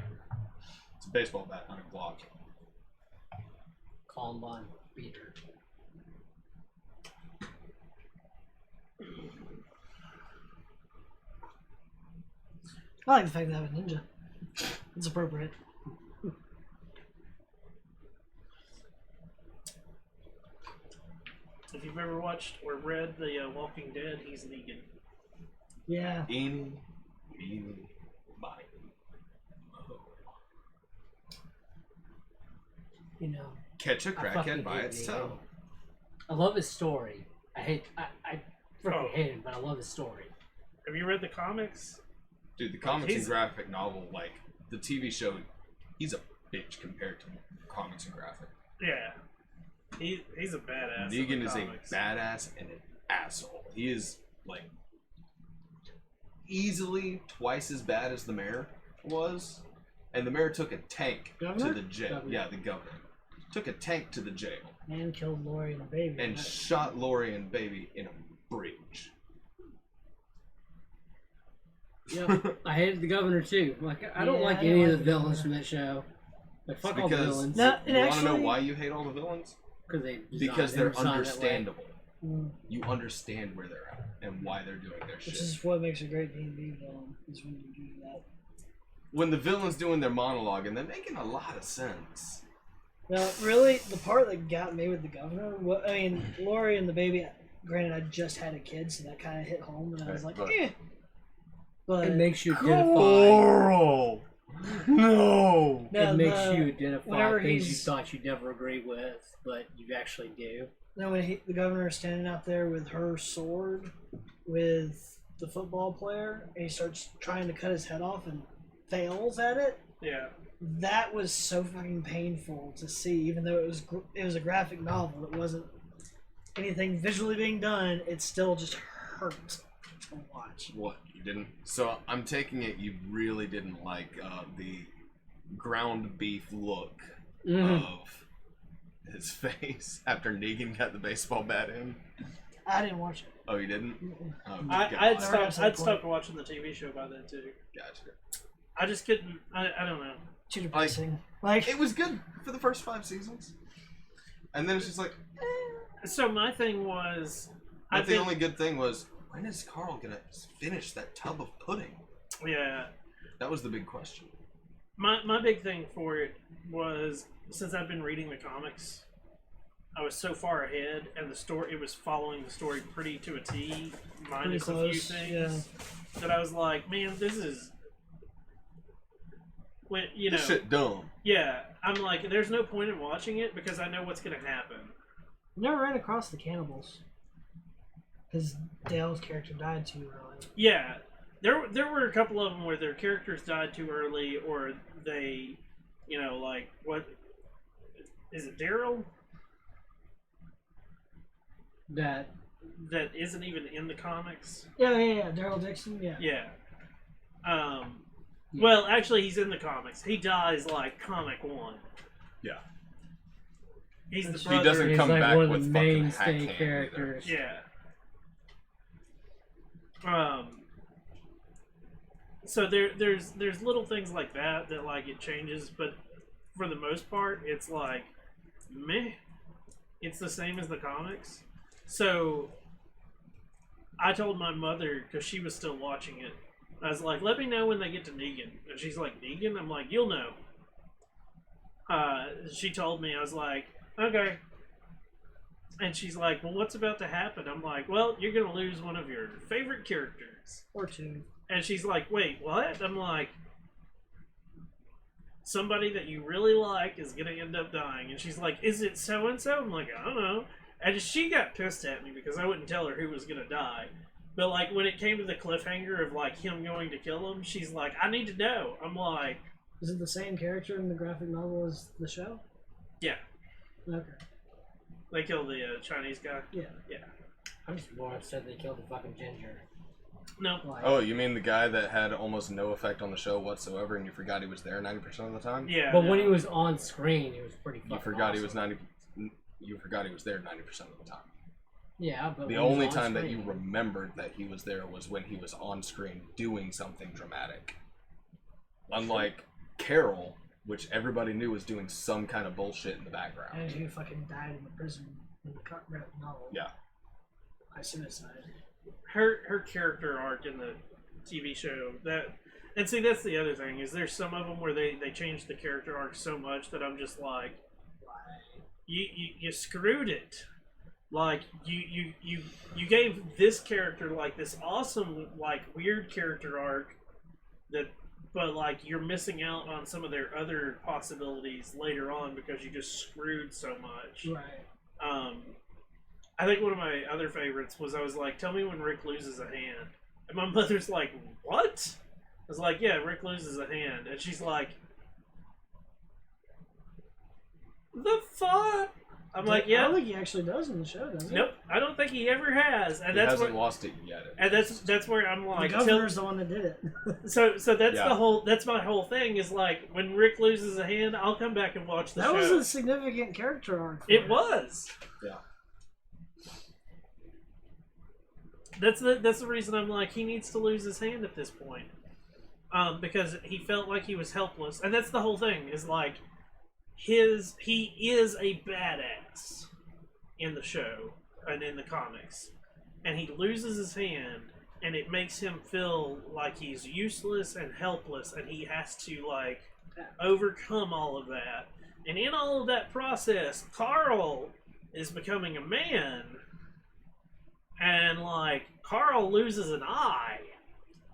It's a baseball bat, not a Glock. Columbine beater. I like the fact that I have a ninja. It's appropriate. If you've ever watched or read The Walking Dead, he's Negan. Yeah. Eeny, meeny, miny, moe. You know. Catch a I fucking crackhead by hate its Negan. toe. I love his story. I freaking Oh. hate him, but I love his story. Have you read the comics? Dude, the comics and he's- graphic novel, like, the TV show, he's a bitch compared to comics and graphic. Yeah. He's a badass. in Negan the is comics. a badass and an asshole. He is, like, easily twice as bad as the mayor was. And the mayor took a tank Governor? to the jail. Governor. Yeah, the governor. Took a tank to the jail Man killed Lori and the baby. and right? shot Lori and baby in a bridge. Yep. I hated the governor too. Like I don't Yeah, like I any didn't of like the the villains governor. from that show. Like fuck It's all the because- villains. No, You and want to know actually, why you hate all the villains? Because they Because they were they're designed that way. understandable. Mm, You understand where they're at and why they're doing their which shit. is what makes a great D&D villain, is when you do that. When the villain's doing their monologue and they're making a lot of sense. Now, really, the part that got me with the governor, I mean, Lori and the baby, granted, I just had a kid, so that kind of hit home, and I was like, But- eh. But It makes you identify. Coral! No! no, It makes the- you identify whenever things you he's- thought you'd never agree with, but you actually do. Then when the governor is standing out there with her sword, with the football player, and he starts trying to cut his head off and fails at it, Yeah. that was so fucking painful to see. Even though it was a graphic novel, it wasn't anything visually being done. It still just hurt to watch. What? You didn't? So I'm taking it you really didn't like the ground beef look of his face after Negan got the baseball bat in. I didn't watch it. Oh, you didn't? Mm-mm. Oh, I'd God. Never got to stopped. that I'd point. stopped watching the TV show by then too. Gotcha. I just couldn't. I don't know. Too depressing. Like, It was good for the first 5 seasons. And then it's just like, So my thing was, I but the think, only good thing was, when is Carl gonna finish that tub of pudding? yeah. That was the big question. My big thing for it was, since I've been reading the comics, I was so far ahead, and the story, it was following the story pretty to a T, minus a few close, things, that I was like, man, this is, when you know, This shit dumb. yeah. I'm like, there's no point in watching it because I know what's gonna happen. never ran across the cannibals. Because Dale's character died too early. Yeah, there were a couple of them where their characters died too early, or they, you know, like what is it, Daryl, That that isn't even in the comics. Yeah. Daryl Dixon, yeah. Yeah. Well, actually, he's in the comics. He dies like comic 1. Yeah. He's the He brother. doesn't he's come like back one of with the fucking mainstay hack hand characters. Yeah. So there's little things like that like it changes, but for the most part, it's like meh. It's the same as the comics. So I told my mother, because she was still watching it, I was like, let me know when they get to Negan. And she's like, Negan? I'm like, you'll know. She told me, I was like, okay. And she's like, well, what's about to happen? I'm like, well, you're going to lose one of your favorite characters. Or two. And she's like, wait, what? I'm like, somebody that you really like is going to end up dying. And she's like, is it so-and-so? I'm like, I don't know. And she got pissed at me because I wouldn't tell her who was going to die. But, like, when it came to the cliffhanger of, like, him going to kill him, she's like, I need to know. I'm like... Is it the same character in the graphic novel as the show? Yeah. Okay. They killed the Chinese guy? Yeah. Yeah. I'm just more upset they killed the fucking ginger. No. Like, Oh, you mean the guy that had almost no effect on the show whatsoever, and you forgot he was there 90% of the time? Yeah. But no. when he was on screen, he was pretty fucking You forgot he was awesome. 90. You forgot he was there 90% of the time. Yeah, but The when he was only on time that screen- you remembered that he was there was when he was on screen doing something dramatic. Unlike Carol, which everybody knew was doing some kind of bullshit in the background. and who fucking died in the prison in the graphic novel. Yeah. By suicide. Her character arc in the TV show, that... And see, that's the other thing, is there's some of them where they change the character arc so much that I'm just like, you screwed it. Like, you gave this character, like, this awesome, like, weird character arc that, but, like, you're missing out on some of their other possibilities later on because you just screwed so much. Right. I think one of my other favorites was I was like, tell me when Rick loses a hand. And my mother's like, what? I was like, yeah, Rick loses a hand. And she's like, the fuck? I'm like, I yeah. don't think he actually does in the show, does he? Nope, I don't think he ever has. And He that's hasn't what, lost it yet. and that's where I'm The like, governor's the one that did it. so that's Yeah. the whole, that's my whole thing is like, when Rick loses a hand, I'll come back and watch the That show. was a significant character arc. for It him. was. Yeah. That's the reason I'm like, he needs to lose his hand at this point, because he felt like he was helpless, and that's the whole thing. Is like, he is a badass in the show and in the comics, and he loses his hand, and it makes him feel like he's useless and helpless, and he has to like overcome all of that. And in all of that process, Carl is becoming a man. And, like, Carl loses an eye.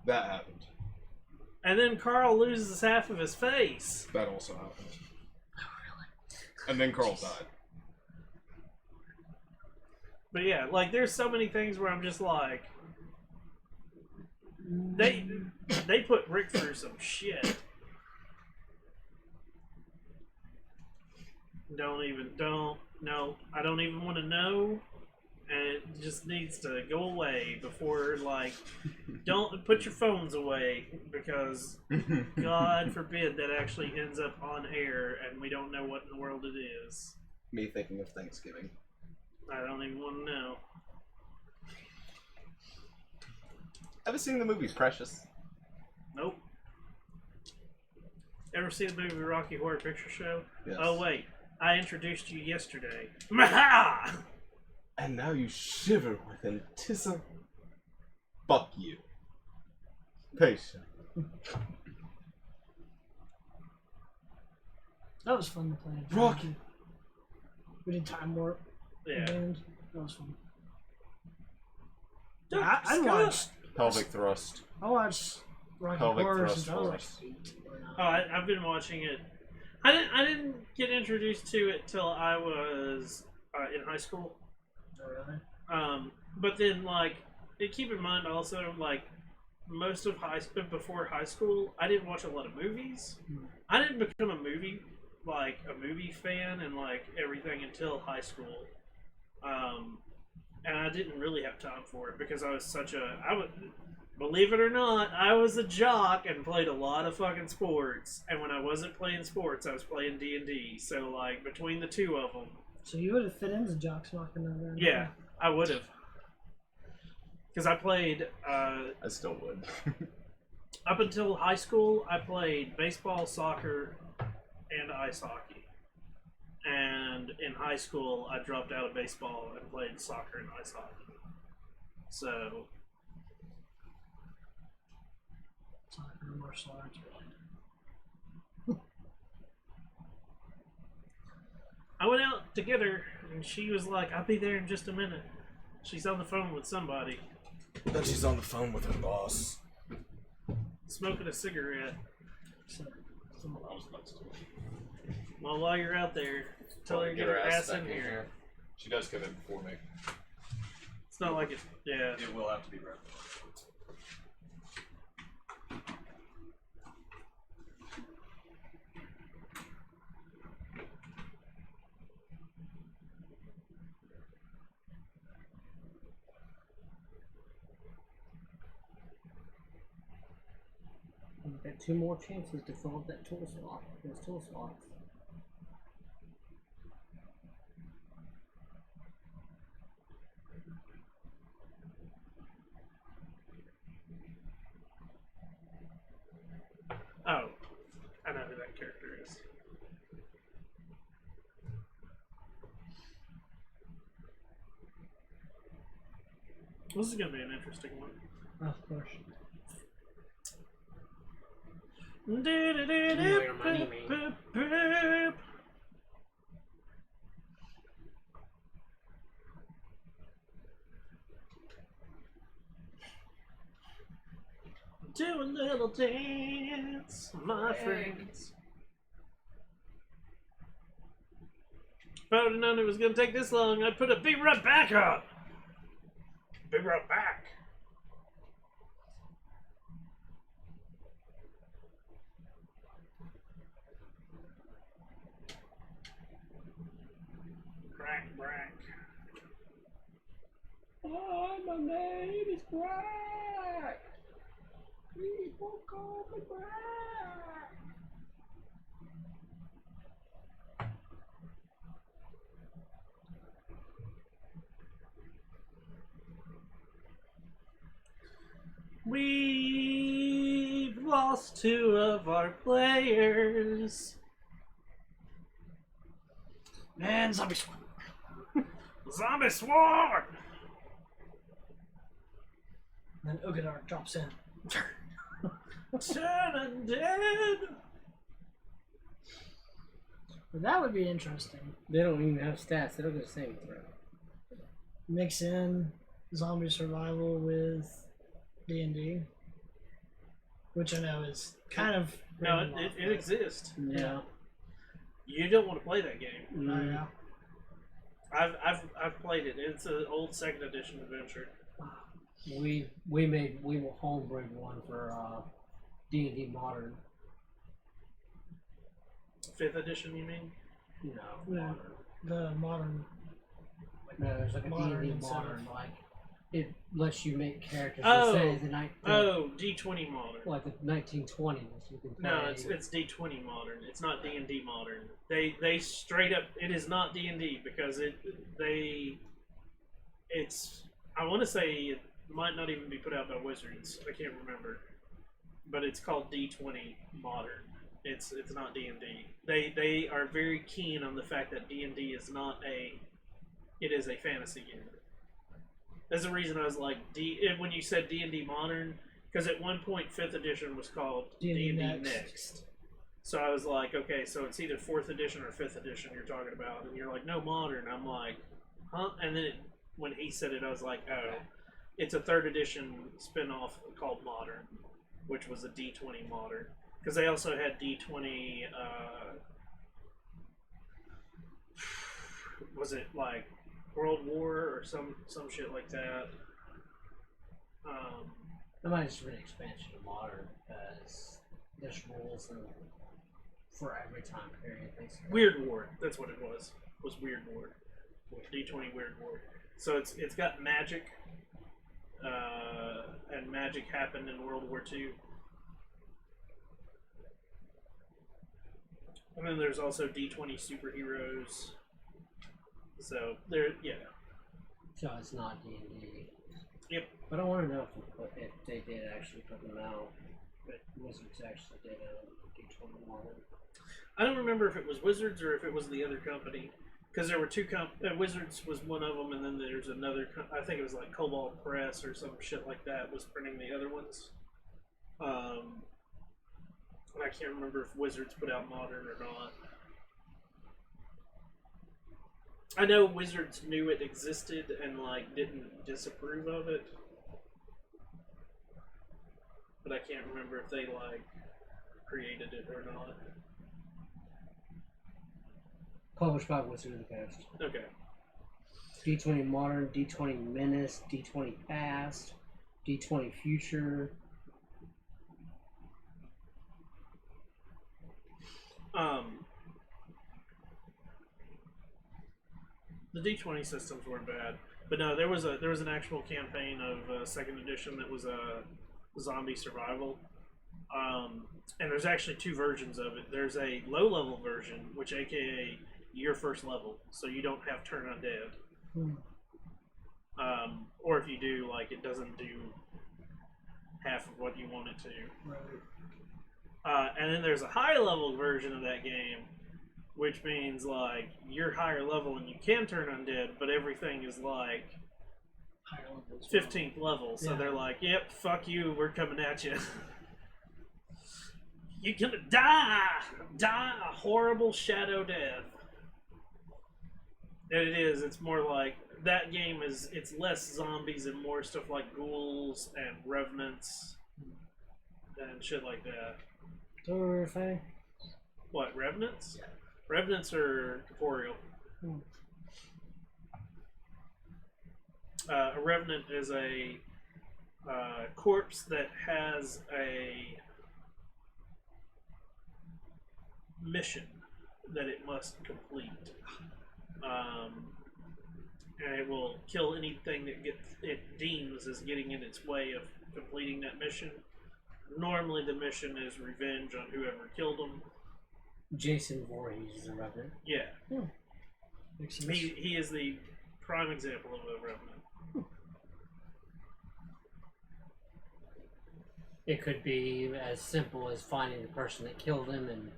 That happened. And then Carl loses half of his face. That also happened. Oh, really? And then Carl died. But yeah, like, there's so many things where I'm just like... They put Rick through some shit. No, I don't even want to know. And it just needs to go away before, like, don't put your phones away, because God forbid that actually ends up on air and we don't know what in the world it is. Me thinking of Thanksgiving. I don't even want to know. Ever seen the movie Precious? Nope. Ever seen the movie Rocky Horror Picture Show? Yes. Oh, wait. I introduced you yesterday. Maha! And now you shiver with anticipation. Fuck you. Patient. That was fun to play. Rocky. We did Time Warp. Yeah. And that was fun. Dude, I Scott. watched. Pelvic thrust. I watched Rocky Pelvic Horror thrust since I was like force. 8 or 9. Oh, I've been watching it. I didn't get introduced to it till I was in high school. Oh, really? But then, like, keep in mind also, like, most of before high school, I didn't watch a lot of movies. I didn't become a movie fan and, like, everything until high school. And I didn't really have time for it because I was believe it or not, I was a jock and played a lot of fucking sports. And when I wasn't playing sports, I was playing D&D. So, like, between the two of them, So you would have fit into Jock Smock and then. yeah, I would have. Because I played, I still would. up until high school, I played baseball, soccer, and ice hockey. And in high school, I dropped out of baseball and played soccer and ice hockey. So, Soccer, martial arts. I went out together And she was like, I'll be there in just a minute. She's on the phone with somebody, Bet she's on the phone with her boss. smoking a cigarette. So, Well, while you're out there, tell her to get her ass in here. She does come in before me. It's not like it. Yeah. It will have to be right. I've got 2 more chances to fill up that tool slot. Those tool slots. Oh, I know who that character is. This is gonna be an interesting one. of course. Your money, man. Do a little dance, my friends. If I would have known it was going to take this long, I'd put a Be Right Back up. Be Right Back. Brack, brack. Hi, my name is Brack. People call me Brack. We've lost 2 of our players. Man, zombie swarm. Zombie Swarm! Then Ugadar drops in. Turn undead! But that would be interesting. They don't even have stats. They don't get a saving throw. Mix in zombie survival with D&D, which I know is kind of No, random off, it but- exists. Yeah. You don't want to play that game. Oh, Mm. yeah. I've played it. It's an old 2nd edition adventure. We will homebrew one for D&D Modern. 5th edition, you mean? No, Yeah. Modern. The modern. No, there's like a Modern D&D instead Modern. of- Like it lets you make characters. Oh, that say the night. Oh, D20 Modern. Like the 1920s. You can play. No, it's D20 Modern. It's not D&D Modern. They straight up. It is not D&D because it's. I want to say it might not even be put out by Wizards. I can't remember, but it's called D20 Modern. It's not D&D. They are very keen on the fact that D&D is not a. It is a fantasy game. That's the reason I was like when you said D&D Modern, because at one point 5th edition was called D&D D&D Next. Next. So I was like, okay, so it's either 4th edition or 5th edition you're talking about, and you're like, no, Modern. I'm like, huh? And then when he said it, I was like, oh, it's a 3rd edition spin-off called Modern, which was a D20 Modern, because they also had D20. Was it like World War or some shit like that? That might just be an expansion of Modern because there's rules for every time period. Basically. Weird War. That's what it was. Was Weird War. D20 Weird War. So it's got magic, and magic happened in World War II. And then there's also D20 superheroes. So there, yeah. So it's not D&D. Yep. But I want to know if they did actually put them out. But Wizards actually did a D20 Modern. I don't remember if it was Wizards or if it was the other company, because there were 2 Wizards was one of them, and then there's another. I think it was like Cobalt Press or some shit like that was printing the other ones. And I can't remember if Wizards put out Modern or not. I know Wizards knew it existed and like didn't disapprove of it, but I can't remember if they like created it or not. Published by Wizard of the Coast. Okay. D20 Modern, D20 Menace, D20 Past, D20 Future. The D20 systems weren't bad, but no, there was an actual campaign of second edition that was a zombie survival. And there's actually two versions of it. There's a low level version, which AKA your first level, so you don't have turn undead. Or if you do, like it doesn't do half of what you want it to. Right. And then there's a high level version of that game, which means like you're higher level and you can turn undead, but everything is like Higher level as well. 15th level. So Yeah. they're like, "Yep, fuck you, we're coming at you. You're gonna die a horrible shadow death." And it is. It's more like that game is. It's less zombies and more stuff like ghouls and revenants and shit like that. So what we're fighting? What, revenants? Yeah. Revenants are corporeal. Hmm. A revenant is a corpse that has a mission that it must complete. And it will kill anything that it deems as getting in its way of completing that mission. Normally the mission is revenge on whoever killed them. Jason Voorhees is a revenant. Yeah. Makes sense. He is the prime example of a revenant. It could be as simple as finding the person that killed him and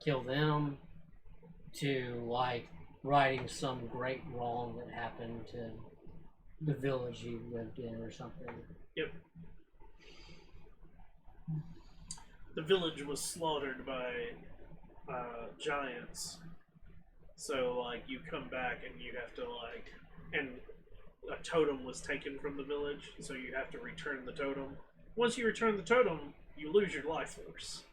kill them, to like righting some great wrong that happened to the village he lived in or something. Yep. The village was slaughtered by giants. So, like, you come back and you have to, like, and a totem was taken from the village, so you have to return the totem. Once you return the totem, you lose your life force.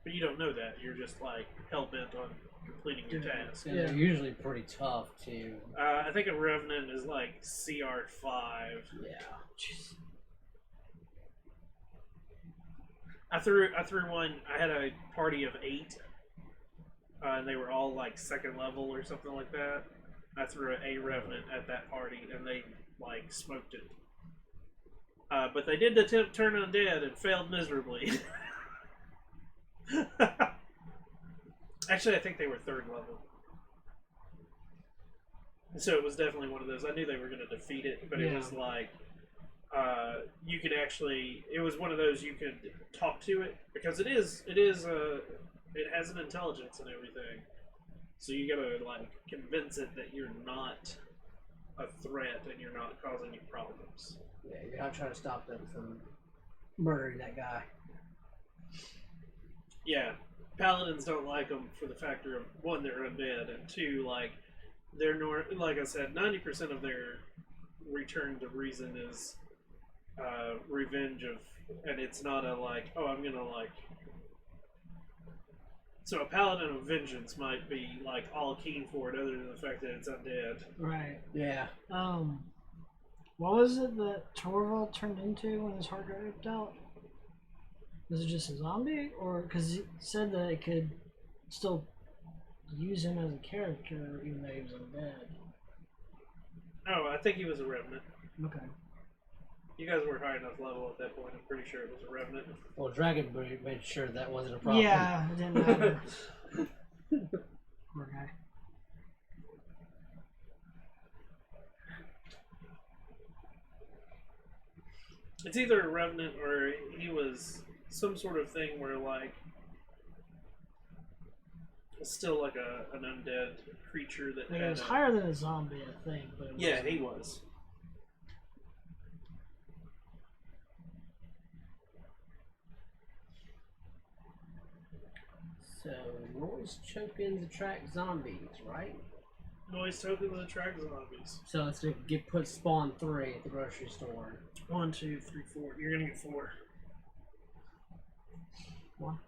But you don't know that. You're just, like, hell-bent on completing your task. And Yeah. they're usually pretty tough too. I think a Revenant is, like, CR5. Yeah. I threw one. I had a party of 8, and they were all like second level or something like that. I threw a Revenant at that party, and they like smoked it. But they did attempt turn undead and failed miserably. Actually, I think they were third level. So it was definitely one of those. I knew they were going to defeat it, but it Yeah. was like you could actually. It was one of those you could talk to it because it has an intelligence and everything. So you gotta like convince it that you're not a threat and you're not causing any problems. Yeah, you're not trying to stop them from murdering that guy. Yeah, paladins don't like them for the factor of one, they're undead, and two, like they're like I said, 90% of their return to reason is revenge of, and it's not a like, oh, I'm gonna like. So a paladin of vengeance might be like all keen for it, other than the fact that it's undead. Right. Yeah. What was it that Torvald turned into when his heart got ripped out? Was it just a zombie, or because he said that it could still use him as a character even though he was undead? Oh, I think he was a revenant. Okay. You guys were high enough level at that point. I'm pretty sure it was a revenant. Well, Dragonbreed made sure that wasn't a problem. Yeah, it didn't matter. Poor guy. It's either a revenant or he was some sort of thing where like it's still like an undead creature that Like, had it was a- higher than a zombie, I think. But it Yeah, wasn't. he was. So noise tokens attract zombies, right? noise tokens that attract zombies. So it's to get put spawn 3 at the grocery store. 1, 2, 3, 4. You're gonna get 4. One.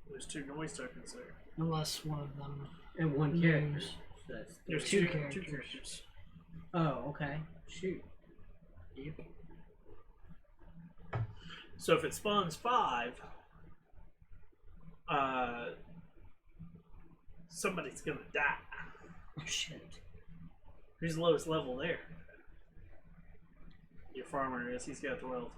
There's 2 noise tokens there. Unless one of them. And 1 character. News. So that's There's 2 two characters. characters. Oh, okay. Shoot. Yep. So if it spawns 5, somebody's gonna die. Oh shit. Who's the lowest level there? Your farmer is. He's got 12.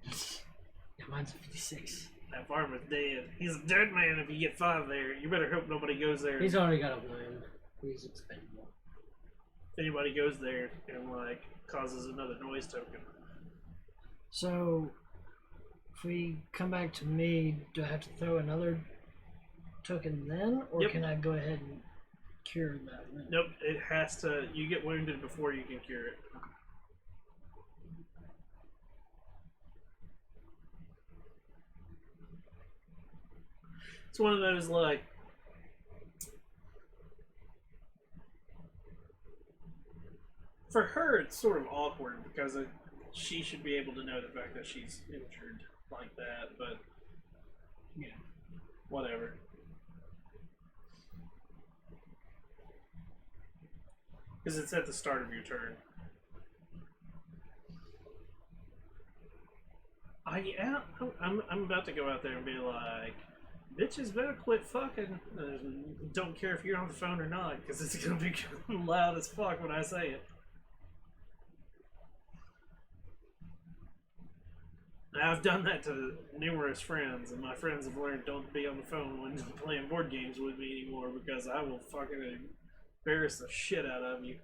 Yeah, mine's a 56. That farmer's dead. He's a dead man if you get 5 there. You better hope nobody goes there. He's already got a wound. He's expendable. If anybody goes there and like causes another noise token. So, if we come back to me, do I have to throw another token then, or Yep. can I go ahead and cure that? wound? Nope, it has to. You get wounded before you can cure it. It's one of those like. For her, it's sort of awkward because she should be able to know the fact that she's injured like that, but yeah, whatever. Because it's at the start of your turn. I'm about to go out there and be like, bitches better quit fucking. Don't care if you're on the phone or not, because it's gonna be loud as fuck when I say it. Now, I've done that to numerous friends, and my friends have learned don't be on the phone when playing board games with me anymore, because I will fucking embarrass the shit out of you.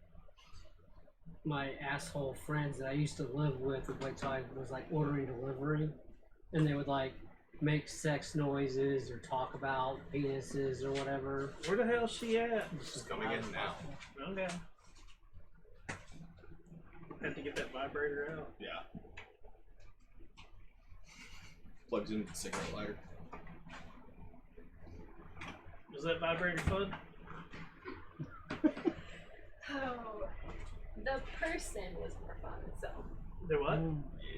My asshole friends that I used to live with one time was like ordering delivery, and they would like make sex noises or talk about penises or whatever. Where the hell's she at? She's coming in now. Okay. Had to get that vibrator out. Yeah. Plugs into the cigarette lighter. Was that vibrator fun? Oh, the person was more fun. So, The what?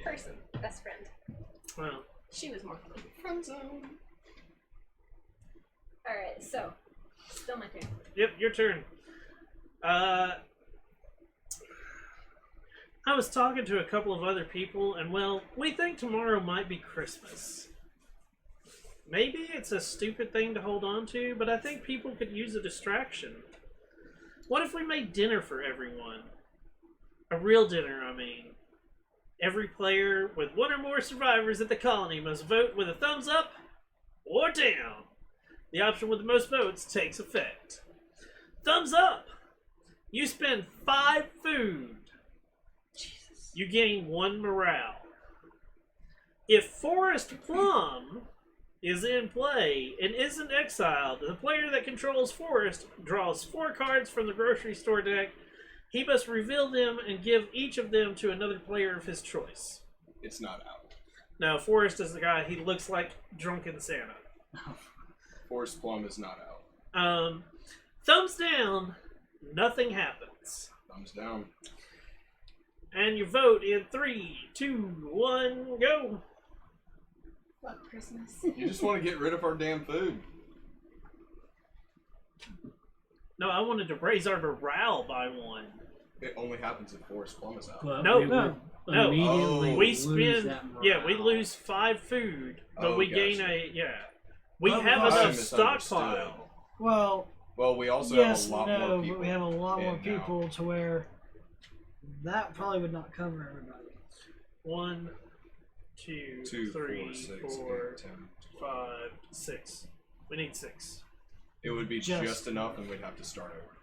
person, best friend. Well, She was more fun. Friend zone. All right, so still my turn. yep, your turn. I was talking to a couple of other people, and well, we think tomorrow might be Christmas. Maybe it's a stupid thing to hold on to, but I think people could use a distraction. What if we made dinner for everyone? A real dinner, I mean. Every player with 1 or more survivors at the colony must vote with a thumbs up or down. The option with the most votes takes effect. Thumbs up! You spend 5 food. You gain 1 morale. If Forest Plum is in play and isn't exiled, the player that controls Forest draws 4 cards from the grocery store deck. He must reveal them and give each of them to another player of his choice. It's not out. Now, Forrest is the guy, he looks like drunken Santa. Forest Plum is not out. Thumbs down, nothing happens. Thumbs down. And you vote in 3, 2, 1, go. Fuck Christmas. You just want to get rid of our damn food. No, I wanted to raise our morale by 1. It only happens if Forest Plum is out. But No, we no, would no. immediately Oh. We lose spend, that yeah, we morale. lose 5 food, but Oh, we gain gotcha. we Oh, have I enough misunderstood. stockpile. Well, Well, we also yes, have a lot no, more people. but we have a lot more in now. people to where that probably would not cover everybody. 1, 2, 2, 3, 4, 6, 4, 8, 10. 5, 6. We need 6. It would be Just- just enough, and we'd have to start over.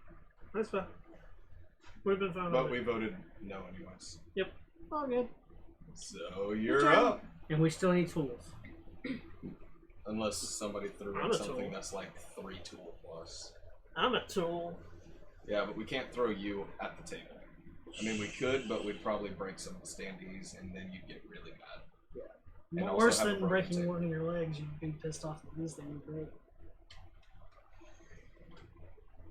That's fine. We've been fine. But with we it. voted no anyways. All good. So you're turn. up. And we still need tools. Unless somebody threw I'm in a something tool. that's like 3 tool plus. I'm a tool. Yeah, but we can't throw you at the table. I mean, we could, but we'd probably break some of the standees, and then you'd get really mad. And also Worse have a than broken breaking table. one of your legs, you'd be pissed off that these things break.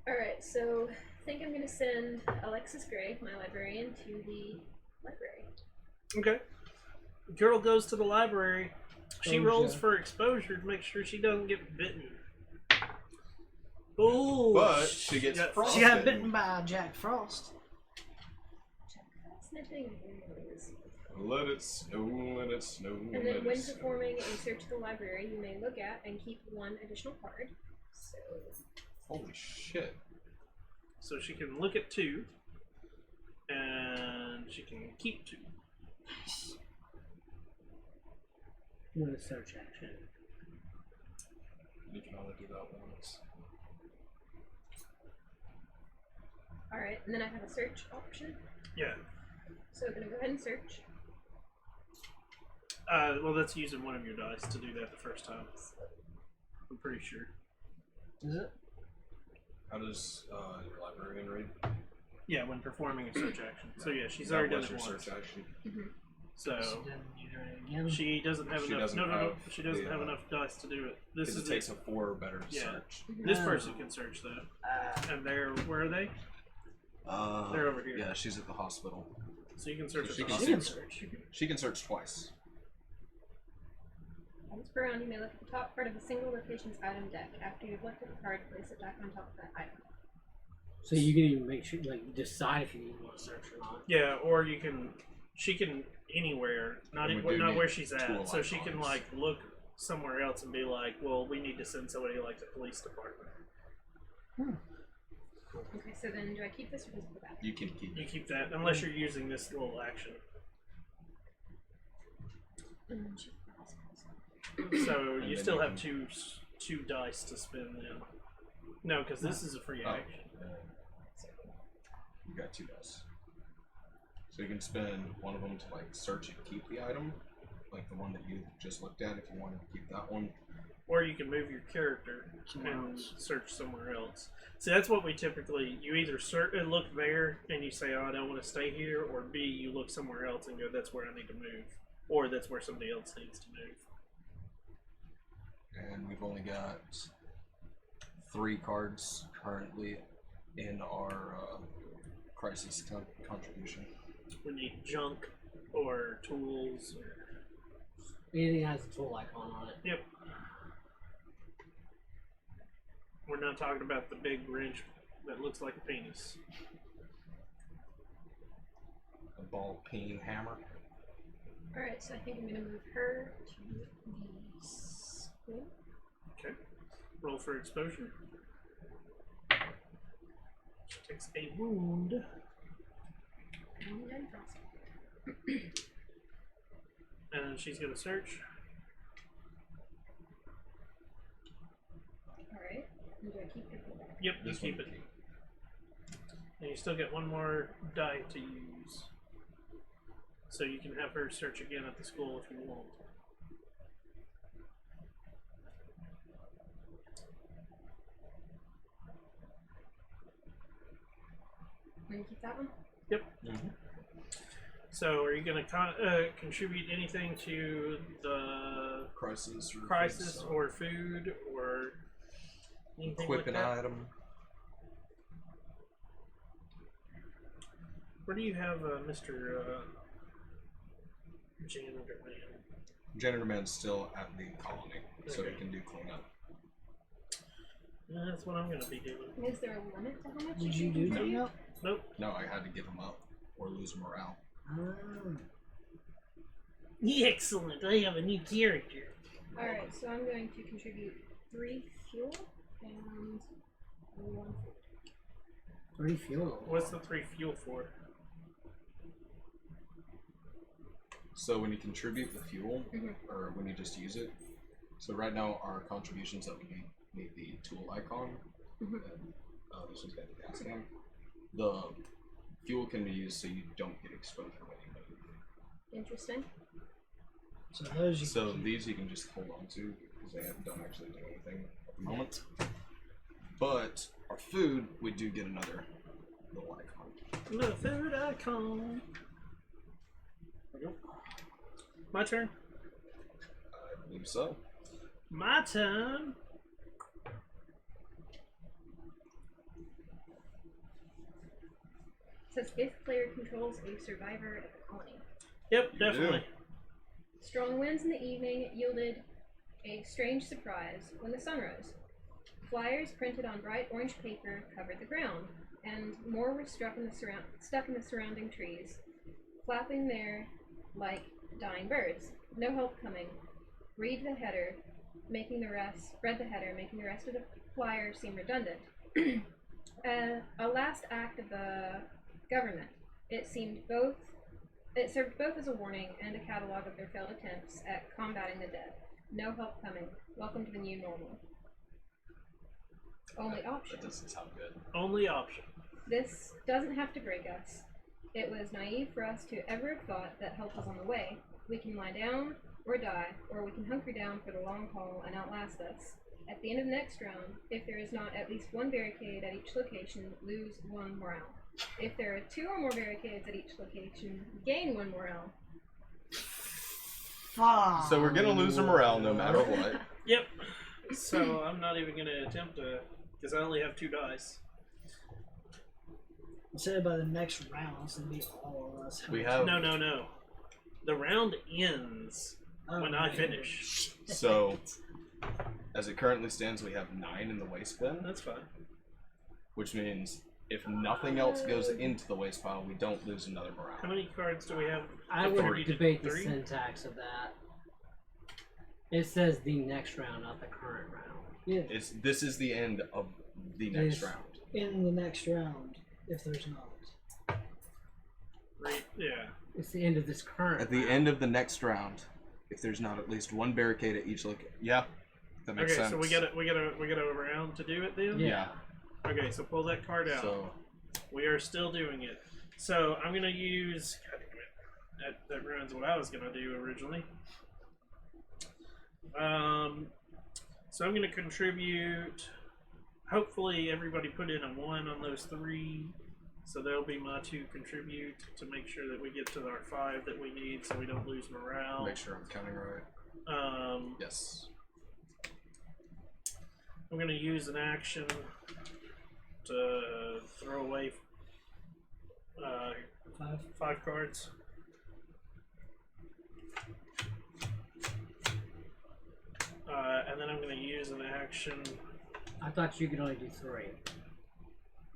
Alright, so I think I'm gonna send Alexis Gray, my librarian, to the library. Okay. Girl goes to the library. She Oh, rolls yeah. for exposure to make sure she doesn't get bitten. Ooh, But she gets frost. She got bitten by Jack Frost. Sniffing. Let it snow, let it snow, And let then it when snow. performing a search of the library, you may look at and keep one additional card. So Holy shit. So she can look at 2, and she can keep 2. I'm gonna search action. You can only do that once. alright, and then I have a search option. Yeah. So I'm gonna go ahead and search. Well, that's using one of your dice to do that the first time. I'm pretty sure. Is it? How does your librarian read? Yeah, when performing a search action. So yeah, she's That already done was it your once. search action. So She didn't use it again. she doesn't have She enough. doesn't No. have She doesn't the, have enough dice to do it. This Because is it takes it. a 4 or better to Yeah. search. This Ah. person can search that, and they're where are they? They're over here. Yeah, she's at the hospital. So you can search So at she the can She can hospital. search. She can search twice. Once per round, you may look at the top card of a single location's item deck. After you've looked at the card, place it back on top of that item. So you can even make sure, like, decide if you even want to search or not. Yeah, or you can. She can anywhere, not And in, we do not need where she's tool at. So she can icons. like look somewhere else and be like, well, we need to send somebody like the police department. Okay, so then do I keep this or just put it back? You can keep You it. keep that unless you're using this little action. So And you then still you have can- two dice to spend then. No, because this is a free Oh. action. You got 2 dice. So you can spend one of them to like search and keep the item, like the one that you just looked at. If you wanted to keep that one, Or you can move your character Somewhere and else. search somewhere else. See, that's what we typically. You either look there and you say, "Oh, I don't want to stay here," or B, you look somewhere else and go, "That's where I need to move," or "That's where somebody else needs to move." and we've only got 3 cards currently in our crisis contribution. We need junk or tools. Or... Anything that has a tool icon on it. Yep. We're not talking about the big wrench that looks like a penis. A ball peen hammer. Alright, so I think I'm gonna move her to the school. Okay. Roll for exposure. She takes a wound. And then frost. And she's gonna search. Alright. And do I keep it? Yep, you This keep one it. And you still get one more die to use. So you can have her search again at the school if you want. I'm gonna keep that one. Yep. Mm-hmm. So are you going to contribute anything to the Crisis or crisis or food or anything equip like an that? item. Where do you have Mr. Janitor Man? Janitor Man's still at the colony, so he Okay. can do cleanup. Yeah, that's what I'm going to be doing. Is there a limit to how much Did you you can do contribute? cleanup? Nope. No, I had to give him up or lose morale. Excellent. I have a new character. Alright, so I'm going to contribute 3 fuel and 1 food. 3 fuel. What's the 3 fuel for? So when you contribute the fuel, Mhm. or when you just use it, so right now our contributions that we need the tool icon, Mhm. and this one's got the gas can. The fuel can be used so you don't get exposure when you move. Interesting. So those you So can keep. these you can just hold on to because they don't actually do anything at the moment. But our food, we do get another little icon. The food icon. My turn. I believe so. My turn. It says if player controls a survivor at the colony. Yep, You definitely. Strong winds in the evening yielded a strange surprise when the sun rose. Flyers printed on bright orange paper covered the ground, and more were stuck in the surrounding trees, flapping there like dying birds. No help coming. Read the header, making the rest of the flyer seem redundant. A last act of the government. It served both as a warning and a catalog of their failed attempts at combating the dead. No help coming. Welcome to the new normal. Only option. That doesn't sound good. Only option. This doesn't have to break us. It was naive for us to ever have thought that help was on the way. We can lie down or die, or we can hunker down for the long haul and outlast us. At the end of the next round, if there is not at least one barricade at each location, lose 1 morale. If there are 2 or more barricades at each location, gain 1 morale. Fuck. So we're gonna lose our morale no matter what. Yep. So I'm not even gonna attempt to, because I only have 2 dice. Say by the next round, it's gonna be all of us. We have No. The round ends when I finish. so as it currently stands, we have 9 in the waste bin, That's fine. which means if nothing else goes into the waste pile, we don't lose another morale. How many cards do we have? I Three would to debate the 3? syntax of that. It says the next round, not the current round. Yeah, This is the end of the next Yes. round. in the next round, if there's not. Yeah. It's the end of this current. At the round. end of the next round, if there's not at least one barricade at each location, yeah, that makes Okay, sense. so we got a round to do it then. Yeah. Okay, so pull that card out. So We are still doing it. So I'm gonna use. God damn it. That ruins what I was gonna do originally. So I'm gonna contribute. Hopefully everybody put in a 1 on those 3. So that'll be my 2 contribute to make sure that we get to our 5 that we need, so we don't lose morale. make sure I'm counting right. Yes. I'm gonna use an action to throw away 5 cards. And then I'm gonna use an action. I thought you could only do 3.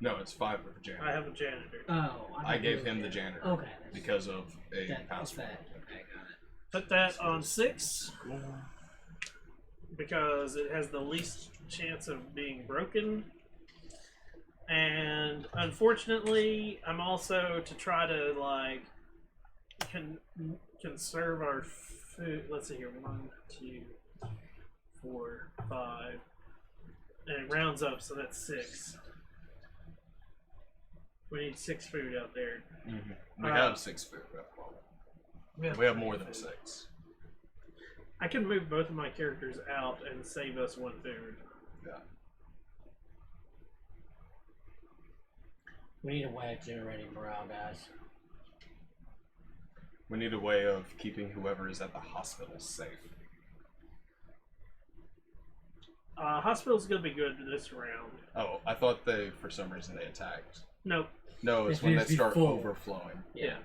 No, it's 5 with the janitor. I have a janitor. Oh, I gave him the janitor Okay. because of a That password. effect. Okay, got it. Put that on 6 because it has the least chance of being broken. And unfortunately, I'm also to try to like conserve our food. Let's see here, 1, 2, 4, 5, and it rounds up, so that's 6. We need 6 food out there. We have 6 food at the moment. We have more than 6. I can move both of my characters out and save us 1 food. Yeah. We need a way of generating morale, guys. We need a way of keeping whoever is at the hospital safe. Hospital's gonna be good this round. Oh, I thought for some reason they attacked. Nope. No, it's If when you they be start full. overflowing. Yeah.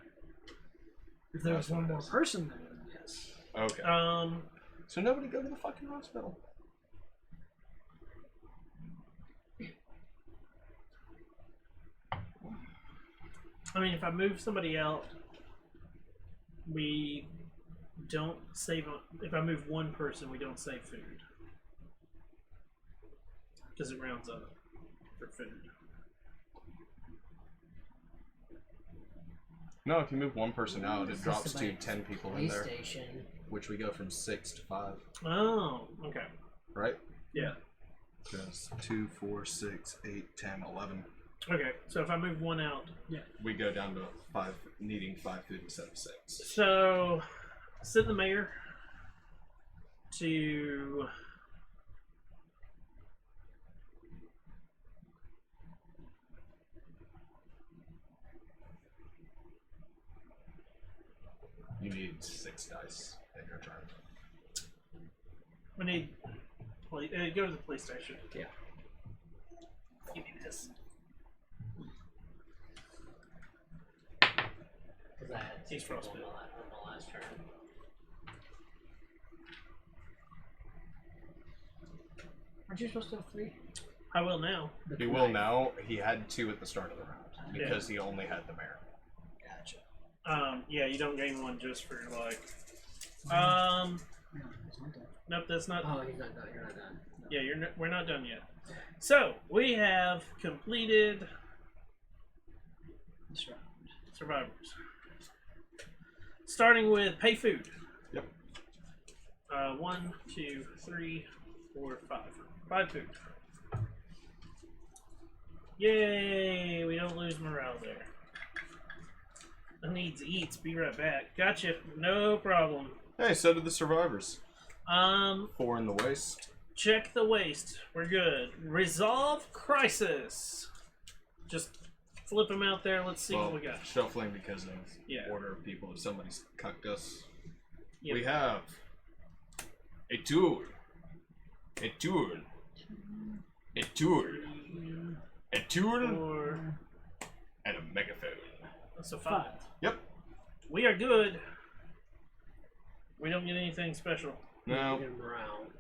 If there was That's what one it more is. person, then yes. Okay. So nobody go to the fucking hospital. I mean, if I move somebody out, we don't save. If I move 1 person, we don't save food because it rounds up for food. No, if you move one person out, it This is drops to about 10 people in there, PlayStation. which we go from 6 to 5, Oh, okay. right? Yeah. Because 2, 4, 6, 8, 10, 11. Okay. So if I move 1 out, We go down to 5, needing 5 food instead of 6. so send the mayor to. You need 6 dice in your turn. We need. Go to the police station. Yeah. Give me this. Because I had He's people frostbitten. on the last turn. Aren't you supposed to have 3? I will now. He will now. He had 2 at the start of the round because he only had the mare. Gotcha. Yeah, you don't gain one just for like. Yeah, it's not that. Nope, that's not. Oh, he's not done. You're not done. No. Yeah, we're not done yet. So we have completed This round. survivors. Starting with pay food. Yep. 1, 2, 3, 4, 5. 5 food. Yay! We don't lose morale there. I needs eats. Be right back. Gotcha. No problem. Hey, so did the survivors. 4 in the waist. Check the waste. We're good. Resolve crisis. Just flip them out there. Let's see what we got. Shuffling because of Yeah. order of people. If somebody's cucked us, Yep. we have a tool, a tool, a tool, a tool, Four. and a megaphone. That's a 5. Yep. We are good. We don't get anything special. No. Get him around.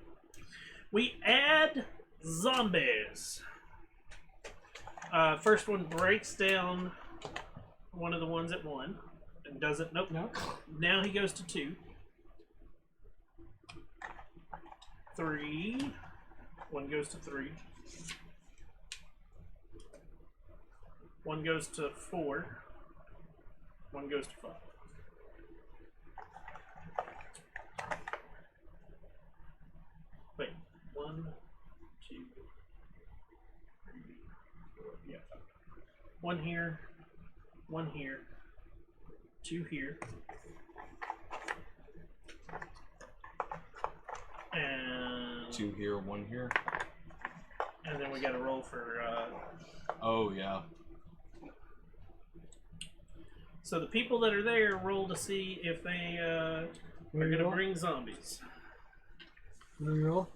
We add zombies. First one breaks down one of the ones at 1 and doesn't. Nope. No. Now he goes to 2. 3. One goes to 3. One goes to 4. One goes to 5. Wait. 1, 2, 3, 4. Yeah. 1 here. 1 here. 2 here. And 2 here, 1 here. and then we got to roll for. Oh yeah. So the people that are there roll to see if they are going to bring zombies. Roll.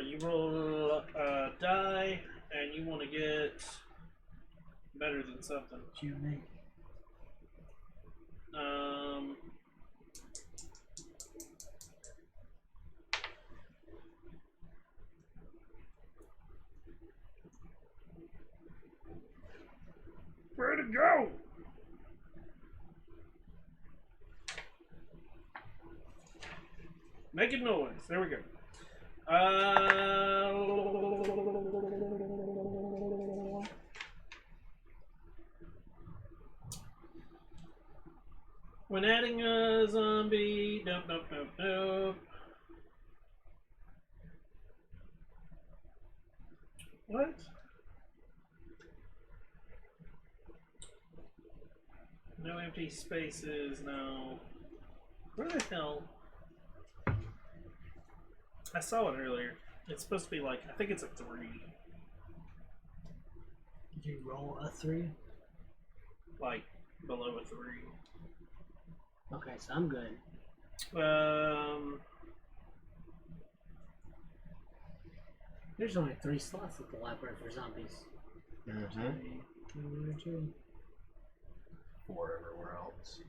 You roll a die, and you want to get better than something. What you make? Where to go? Making noise. There we go. When adding a zombie, nope. What? No empty spaces, no. Where the hell? I saw it earlier. It's supposed to be like, I think it's a 3. Did you roll a 3? Like, below a 3. Okay, so I'm good. There's only 3 slots at the library for zombies. Mm-hmm. 2. 4 everywhere else.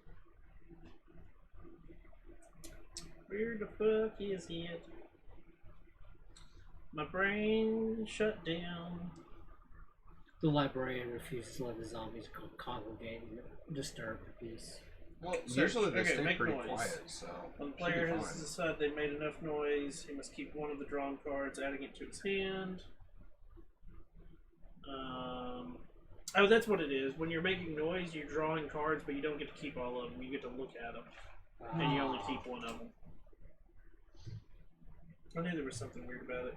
Where the fuck is it? My brain shut down. The librarian refuses to let the zombies congregate and disturb the peace. Well, Search. usually they Okay, stay make pretty noise. quiet, so When the should be player has fine. decided they made enough noise, he must keep one of the drawn cards, adding it to his hand. Oh, that's what it is. When you're making noise, you're drawing cards, but you don't get to keep all of them. You get to look at them, and you only keep one of them. I knew there was something weird about it.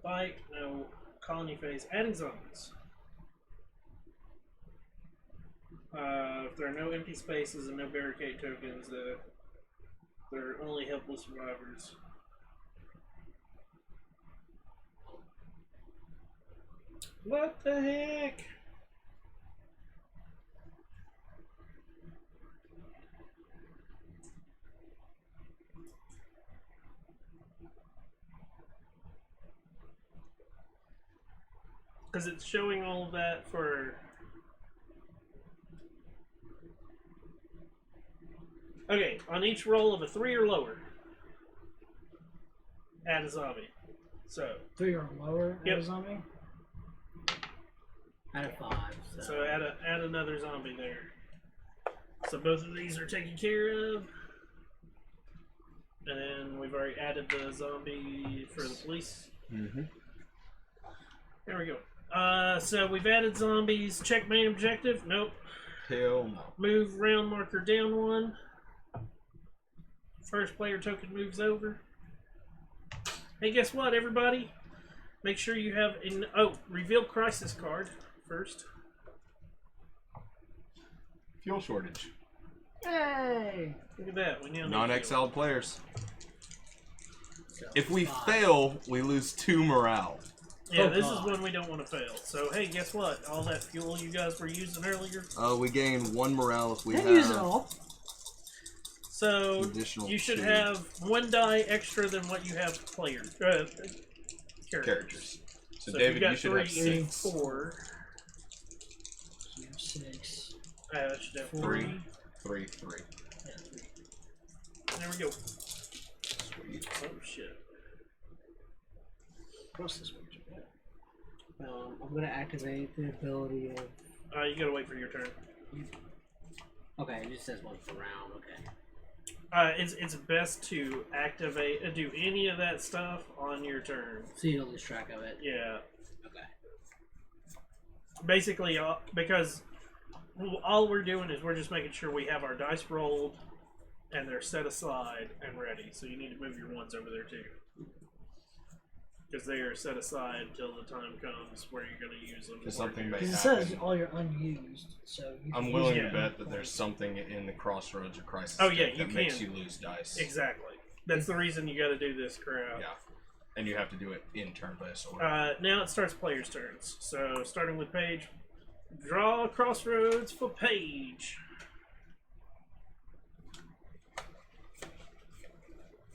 Fight, no. Colony phase, adding zombies. If there are no empty spaces and no barricade tokens, they're only helpless survivors. What the heck? Because it's showing all of that for Okay, on each roll of a 3 or lower, add a zombie. So 3 or lower Yep. as zombie. Out of 5. So add another zombie there. So both of these are taken care of. And then we've already added the zombie for the police. Mm-hmm. There we go. So we've added zombies. Check main objective. Nope. Hell no. Move round marker down 1. First player token moves over. Hey, guess what, everybody? Make sure you have an reveal crisis card first. Fuel shortage. Yay! Look at that. We now need Non-exiled players. So If we 5. fail, we lose 2 morale. Yeah, Oh, this God. is when we don't want to fail. So, hey, guess what? All that fuel you guys were using earlier. We gain 1 morale if we Didn't use it have all. So, additional you should 2 have 1 die extra than what you have player characters. characters. So, So if David, got you should 3 have and 6. 4. You have 6. I should have 4. 3. 3, 3. Yeah, 3. There we go. Sweet. Oh, shit. Cross this one. I'm gonna activate the ability of. You gotta wait for your turn. Okay, it just says once per round. Okay. It's best to activate, do any of that stuff on your turn. So you don't lose track of it. Yeah. Okay. Basically, because all we're doing is we're just making sure we have our dice rolled and they're set aside and ready. So you need to move your ones over there too. Because they are set aside until the time comes where you're going to use them. Because something may Because it happen. says all your unused, so you can I'm use willing it. to bet that there's something in the Crossroads or Crisis Oh, yeah, deck you that makes can. you lose dice. Exactly. That's the reason you got to do this crap. Yeah. And you have to do it in turn-based order. Now it starts players' turns. So starting with Paige, draw Crossroads for Paige.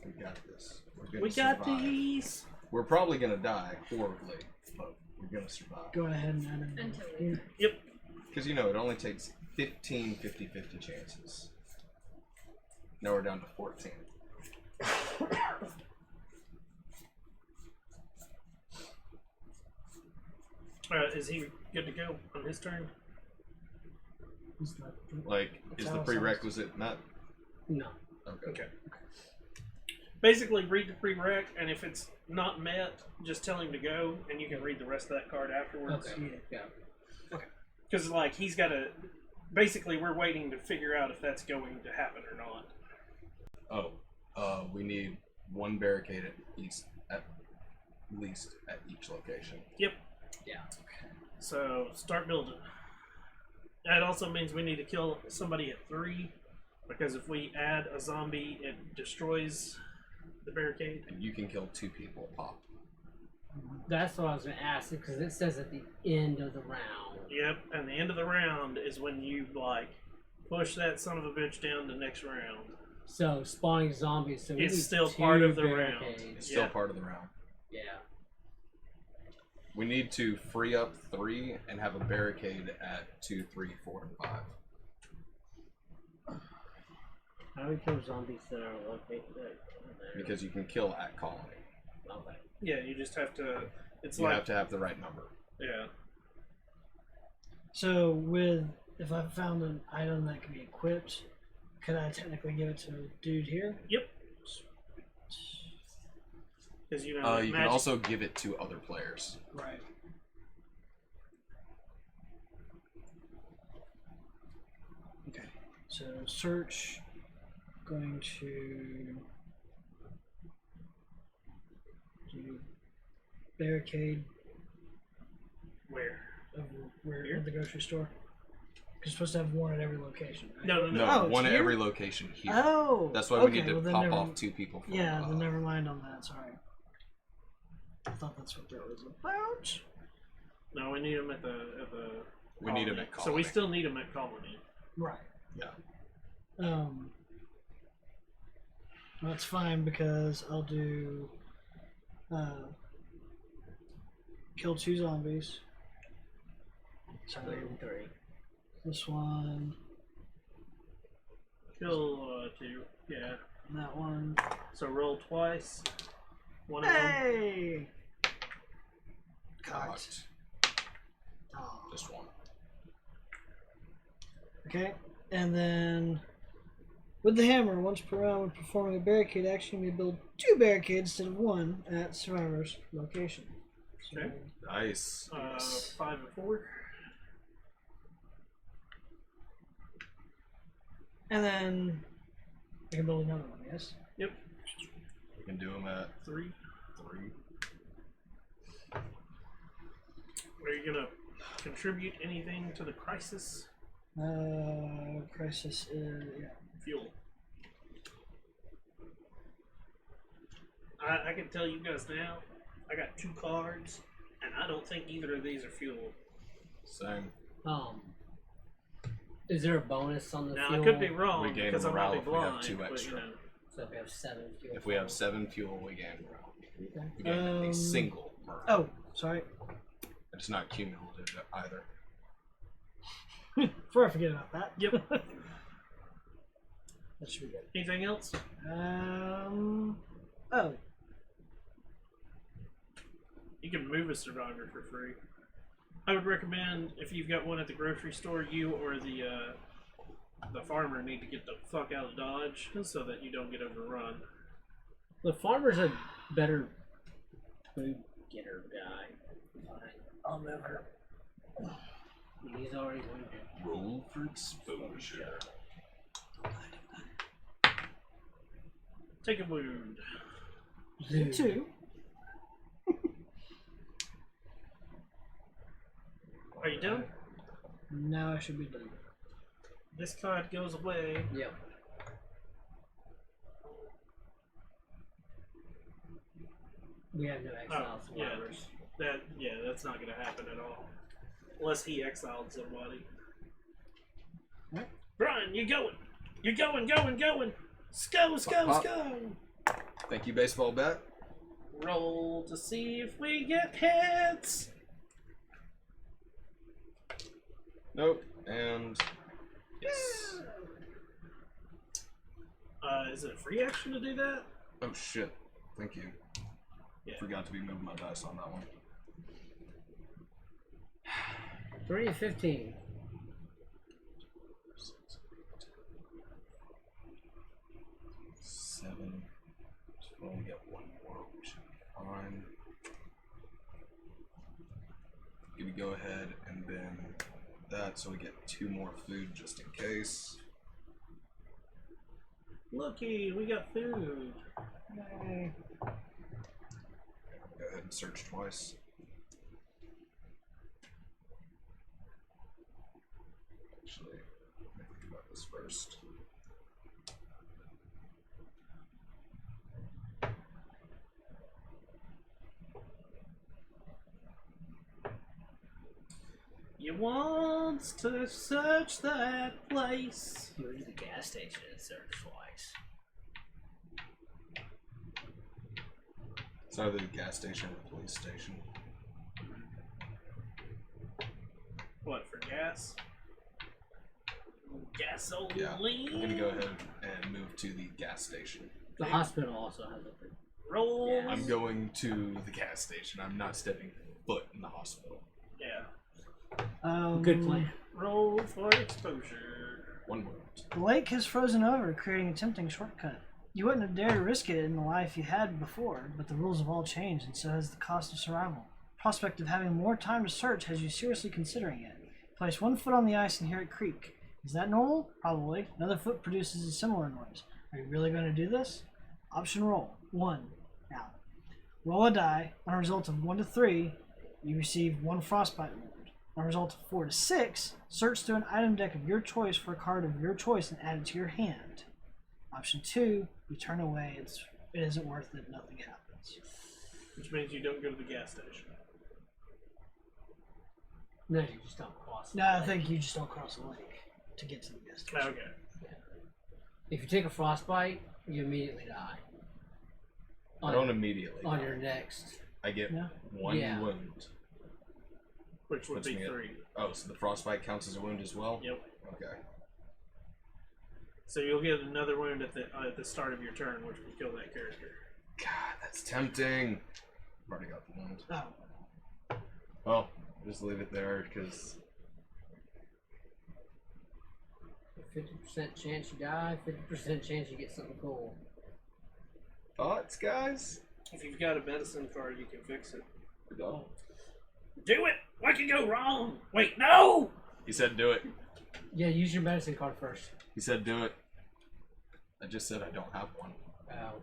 We got this. We're gonna We got survive. these. We're probably gonna die horribly, but we're gonna survive. Go ahead and add in. Until we Yep. Because, you know, it only takes 15 50-50 chances. Now we're down to 14. Is he good to go on his turn? It's not- Like, is the how it prerequisite met? No. Okay. Okay. Basically, read the prereq, and if it's not met, just tell him to go, and you can read the rest of that card afterwards. Okay. Yeah. Because, like, he's got to. Basically, we're waiting to figure out if that's going to happen or not. Oh, we need 1 barricade at least at each location. Yep. Yeah. So, start building. That also means we need to kill somebody at 3, because if we add a zombie, it destroys the barricade. And you can kill 2 people pop. That's what I was gonna ask because it says at the end of the round. Yep, and the end of the round is when you, like, push that son of a bitch down to next round. So spawning zombies. So we It's need still 2 part of the round. barricades. It's still Yeah. part of the round. Yeah. We need to free up 3 and have a barricade at 2, 3, 4, and 5. How do we kill zombies that are located there? Because you can kill at colony. Okay. Yeah, you just have to. It's You like. have to have the right number. Yeah. So, if I found an item that can be equipped, could I technically give it to a dude here? Yep. Because, you know, You can magic. also give it to other players. Right. Okay. So search. Going to do barricade Where? over where Here? at the grocery store. You're supposed to have 1 at every location. Right? No. No, Oh, it's 1 at here? every location here. Oh. That's why okay, we need to well, then pop never- off 2 people from Yeah, then never mind on that. Sorry. I thought that's what that was about. No, we need them at the. We need 'em colony. at So we colony. still need them at colony. Right. Yeah. That's fine because I'll do kill 2 zombies. So 3 and 3. this one, Kill 2. Yeah. And that one. So roll twice. One of them. Hey! Cocked. Oh. Just one. Okay, and then with the hammer, once per round when performing a barricade action, you may build 2 barricades instead of 1 at survivor's location. So, Okay. Nice. 5 and 4. and then I can build another one, yes? Yep. We can do them at 3. 3. Are you gonna contribute anything to the crisis? Crisis is, yeah. Fuel. I can tell you guys now, I got 2 cards, and I don't think either of these are fuel. Same. Is there a bonus on the Now, fuel? I could be wrong We gain because I morale might be if we have blind, 2 but, extra. you know. So if we have 7 fuel. If we have 7 fuel, we gain morale. We gain a Um, single morale. Oh, sorry. It's not cumulative either. Before I forget about that. Yep. That should be good. Anything else? Oh. You can move a survivor for free. I would recommend if you've got one at the grocery store, you or the farmer need to get the fuck out of Dodge so that you don't get overrun. The farmer's a better food getter guy. I'll never. He's already wounded. Roll for exposure. Take a wound. 2. Are you done? Now I should be done. This card goes away. Yep. We have no exile yeah. survivors. That's not gonna happen at all. Unless he exiled somebody. What? Brian, you're going! You're going! Go! Pop. Thank you, baseball bat. Roll to see if we get hits! Nope. And yes. Is it a free action to do that? Oh shit. Thank you. Yeah. Forgot to be moving my dice on that one. 3 and 15. 7. So we only get 1 more, which should be fine. Give me go ahead and then that, so we get 2 more food just in case. Looky, we got food. Yay. Go ahead and search twice. Actually, let me think about this first. You want to search that place? You went to the gas station and searched twice. It's either the gas station or the police station. What, for gas? Gasoline? Yeah, I'm gonna go ahead and move to the gas station. The hospital also has a Roll. Yeah. I'm going to the gas station. I'm not stepping foot in the hospital. Yeah. good plan. Roll for exposure. 1 moment. The lake has frozen over, creating a tempting shortcut. You wouldn't have dared to risk it in the life you had before, but the rules have all changed, and so has the cost of survival. Prospect of having more time to search has you seriously considering it. Place 1 foot on the ice and hear it creak. Is that normal? Probably. Another foot produces a similar noise. Are you really going to do this? Option roll. 1. Now, roll a die. On a result of 1 to 3, you receive 1 frostbite wound. On a result of 4 to 6, search through an item deck of your choice for a card of your choice and add it to your hand. Option 2, you turn away. It isn't worth it. Nothing happens. Which means you don't go to the gas station. No, you just don't cross. No, I think you just don't cross the lake to get to the gas station. Okay. If you take a frostbite, you immediately die. I don't immediately. On die. your next. I get Yeah. 1 Yeah. wound. Which would Puts be me at- 3. Oh, so the frostbite counts as a wound as well? Yep. Okay. So you'll get another wound at the start of your turn, which will kill that character. God, that's tempting. I've already got the wound. Oh. Well, just leave it there because 50% chance you die, 50% chance you get something cool. thoughts, guys. If you've got a medicine card, you can fix it. We don't. Do it! What can go wrong? Wait, no! He said do it. Yeah, use your medicine card first. He said do it. I just said I don't have one. Oh.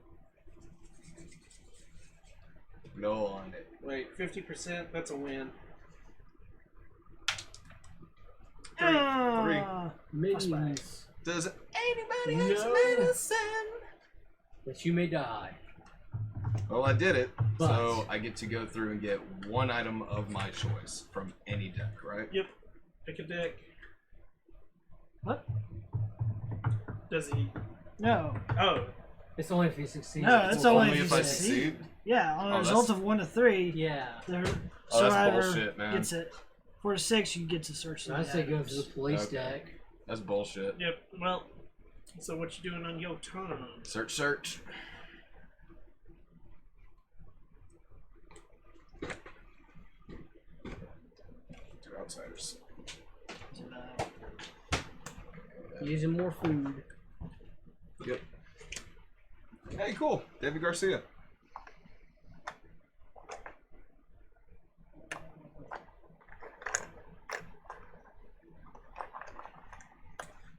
No on it. Wait, 50%? That's a win. Minions. Does anybody have No. medicine? That you may die. Well, I did it, But- so I get to go through and get one item of my choice from any deck, right? Yep. Pick a deck. What? Does he? No. Oh, It's only if you succeed. No, that's only if you if I succeed. succeed. Yeah, on a Oh, result that's- of 1 to 3, Yeah. the Oh, that's survivor bullshit, man. gets it. 4 to 6, you get to search the I say go for the items. police Okay. deck. That's bullshit. yep. Well, so what you doing on your turn? Search, search. Two outsiders. So, Using more food. Yep. Hey, cool. David Garcia.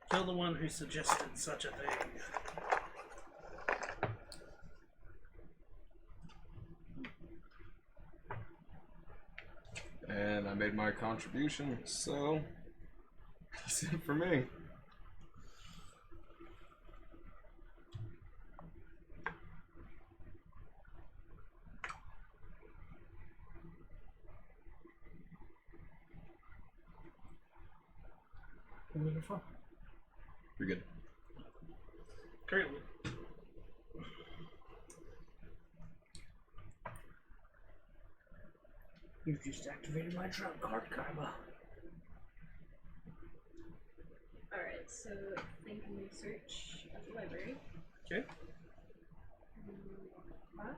Kill the one who suggested such a thing. And I made my contribution, so that's it for me. Wonderful. You're good. Currently. You've just activated my trump card, Karma. Alright, so I can search at the library. Okay. Huh?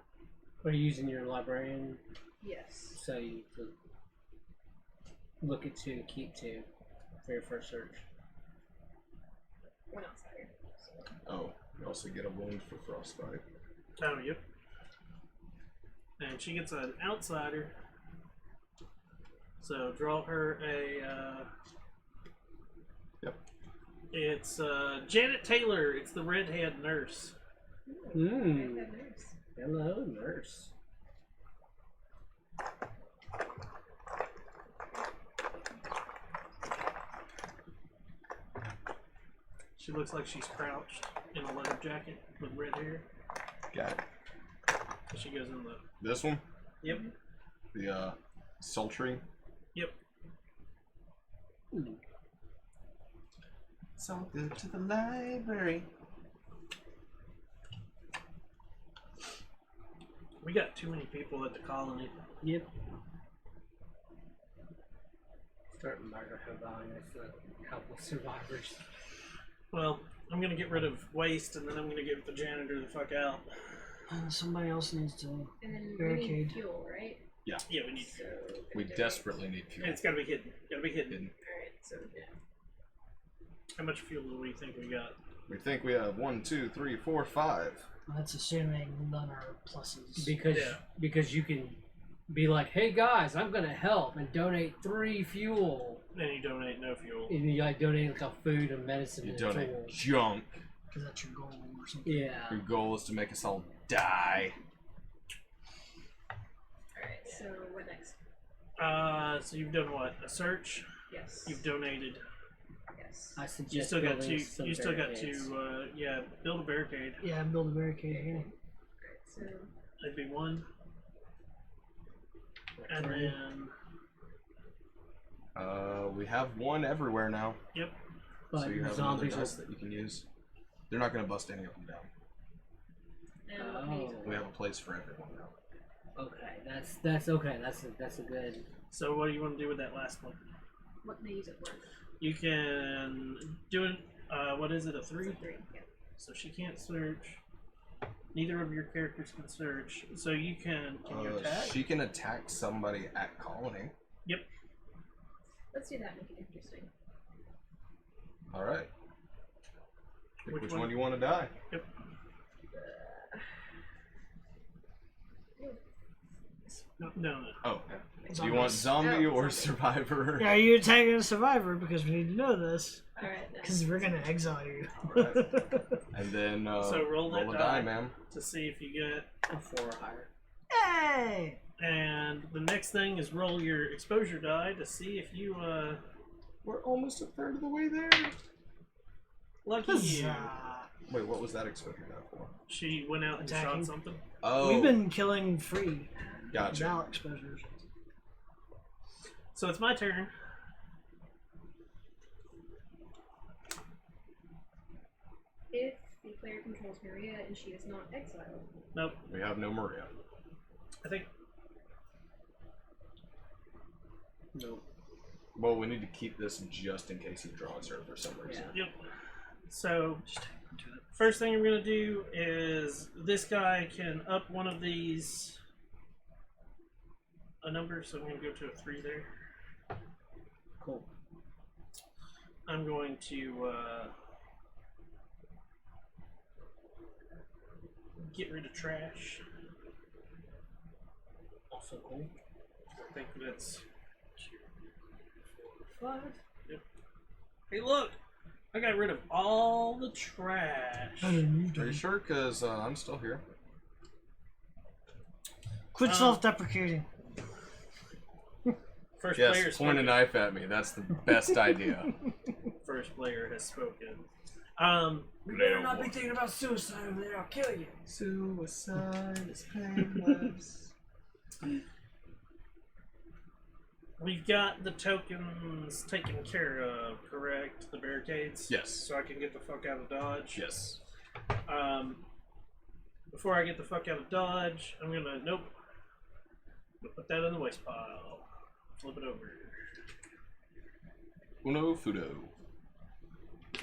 Are you using your librarian? Yes. So you could look at 2 and keep 2 for your first search. One outsider. So. Oh, you also get a wound for frostbite. Oh, yep. And she gets an outsider. So draw her a. Yep. It's Janet Taylor. It's the redhead nurse. Mmm. Red nurse. Hello, nurse. She looks like she's crouched in a leather jacket with red hair. Got it. So she goes in the. This one? Yep. The sultry. Yep. It's all good to the library. We got too many people at the colony. Yep. Start murder having a couple survivors. Well, I'm gonna get rid of waste, and then I'm gonna get the janitor the fuck out. And somebody else needs to. And then we need Barricade. fuel, right? Yeah, we need. So We donate. desperately need fuel. And it's gotta be hidden. Gotta be hidden. Hidden. Alright, so yeah. How much fuel do we think we got? We think we have 1, 2, 3, 4, 5. That's assuming none are pluses. Because you can be like, hey guys, I'm gonna help and donate 3 fuel. Then you donate no fuel. And you like donate like a food and medicine You and donate tools. junk. Because that's your goal or something. Yeah. Your goal is to make us all die. Alright, so what next? So you've done what? A search. Yes. You've donated. Yes. I suggest You still got building two. some You still got barricades. to. Yeah, build a barricade. Yeah, build a barricade here. Alright, so That'd be one, and Three. then We have one everywhere now. yep. But So you have another zombies nest will that you can use. They're not going to bust any of them down. and what can you use it We for? have a place for everyone now. okay. That's okay. That's a good. So what do you want to do with that last one? What can I use it for? You can do it. What is it? A It's 3? a 3. Yeah. So she can't search. Neither of your characters can search. So you can. Can you attack? She can attack somebody at Colony. Yep. Let's do that. Make it interesting. All right. Pick Which which one? one you want to die? Yep. No. Oh. Do you want zombie Oh, or zombie. survivor? Yeah, you're attacking a survivor because we need to know this. All right. Then. Because we're gonna exile you. Alright. And then So roll that a die. die, ma'am. To see if you get. A 4 or higher. Hey! And the next thing is roll your exposure die to see if you. We're almost a third of the way there. Lucky you. Huzzah. Wait, what was that exposure die for? She went out and Attacking. shot something. Oh, We've been killing free gotcha. without exposures. So it's my turn. If the player controls Maria and she is not exiled, Nope. We have no Maria. I think. Nope. Well, we need to keep this just in case he draws her for some reason. Yep. So, first thing I'm going to do is this guy can up one of these a number, so I'm going to go to a 3 there. Cool. I'm going to get rid of trash. Also cool. I think that's 5. Yep. Hey, look! I got rid of all the trash. Are you sure? Because I'm still here. Quit self-deprecating. First Yes, player point a spoken. knife at me. That's the best idea. First player has spoken. We better not be thinking about suicide over there. I'll kill you. Suicide is painless. We've got the tokens taken care of, correct? The barricades? Yes. So I can get the fuck out of Dodge? Yes. Before I get the fuck out of Dodge, I'm gonna, nope. I'm gonna put that in the waste pile. Flip it over. Uno fudo.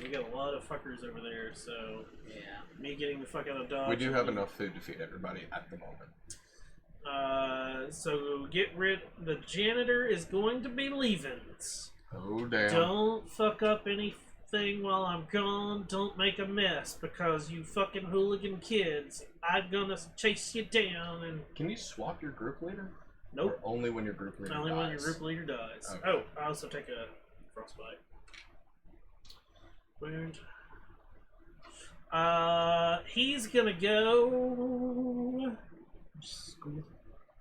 We got a lot of fuckers over there, so Yeah. me getting the fuck out of Dodge. We do have enough food to feed everybody at the moment. So get rid. The janitor is going to be leaving. Oh, damn. Don't fuck up anything while I'm gone. Don't make a mess because you fucking hooligan kids. I'm gonna chase you down and. Can you swap your group leader? Nope. Or only when your group leader Only dies? when your group leader dies. Okay. Oh, I also take a frostbite. Wound. He's gonna go. School.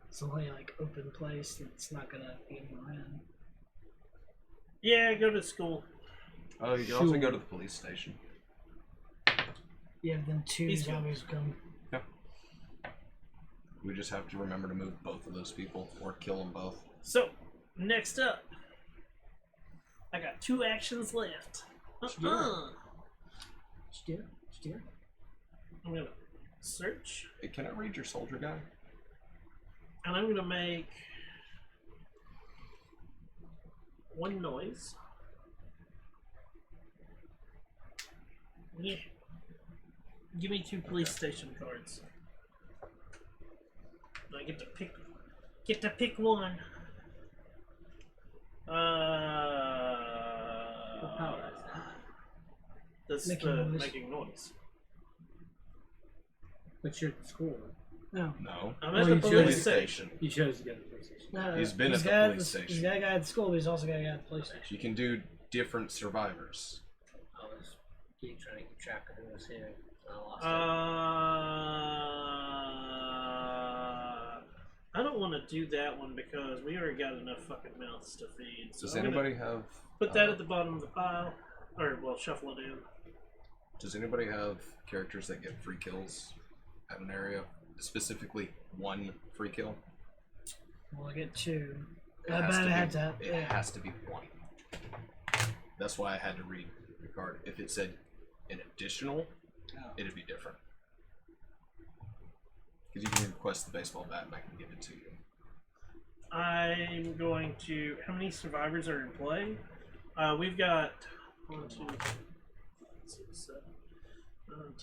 It's only like open place that's not gonna be anyone in. Yeah, go to school. Oh, you can also go to the police station. Yeah, then 2 He's good. zombies come. We just have to remember to move both of those people or kill them both. So, next up, I got 2 actions left. Steer. I'm gonna search, Hey, can I read your soldier guy? and I'm gonna make 1 noise. Yeah. Give me 2 police station cards. I get to pick. Get to pick one. What power is that? That's Making the noise. making noise. But you're at the school. No. No. I'm Well, at the you chose police the station. You chose to go to the police station. No, He's been at the got police He's station. got a guy at the school, but he's also got a guy at the police station. You can do different survivors. I was trying to keep track of who was who. I lost I don't want to do that one because we already got enough fucking mouths to feed. So Does I'm gonna anybody have? put that at the bottom of the pile, or well, shuffle it in. Does anybody have characters that get free kills at an area? Specifically, 1 free kill. Well, I get 2. It I has bet to I had be- to. It Yeah. has to be 1. That's why I had to read the card. If it said an additional, it'd be different. Because you can request the baseball bat and I can give it to you. I'm going to. How many survivors are in play? We've got 1, 2, 3, So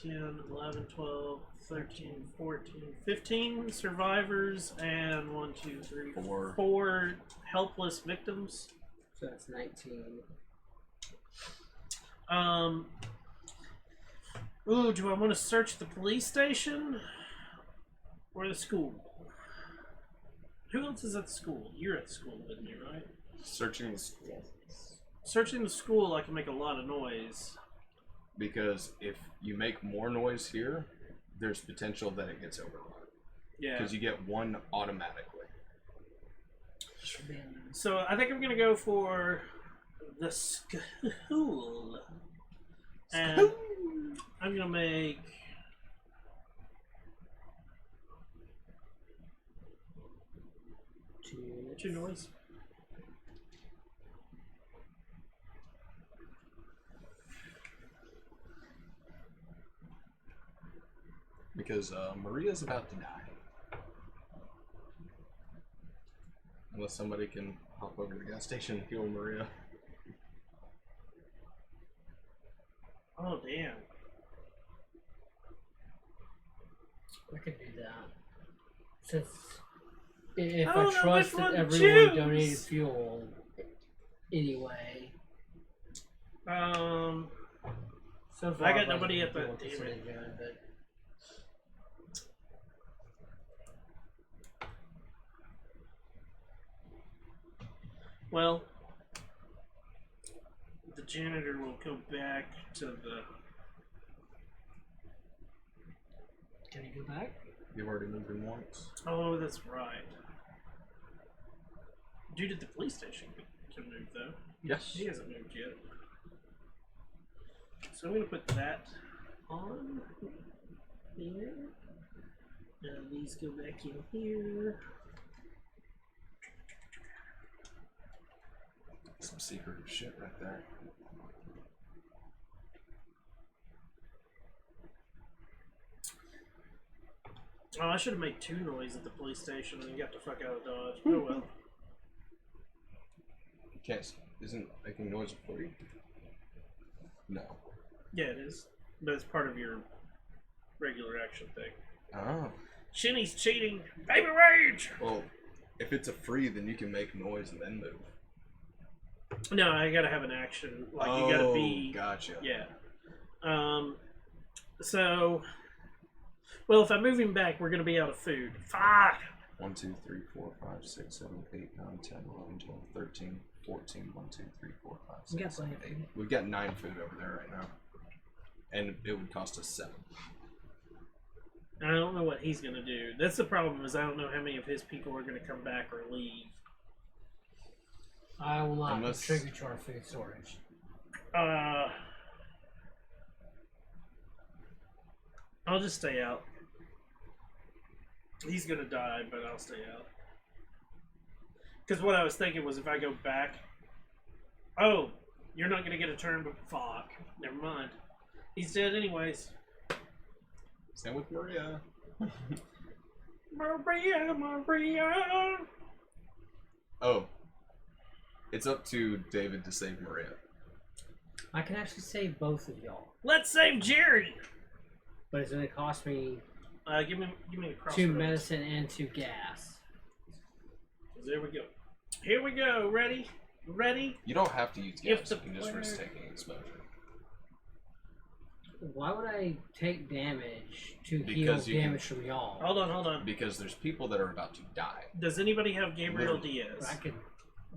10, 11, 12, 13, 14, 15 survivors, and 1, 2, 3, Four. 4 helpless victims. So that's 19. Ooh, do I want to search the police station or the school? Who else is at the school? You're at the school with me, right? Searching the school. Searching the school, I can make a lot of noise. Because if you make more noise here, there's potential that it gets overrun. Yeah. Because you get one automatically. So I think I'm gonna go for the school, and I'm gonna make two noise. Because Maria's about to die. Unless somebody can hop over to the gas station and heal Maria. Oh damn! I could do that. Since if I I don't know trust which that one to everyone choose. donated fuel anyway. So far, I got I've nobody at the- doing what damn this it. is doing, but Well, the janitor will go back to the. Can you go back? You've already moved him once. Oh, that's right. Dude at the police station can move though. Yes. He hasn't moved yet. So I'm gonna put that on here. And these go back in here. Some secretive shit right there. Oh, I should have made 2 noise at the police station and got the fuck out of Dodge. Oh well. You can't. Isn't making noise for you? No. Yeah, it is. But it's part of your regular action thing. Oh. Shinny's cheating. Baby rage! Well, if it's a free, then you can make noise and then move. No, I gotta have an action. Like, you gotta be. Gotcha. Yeah. So. Well, if I move him back, we're gonna be out of food. Fuck! 1, 2, 3, 4, 5, 6, 7, 8, 9, 10, 11, 12, 13, 14. 1, 2, 3, 4, 5, We got 6, 7, plenty of 8. food. We've got 9 food over there right now. And it would cost us 7. I don't know what he's gonna do. That's the problem, is I don't know how many of his people are gonna come back or leave. I will not Unless- contribute to our food storage. I'll just stay out. He's gonna die, but I'll stay out. Because what I was thinking was if I go back... Oh, you're not gonna get a turn, but fuck. Never mind. He's dead anyways. Same with Maria. Maria, Maria! Oh. It's up to David to save Maria. I can actually save both of y'all, Let's save Jerry! but it's going to cost me Give me a crossroads. 2 medicine and 2 gas. There we go. Here we go. Ready? Ready? You don't have to use If gas. the You can just risk player- taking exposure. Why would I take damage to Because heal you can- damage from y'all? Hold on. Because there's people that are about to die. Does anybody have Gabriel Literally. Diaz? I could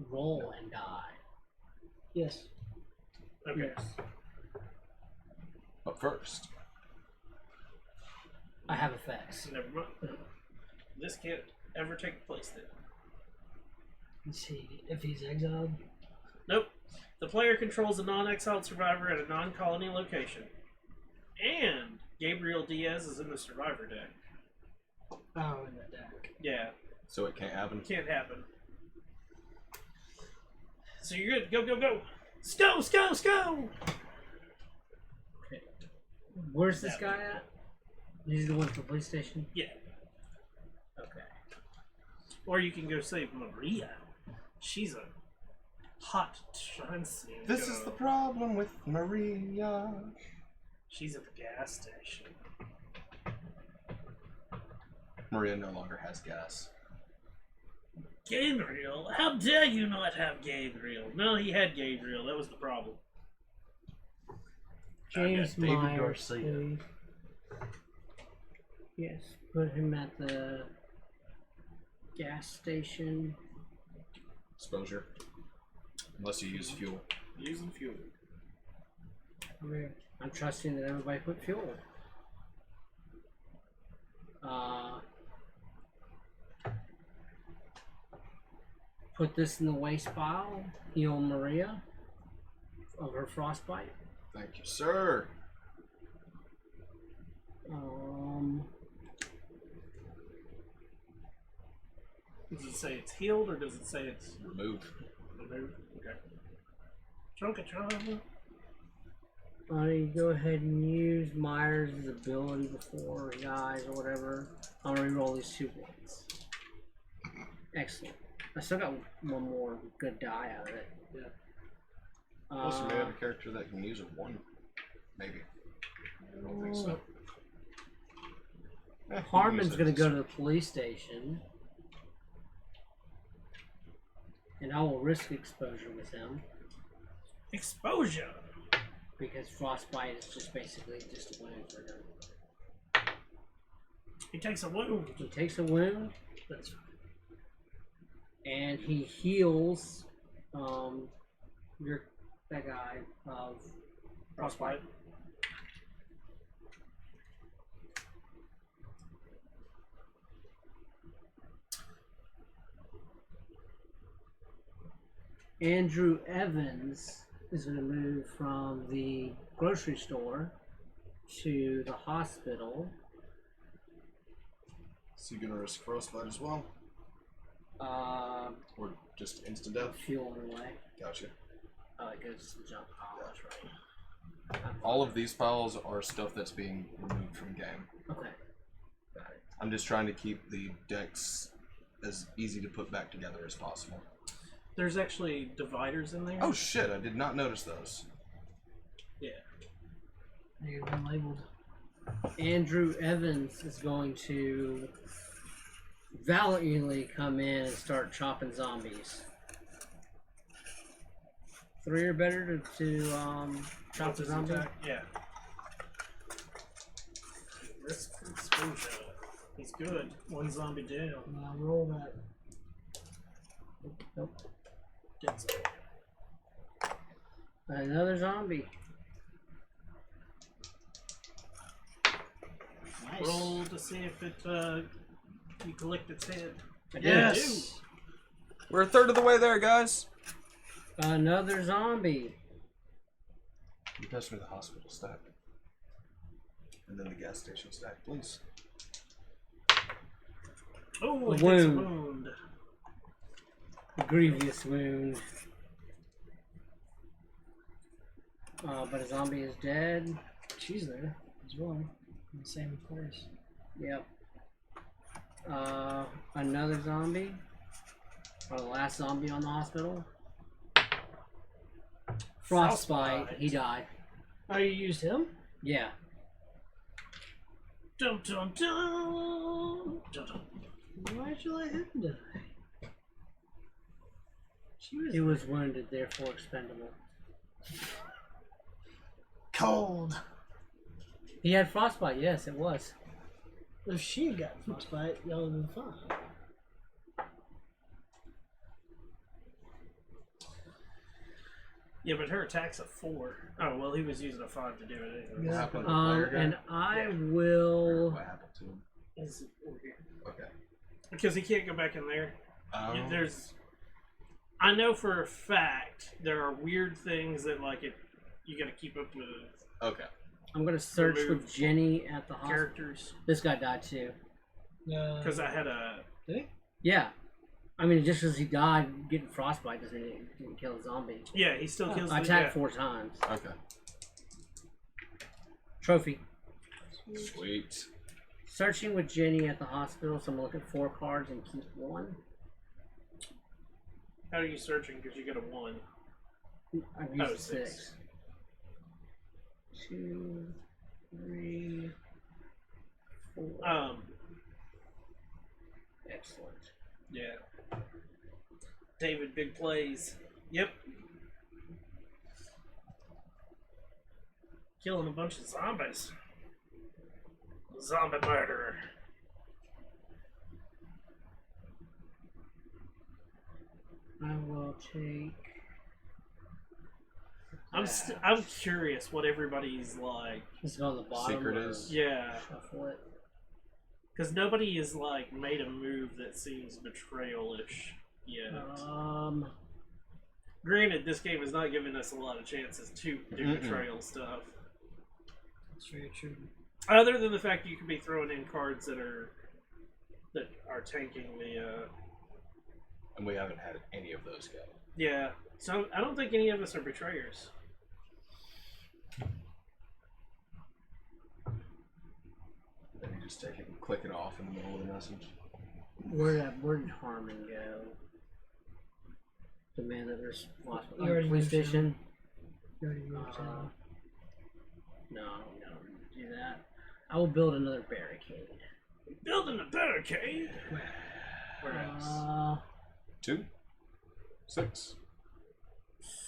roll and die. Yes. Okay. Yes. But first, I have effects. Never mind. This can't ever take place then. Let's see if he's exiled. Nope. The player controls a non-exiled survivor at a non-colony location. And Gabriel Diaz is in the survivor deck. Oh, in the deck. Yeah, so it can't happen. can't happen. So you're good. Go, go, go. Go! Where's this guy at? He's the one at the police station? Yeah. Okay. Or you can go save Maria. She's a hot transient. This is the problem with Maria. She's at the gas station. Maria no longer has gas. Gabriel? How dare you not have Gabriel? No, he had Gabriel. That was the problem. James David Myers, Garcia. please. Yes, put him at the gas station. Exposure. Unless you use fuel. Using fuel. I'm trusting that everybody put fuel. Put this in the waste pile. Heal Maria of her frostbite. Thank you, sir. Does it say it's healed or does it say it's Remove. removed? Okay. Chunkatron. You go ahead and use Myers' ability before he dies or whatever. I'm gonna reroll these 2 points. Excellent. I still got one more good die out of it. Yeah. Unless you may have a character that can use a 1. Maybe. I don't think so. Harmon's gonna go to the police station. And I will risk exposure with him. Exposure. Because frostbite is just basically just a wound for him. He takes a wound. He takes a wound That's fine. and he heals that guy of Frostbite. Andrew Evans is going to move from the grocery store to the hospital. So you're gonna risk frostbite as well? Uh, Or just instant death? fuel in the way. Gotcha. It goes to the junk pile, that's right. All of these files are stuff that's being removed from game. Okay. Got it. I'm just trying to keep the decks as easy to put back together as possible. There's actually dividers in there. Oh shit, I did not notice those. Yeah. They've been labeled. Andrew Evans is going to valiantly come in and start chopping zombies. 3 or better to chop What's the his zombie. attack? Yeah. Risk exposure. He's good. 1 zombie down. Roll that. Nope. Dead zombie. Another zombie. Nice. Roll to see if it you collect its head. I did. Yes. We're a third of the way there, guys. Another zombie. You pass me the hospital stack. And then the gas station stack, please. Oh, A it gets a wound. wound. A grievous wound. But a zombie is dead. She's there as well. In the same place. Yep. Another zombie. Or the last zombie on the hospital. Frostbite. Frostbite. He died. Oh, you used him? Yeah. Dum dum dum. Dum dum. Why'd you let him die? She was He was wounded, therefore expendable. cold. He had frostbite, yes, it was. If she had got frostbite, y'all would have been fine. Yeah, but her attack's a 4. Oh well, he was using a 5 to do it anyway. What happened to the player guy? And I Yeah. will. What happened to him? Is it over here? Okay. Because he can't go back in there. Um, There's, I know for a fact there are weird things that like it. You got to keep up with okay. I'm gonna search Remove with Jenny at the hospital. characters. This guy died too. Because I had a Did he? Yeah. I mean, just because he died getting frostbite doesn't mean he didn't kill a zombie. yeah, he still kills. I the attacked yeah. 4 times. Okay. Trophy. Sweet. Searching with Jenny at the hospital, so I'm gonna look at 4 cards and keep 1. How are you searching? Because you get a 1. I've used Oh, 6. six. 2, excellent. Yeah. David, big plays. Yep. Killing a bunch of zombies. Zombie murderer. I will take. I'm curious what everybody's like. Is it on the bottom? Secret or is- Yeah, Shuffle it. because nobody has like made a move that seems betrayal-ish yet. Granted, this game has not given us a lot of chances to do betrayal stuff. That's very true. Other than the fact you could be throwing in cards that are tanking the. And we haven't had any of those yet. Yeah, so I don't think any of us are betrayers. Then you just take it and click it off in the middle of the message. Where did Harmon go? The man that was lost You already police moved him. station. You already moved him. No, I don't do that. I will build another barricade. Building a barricade. Where else? 2, 6,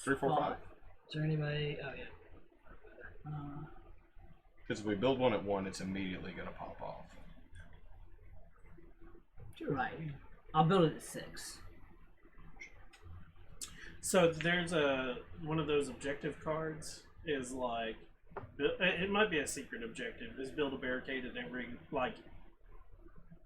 3, 4, 5. Is there anybody? Oh yeah. Because if we build one at 1, it's immediately going to pop off. You're right. I'll build it at 6. So there's one of those objective cards is like it might be a secret objective is build a barricade at every like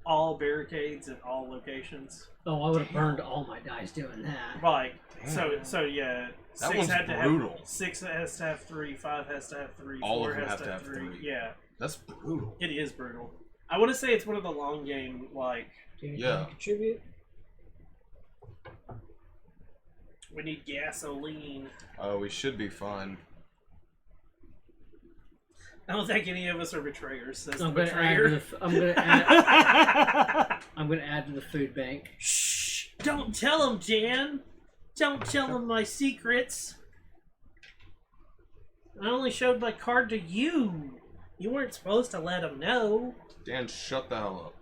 all barricades at all locations. Oh, I would have burned all my dice doing that. Right. Damn. So yeah. That 6 one's had to brutal. have 6 has to have 3, 5 has to have 3, All 4 of them has have to have 3. Yeah. That's brutal. It is brutal. I want to say it's one of the long game like Do you need Yeah. to contribute? we need gasoline. Oh, we should be fine. I don't think any of us are betrayers. Says I'm the gonna add to betrayer. the. I'm gonna add. I'm gonna add to the food bank. Shh! Don't tell him, Jan. Don't tell him my secrets. I only showed my card to you. You weren't supposed to let him know. Dan, shut the hell up.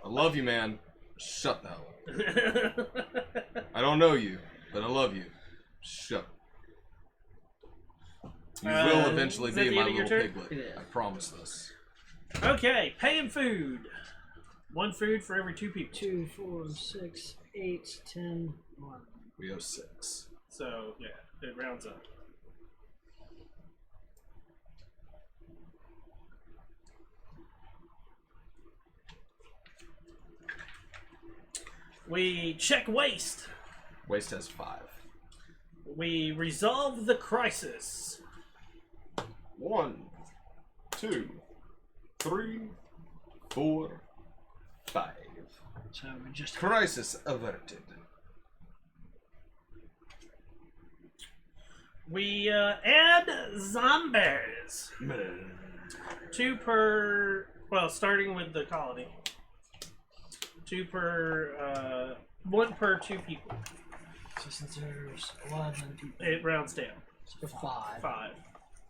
I love you, man. Shut the hell up. I don't know you, but I love you. Shut. You will eventually is that be the my end of your little turn? piglet. It is. I promise this. Okay, paying food. 1 food for every 2 people. 2, 4, 6, 8, 10, 1. We owe 6. So, yeah, it rounds up. We check waste. Waste has 5. We resolve the crisis. 1, 2, 3, 4, 5. So we just Crisis averted. We add zombies. 2 per. Well, starting with the colony. 2 per. 1 per 2 people. so since there's 11 people, It rounds down. so 5. 5.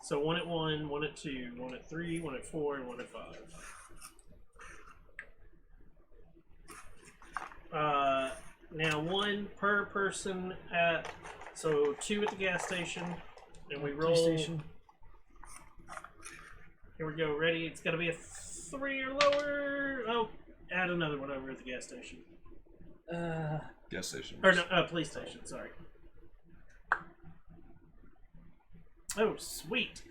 So 1 at 1, 1 at 2, 1 at 3, 1 at 4, and 1 at 5. Now 1 per person at. So 2 at the gas station. And we roll. PlayStation. Here we go. Ready? It's got to be a 3 or lower. Oh, add another one over at the gas station. Gas station. Or no, police station. Sorry. Oh, sweet.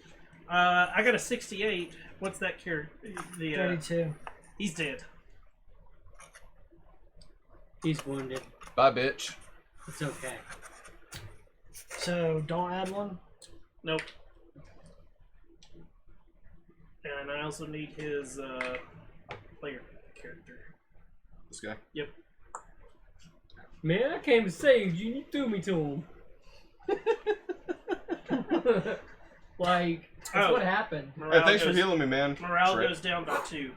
I got a 68. What's that character? The 32. he's dead. He's wounded. Bye, bitch. It's okay. So don't add one. Nope. And I also need his player character. This guy? Yep. Man, I came to save you. You threw me to him. Like that's Oh. what happened. Hey, thanks for healing me, man. Morale Trip. goes down by 2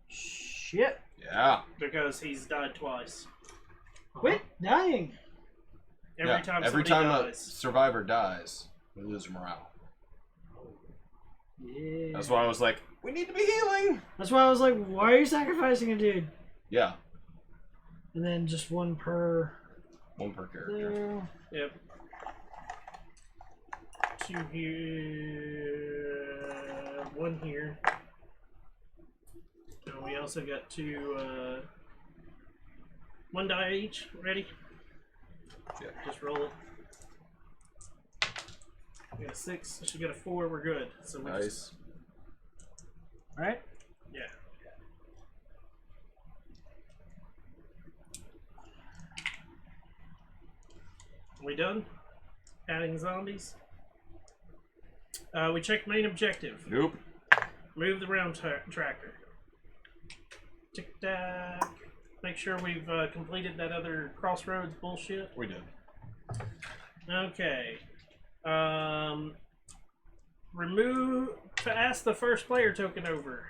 Shit. Yeah. because he's died twice. Quit dying. Every time every somebody time a dies. survivor dies, we lose morale. Yeah. That's why I was like, we need to be healing. That's why I was like, why are you sacrificing a dude? Yeah. And then just one per One per character. there. Yep. 2 here. 1 here. And we also got 2. 1 die each. Ready? Yeah. Just roll it. We got a 6. She got a 4. We're good. So we just, Nice. Right? yeah. We done? Adding zombies. We checked main objective. Nope. Move the round tracker. Tick tack. Make sure we've completed that other crossroads bullshit. We did. Okay. Remove. Pass the first player token over.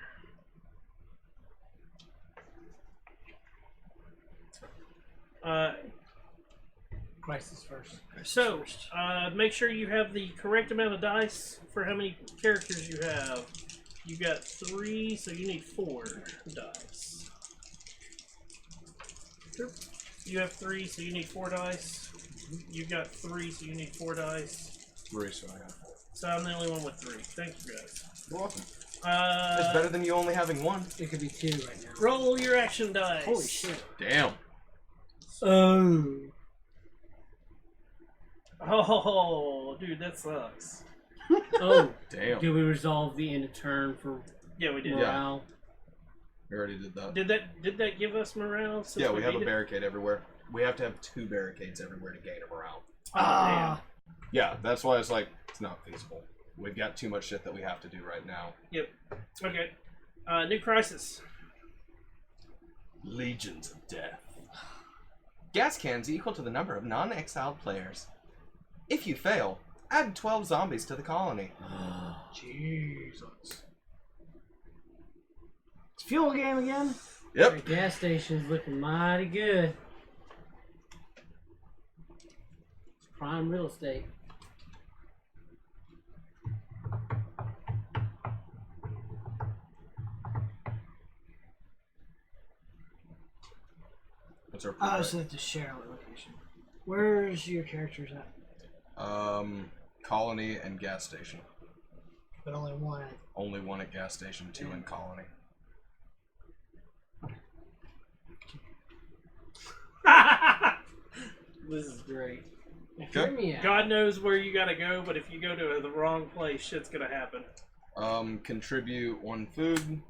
Crisis first. So, make sure you have the correct amount of dice for how many characters you have. You got 3, so you need 4 dice. You have 3, so you need 4 dice. You got 3, so you need 4 dice. 3, so I got 4. So I'm the only one with 3. Thank you guys. You're welcome. It's better than you only having 1. It could be 2 right now. Roll your action dice. Holy shit. Damn. Oh. Oh, dude, that sucks. Oh. Damn. Do we resolve the end of turn for Yeah, we did. morale? We already did that. Did that give us morale? Since Yeah, we have a beat it? barricade everywhere. We have to have 2 barricades everywhere to gain a morale. Ah. Yeah, that's why it's like, it's not feasible. We've got too much shit that we have to do right now. Yep. Okay. New crisis. Legions of Death. Gas cans equal to the number of non-exiled players. If you fail, add 12 zombies to the colony. Jesus. It's fuel game again? Yep. The gas station's looking mighty good. It's prime real estate. What's our Oh, so that's a share location. Where's your characters at? Colony and gas station. But only one at Only 1 at gas station, 2 in colony. This is great. Hear me out. God knows where you gotta go, but if you go to the wrong place, shit's gonna happen. Contribute 1 food.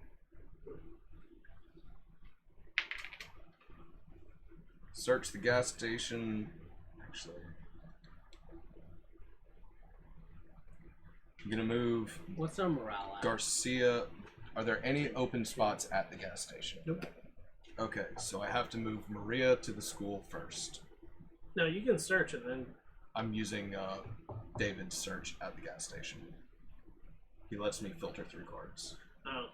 Search the gas station. Actually, I'm gonna move What's our morale at? Garcia. Are there any open spots at the gas station? Nope. Okay, so I have to move Maria to the school first. No, you can search it then. I'm using David's search at the gas station. He lets me filter through cards. Oh.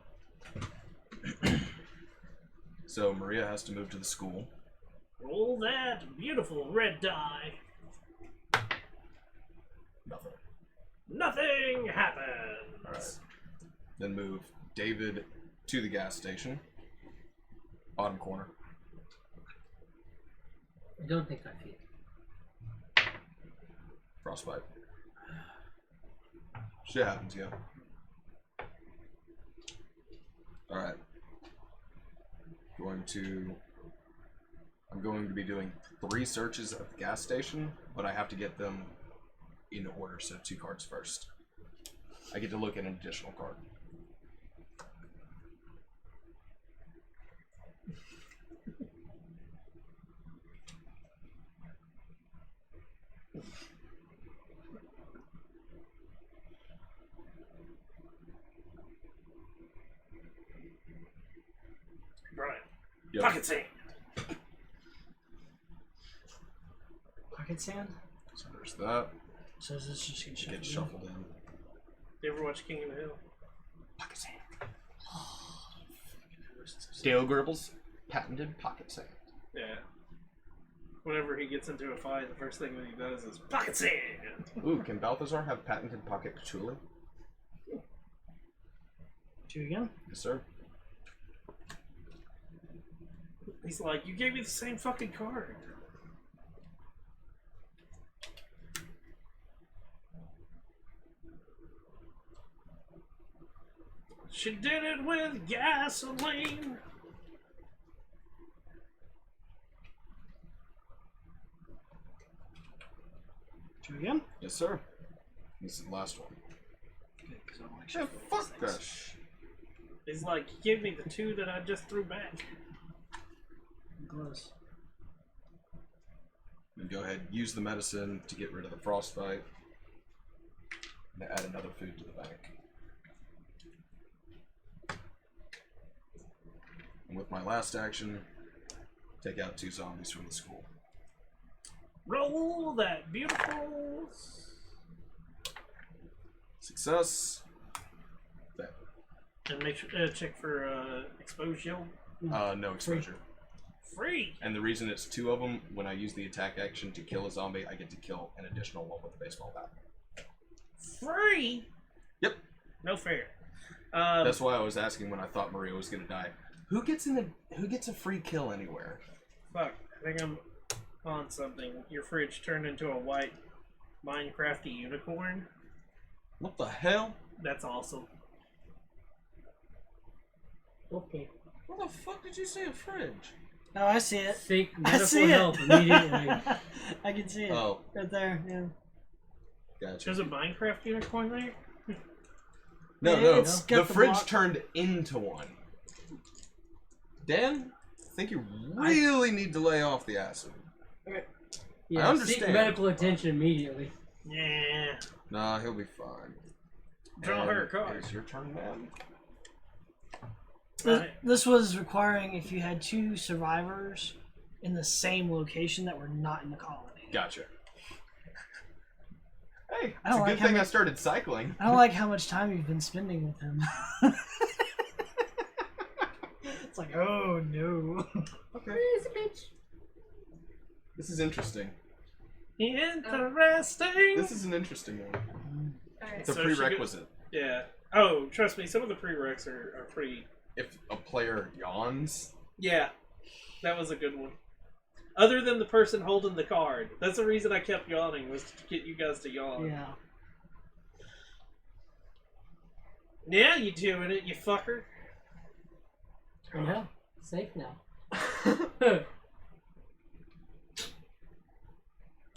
So Maria has to move to the school. Roll that beautiful red die. Nothing. Nothing happens. Alright. Then move David to the gas station. Bottom corner. I don't think I feel. Frostbite. Shit happens, yeah. Alright. I'm going to be doing 3 searches at the gas station, but I have to get them in order, so 2 cards first. I get to look at an additional card. Right. Yep. Pocket sand. pocket sand. So there's that. So this just gets It shuffled. gets shuffled in. You ever watch King of the Hill? Pocket sand. Dale Gribbles, patented pocket sand. Yeah. Whenever he gets into a fight, the first thing that he does is pocket sand. Ooh, can Balthazar have patented pocket patchouli? Two again. Yes, sir. He's like, you gave me the same fucking card. She did it with gasoline. Two again. Yes, sir. This is the last one. Good, 'cause I don't like Yeah, shuffling fuck these that. things. He's like, you gave me the 2 that I just threw back. Close. And go ahead, use the medicine to get rid of the frostbite. And add another food to the bank. And with my last action, take out 2 zombies from the school. Roll that beautiful. Success. Fail. And make sure check for exposure. No exposure. Free. And the reason it's 2 of them, when I use the attack action to kill a zombie, I get to kill an additional one with a baseball bat. Free. Yep. No fair. That's why I was asking when I thought Maria was gonna die. Who gets a free kill anywhere? Fuck. I think I'm on something. Your fridge turned into a white Minecrafty unicorn. What the hell? That's awesome. Okay. What the fuck did you say a fridge? Oh, I see it. Seek I medical see help it. immediately. I can see it. Oh, Right there. Yeah. gotcha. There's a Minecraft unicorn there? No, Yeah, no. it's got The the fridge block. turned into one. Dan, I think you really need to lay off the acid. Yeah, understand. Seek medical attention immediately. Yeah. Nah, he'll be fine. Draw her a card. It's your turn, man. This was requiring if you had 2 survivors in the same location that were not in the colony. Gotcha. Hey, I it's don't a like good how thing I much- started cycling. I don't like how much time you've been spending with him. It's like, oh no. Okay. This is interesting. Interesting. This is an interesting one. Alright. It's a So she prerequisite. Yeah. Oh, trust me, some of the prereqs are pretty. If a player yawns, Yeah, that was a good one. Other than the person holding the card, that's the reason I kept yawning, was to get you guys to yawn. Yeah. Yeah, you doing it, you fucker. I know. Safe now.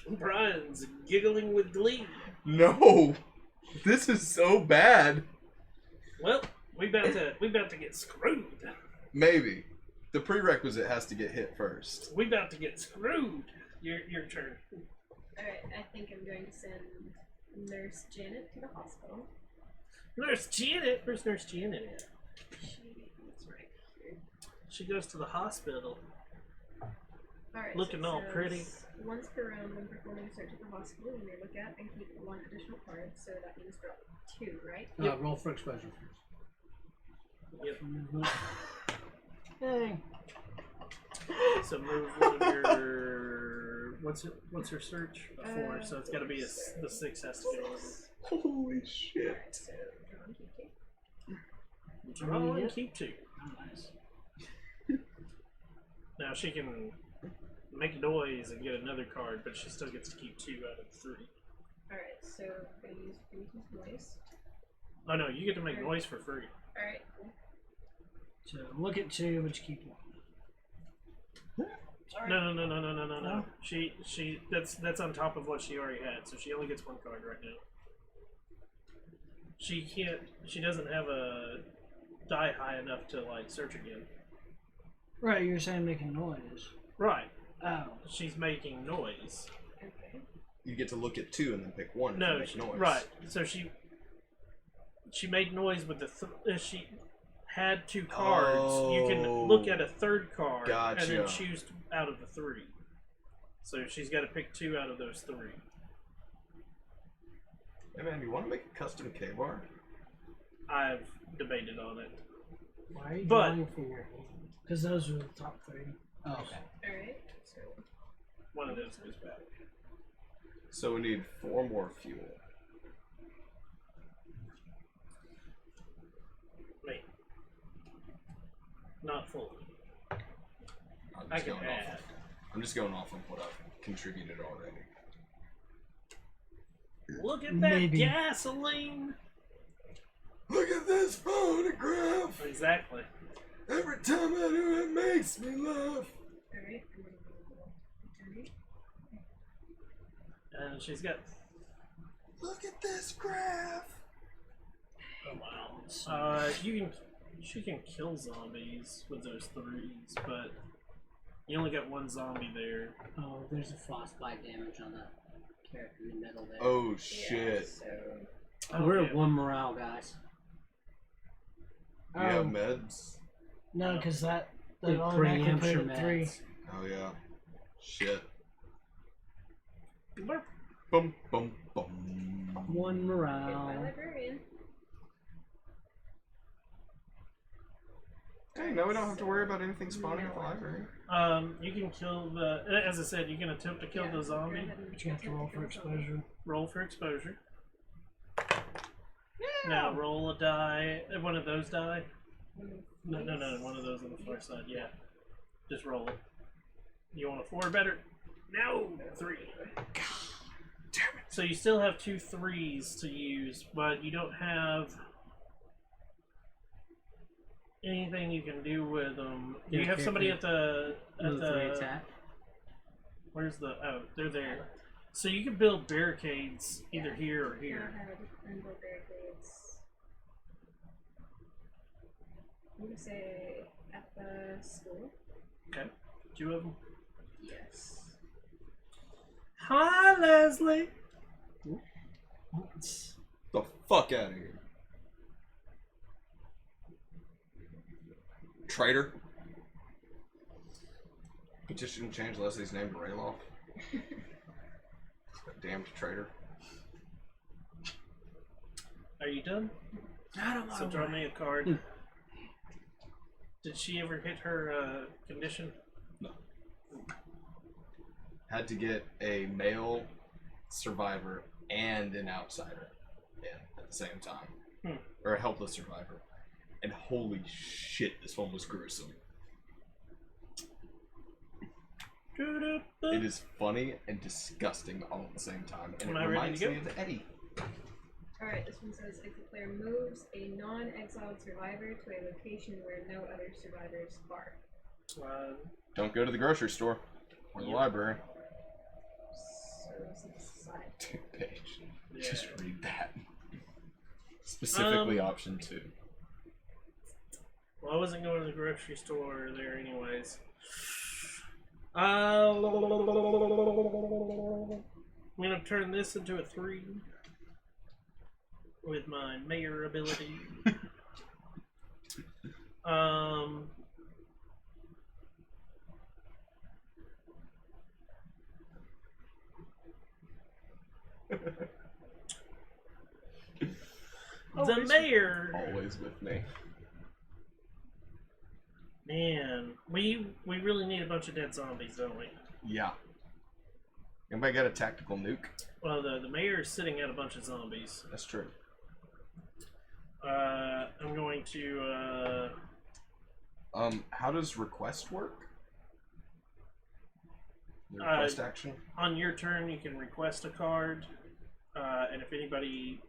Brian's giggling with glee. no, this is so bad. Well, we about to get screwed. Maybe the prerequisite has to get hit first. We about to get screwed. Your turn. Alright, I think I'm going to send Nurse Janet to the hospital. Nurse Janet. Where's Nurse Janet at? She's right here. She goes to the hospital. Alright, Looking so it all says, pretty. Once per round, when performing a search at the hospital, you may look at and keep 1 additional card, so that means drop 2, right? Roll for exposure first. Yep. Hey. So move one of your. What's her search? A 4. So it's got to be the 6 has to go over. Holy shit! Alright, so draw and keep 2. Draw and keep 2. Oh, nice. Now she can make noise and get another card, but she still gets to keep 2 out of 3. Alright, so I'm going to use Bruce's voice. Oh no, you get to make noise for free. Alright, cool. So look at 2, but you keep 1. Sorry. No. No? She that's on top of what she already had, so she only gets 1 card right now. She doesn't have a die high enough to like search again. Right, you were saying making noise. Right. Oh. She's making noise. Okay. You get to look at 2 and then pick 1 No, to make noise. right. So she made noise with the she had 2 cards. You can look at a 3rd card and then Gotcha. choose out of the 3. So she's got to pick 2 out of those 3. Hey man, you want to make a custom K-bar? I've debated on it. Why are you But- drawing from your hand? Because those were the top 3. Oh, okay. Alright, so One of those goes back. So we need 4 more fuel. Wait. Not fully. Not I can going add. off. I'm just going off of what I've contributed already. Look at that Maybe. gasoline. Look at this photograph. Exactly. Every time I do it makes me laugh. Alright. And she's got. Look at this graph. Oh wow. She can kill zombies with those 3s, but you only got 1 zombie there. Oh, there's a frostbite damage on that character in the middle there. Oh shit. So We're Okay. at 1 morale, guys. You have meds? No, because that We automatically put preemption it at 3. meds. Oh yeah. Shit. Blurp. Bum bum bum. 1 here's my morale. librarian. Dang, now we don't have to worry about anything spawning at the library. You can kill the. As I said, you can attempt to kill Yeah, the zombie. go ahead and But you have to roll for attempt to kill the zombie. exposure. Roll for exposure. Now roll a die. One of those die. No, one of those on the far side. Yeah, just roll it. You want a 4 or better? No, 3. Damn it. So you still have 2 3s to use, but you don't have anything you can do with them. Do you Yeah, have somebody at the Move 3 attack. Where's the? Oh, they're there. So you can build barricades either here or Go here. ahead and build barricades. I'm gonna say at the school. Okay, 2 of them. Yes. Hi, Leslie. The fuck out of here. Traitor. Petition to change Leslie's name to Rayloff. Damned traitor. Are you done? So draw me a card. Did she ever hit her condition? No. Had to get a male survivor and an outsider in at the same time. Or a helpless survivor. And holy shit, this one was gruesome. It is funny and disgusting all at the same time. And Am it I ready reminds to me go? of Eddie. Alright, this one says if the player moves a non-exiled survivor to a location where no other survivors are. Don't go to the grocery store or the Yep. library. So this is the side. Page. Yeah. Just read that. Specifically option 2. Well, I wasn't going to the grocery store there anyways. I'm gonna turn this into a 3 with my mayor ability. The mayor. Always with me. Man, we really need a bunch of dead zombies, don't we? Yeah. Anybody got a tactical nuke? Well, the mayor is sitting at a bunch of zombies. That's true. I'm going to. How does request work? The request action? On your turn, you can request a card, and if anybody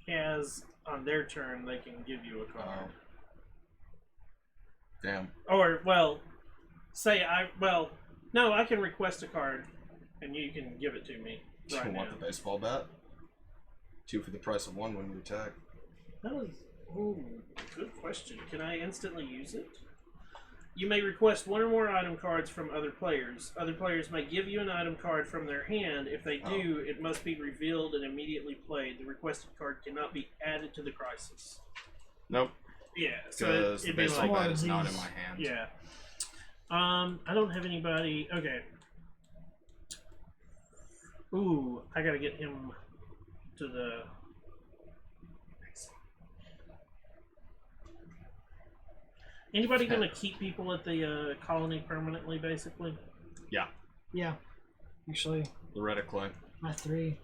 has on their turn, they can give you a card. Damn. Or, well, no, I can request a card, and you can give it to me Do right you now. want the baseball bat? 2 for the price of 1 when you attack. That was good question. Can I instantly use it? You may request 1 or more item cards from other players. Other players may give you an item card from their hand. If they do, it must be revealed and immediately played. The requested card cannot be added to the crisis. Nope. Yeah, so Because the it'd be baseball like, bat is not in these- my hand. yeah. I don't have anybody. Okay. Ooh, I gotta get him to the. Anybody gonna keep people at the colony permanently, basically? Yeah. Yeah. Actually, Loretta Clay. my 3.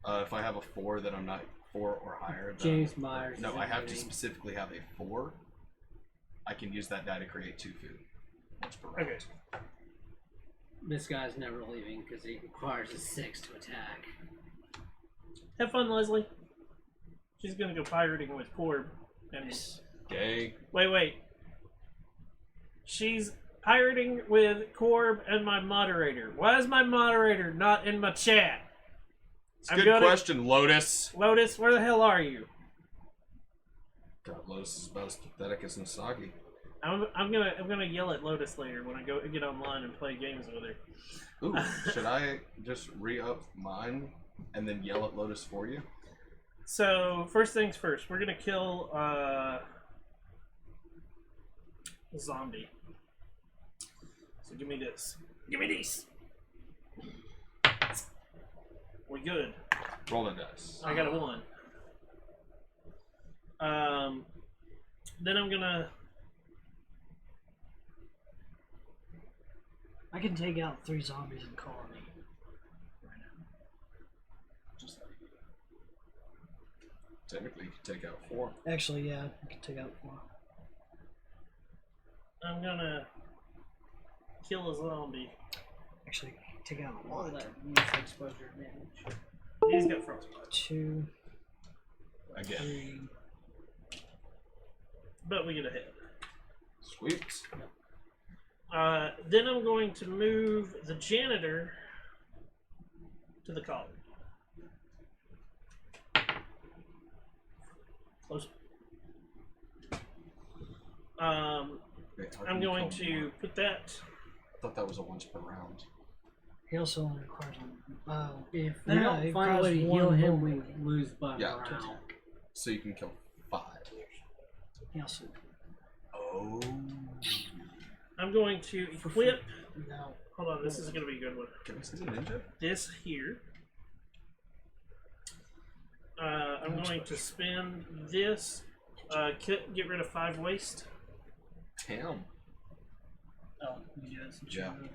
If I have a 4 that I'm not 4 or higher, then, James Myers. No, is I have to invading. specifically have a 4. I can use that die to create 2 food. once per round. Okay. This guy's never leaving because he requires a 6 to attack. Have fun, Leslie. She's gonna go pirating with Corb. And Gay. wait. She's pirating with Corb and my moderator. Why is my moderator not in my chat? It's a I'm good gonna- question, Lotus. Lotus, where the hell are you? God, Lotus is about as pathetic as Nasagi. I'm gonna yell at Lotus later when I go get online and play games with her. Ooh, should I just re-up mine and then yell at Lotus for you? So first things first, we're gonna kill a zombie. So give me this. Give me these. We're good. Roll a dice. I got a 1. Then I'm gonna. I can take out 3 zombies in colony. Right now. Just like Technically, you could take out 4. Actually, yeah, I can take out 4. I'm gonna kill a zombie. Actually, take out a All lot. that use exposure damage. He's got frostbite, 2, Again. 3. but we get ahead. Sweet. Then I'm going to move the janitor to the collar. Close. Wait, how can I'm you going kill to more? put that. I thought that was a once per round. He also only requires 1. If No, we no, don't he find a way to requires heal one him, we moment. lose by Yeah. a round. So you can kill 5. He also. Oh. I'm going to equip. No. Hold on, this is going to be a good one. Can I see the ninja? This here. I'm going to spend this. Get rid of 5 waste. Damn. Oh, you do it since Yeah. you're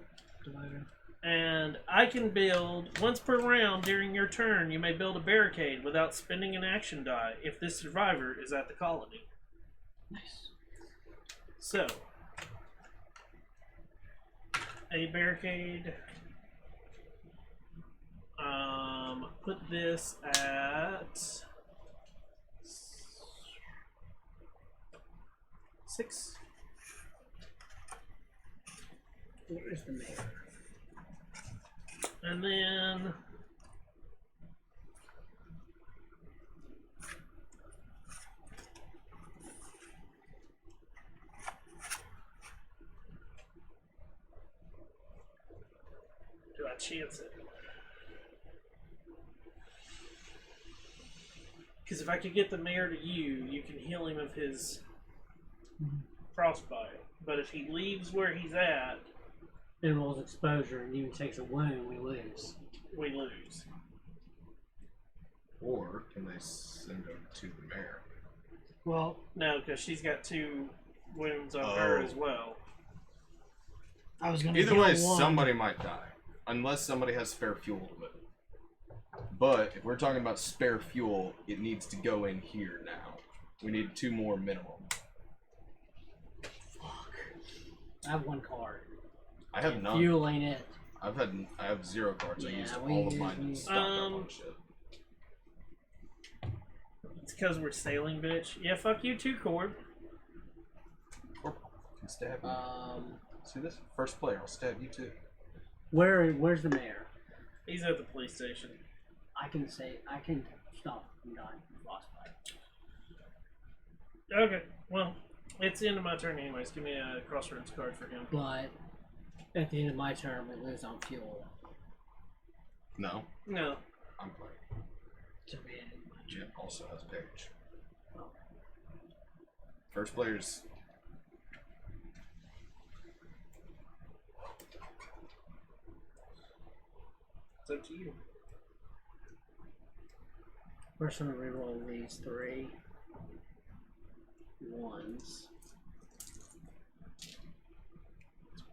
the divider. And I can build, once per round during your turn, you may build a barricade without spending an action die if this survivor is at the colony. Nice. So, a barricade. Put this at 6. Where's the mayor? And then do I chance it? Because if I could get the mayor to you, you can heal him of his frostbite. But if he leaves where he's at, It rolls exposure and even takes a wound, we lose. we lose. Or can they send him to the mayor? Well, No, because she's got 2 wounds on her Oh. as well. I was gonna. Either heal way, 1. somebody might die. Unless somebody has spare fuel to it. But if we're talking about spare fuel, it needs to go in here now. We need 2 more minimum. I have 1 card. I have none. Fuel ain't it. I have 0 cards. I Yeah, used we all of use- mine we- and stocked up on shit. It's because we're sailing, bitch. Yeah, fuck you too, Corb. Or can stab me. See this? First player, I'll stab you too. Where's the mayor? He's at the police station. I can stop him dying from frostbite. Okay, well, it's the end of my turn anyways. Give me a crossroads card for him. But at the end of my turn, we lose on fuel. No, No. I'm playing. To be in. Jim also has page. First player's It's up to you. We're just gonna reroll these 3 ones.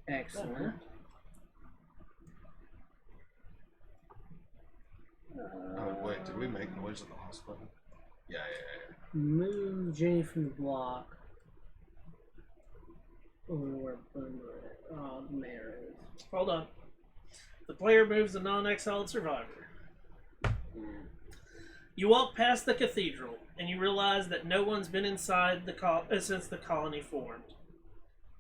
Excellent. Oh wait, did we make noise at the hospital? Yeah. Move Jenny from the block. Where Boomer is. Oh, the mayor is. Hold on. The player moves a non-exiled survivor. You walk past the cathedral, and you realize that no one's been inside since the colony formed.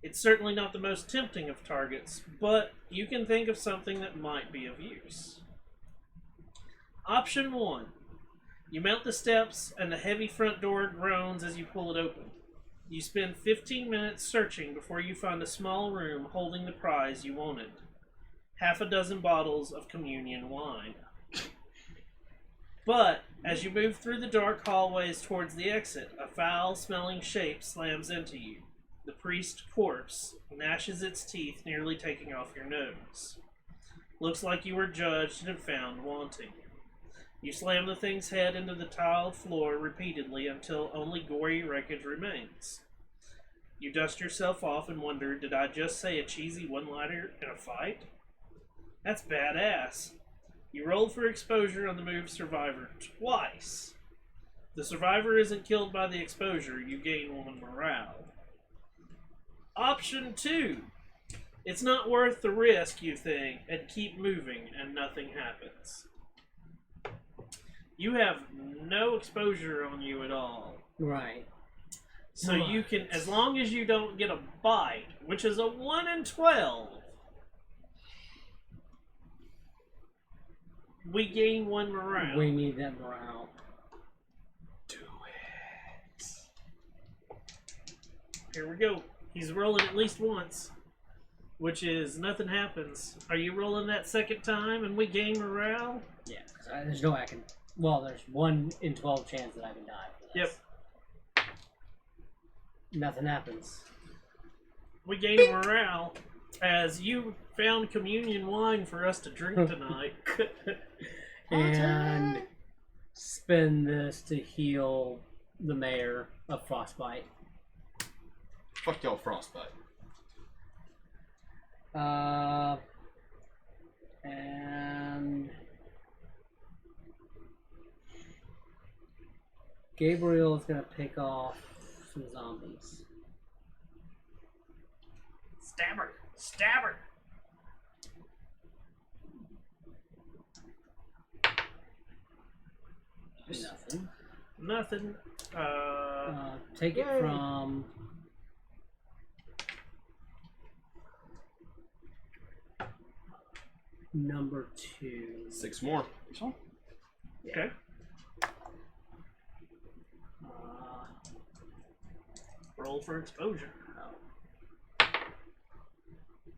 It's certainly not the most tempting of targets, but you can think of something that might be of use. Option 1. You mount the steps, and the heavy front door groans as you pull it open. You spend 15 minutes searching before you find a small room holding the prize you wanted. Half a dozen bottles of communion wine. But, as you move through the dark hallways towards the exit, a foul-smelling shape slams into you. The priest corpse gnashes its teeth, nearly taking off your nose. Looks like you were judged and found wanting. You slam the thing's head into the tiled floor repeatedly until only gory wreckage remains. You dust yourself off and wonder, did I just say a cheesy one-liner in a fight? That's badass. You roll for exposure on the move survivor twice. If the survivor isn't killed by the exposure, you gain 1 morale. Option 2. It's not worth the risk, you think, and keep moving and nothing happens. You have no exposure on you at all. Right. So you can, as long as you don't get a bite, which is a 1 in 12, we gain 1 morale. We need that morale. Do it. Here we go. He's rolling at least once, which is nothing happens. Are you rolling that second time and we gain morale? Yeah. There's no way I can. Well, there's 1 in 12 chance that I can die. Yep. Nothing happens. We gain morale as you found communion wine for us to drink tonight. And spend this to heal the mayor of Frostbite. Fuck y'all, Frostbite. And Gabriel is gonna pick off some zombies. Stab her! Stab her! Nothing. Nothing. Take it Yay. from number 2. 6 more. Okay. Roll for exposure.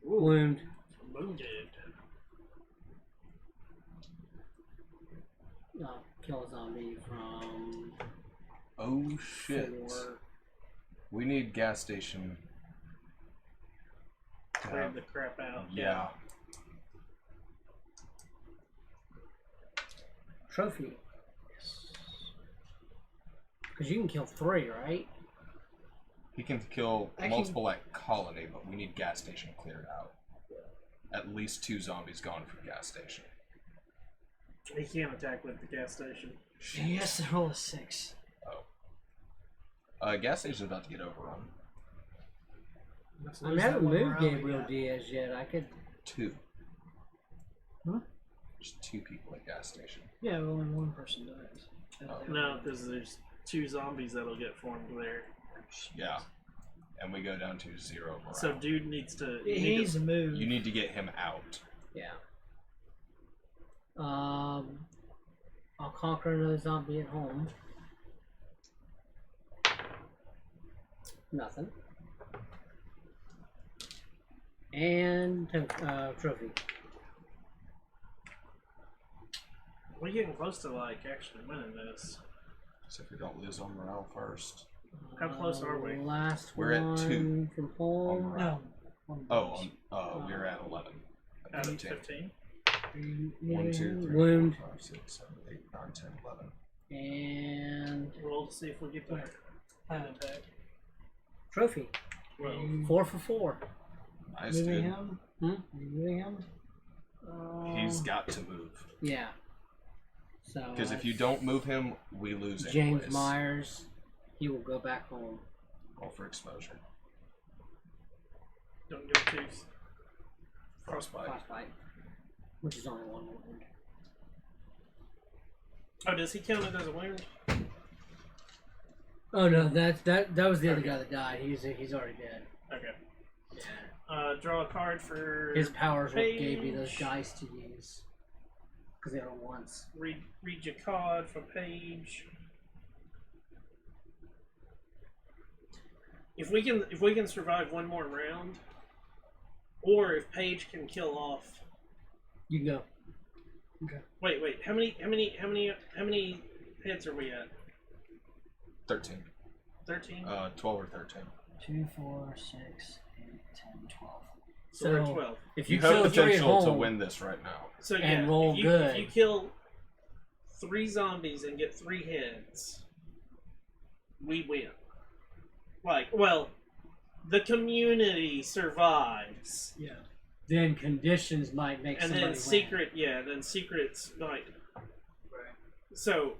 Wound. Wounded. Kill a zombie from Oh shit. 4. We need gas station. to Cleared have- the crap out. Yeah. Trophy. Because you can kill 3, right? He can kill I can- multiple at colony, but we need gas station cleared out. At least 2 zombies gone from gas station. He can't attack with the gas station. He has to roll a 6. Gas station's about to get overrun. I haven't moved Gabriel Diaz yet. I could. 2. Huh? There's 2 people at gas station. Yeah, but only 1 person dies. No, because there's 2 zombies that'll get formed there. Yeah. And we go down to 0 morale. So dude needs to. He needs to move. You need to get him out. Yeah. I'll conquer another zombie at home. Nothing. And trophy. We're getting close to like actually winning this. So if we don't lose on morale first. How close are we? Last We're at one 2 from home. on morale. No. Oh, we're at 11. Out of 15. 15. 1, 2, 3, Wound. 4, 5, 6, 7, 8, 9, 10, 11. And Roll to see if we get there. Attack. trophy. 12. 4 for 4. Nice, Moving dude. him? Hmm? Moving him? He's got to move. Yeah. So. Because if you don't move him, we lose James anyways. Myers, he will go back home. Roll for exposure. Don't give it twos. Frostbite. Frostbite, which is only one wound. Oh, does he count it as a wound? Oh no, that was the other guy that died. He's already dead. Okay. Yeah. Draw a card for His powers what gave me those Paige. dice to use because they were once. read your card for Paige. If we can survive one more round, or if Paige can kill off. You can go. Wait. How many heads are we at? 13. 13. 12 or 13. 2, 4, 6, 8, 10, 12. So we're at 12. If You you have kill three at potential to home, win this right now. So yeah, And roll if good. if you kill 3 zombies and get 3 heads, we win. The community survives, Yeah. then conditions might make and somebody then secrets might. Right. So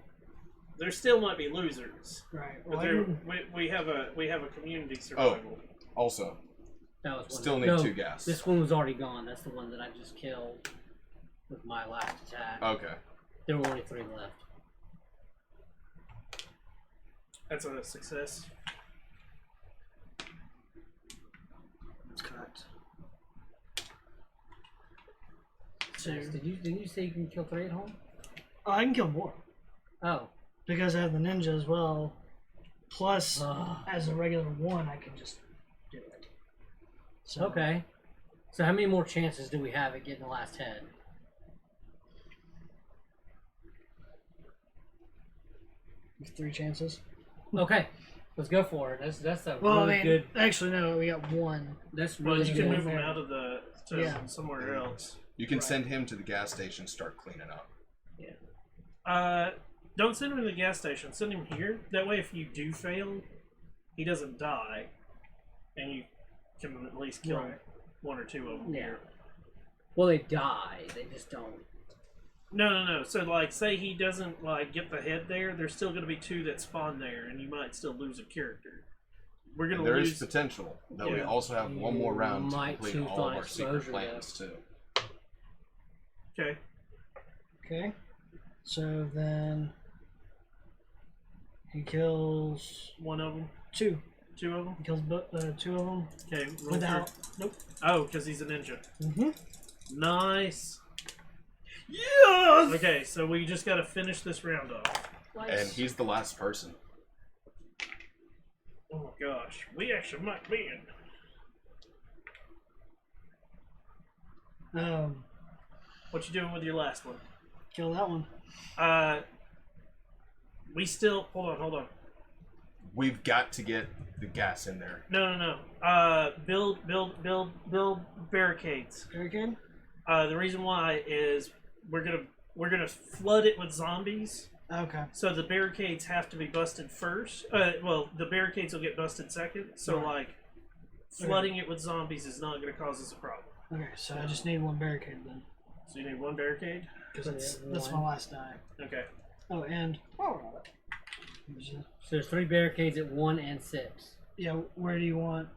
there still might be losers, Right. but Well, we have a community survival. Also, win. That was one. still need No, 2 gas. This one was already gone. That's the one that I just killed with my last attack. Okay. There were only 3 left. That's a success. that's correct. So, didn't you say you can kill 3 at home? Oh, I can kill more Oh. because I have the ninja as well. Plus, Ugh. as a regular one, I can just do it. So, Okay. So how many more chances do we have at getting the last head? with 3 chances. Okay. Let's go for it. That's a Well, really I mean, good. actually, no, we got 1. That's Well, really you can good. move them out of to Yeah. somewhere else. You can Right. send him to the gas station, start cleaning up. Don't send him to the gas station. Send him here. That way, if you do fail, he doesn't die, and you can at least kill Right. 1 or 2 of them Yeah. here. Well, they die. They just don't. No. So, like, say he doesn't get the head there. There's still going to be 2 that spawn there, and you might still lose a character. We're going to There is lose. potential that we Yeah. also have one more round to Might complete tooth all of on our secret exposure, plans too. Okay. Okay. So then he kills 1 of them. 2. 2 of them. He kills 2 of them Okay. Roll without. for- Nope. Oh, because he's a ninja. Mm-hmm. Nice. Yes. Okay, so we just got to finish this round off. And he's the last person. Oh my gosh, we actually might win. What you doing with your last one? Kill that one. We still hold on. We've got to get the gas in there. No. Build barricades. Barricade. The reason why is we're gonna flood it with zombies. Okay. So the barricades have to be busted first. The barricades will get busted second. So Right. flooding it with zombies is not gonna cause us a problem. Okay. So I just need 1 barricade then, So you need 1 barricade. because that's my last die. Okay. Oh, and So there's 3 barricades at 1 and 6. yeah. Where do you want?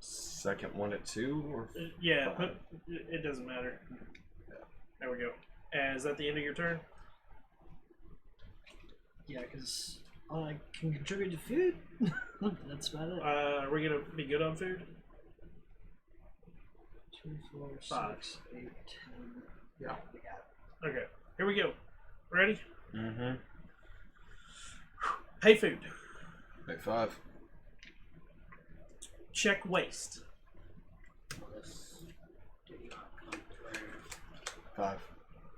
Second one at 2 or Yeah, but it doesn't matter. There we go. Is that the end of your turn? Yeah, because I can contribute to food. That's about it. Are we gonna be good on food? 2, 4, 5. 6, 8, 10. Yeah. We got Okay. Here we go. Ready? Mm-hmm. Pay food. Big 5. Check waste. This did not come through. 5.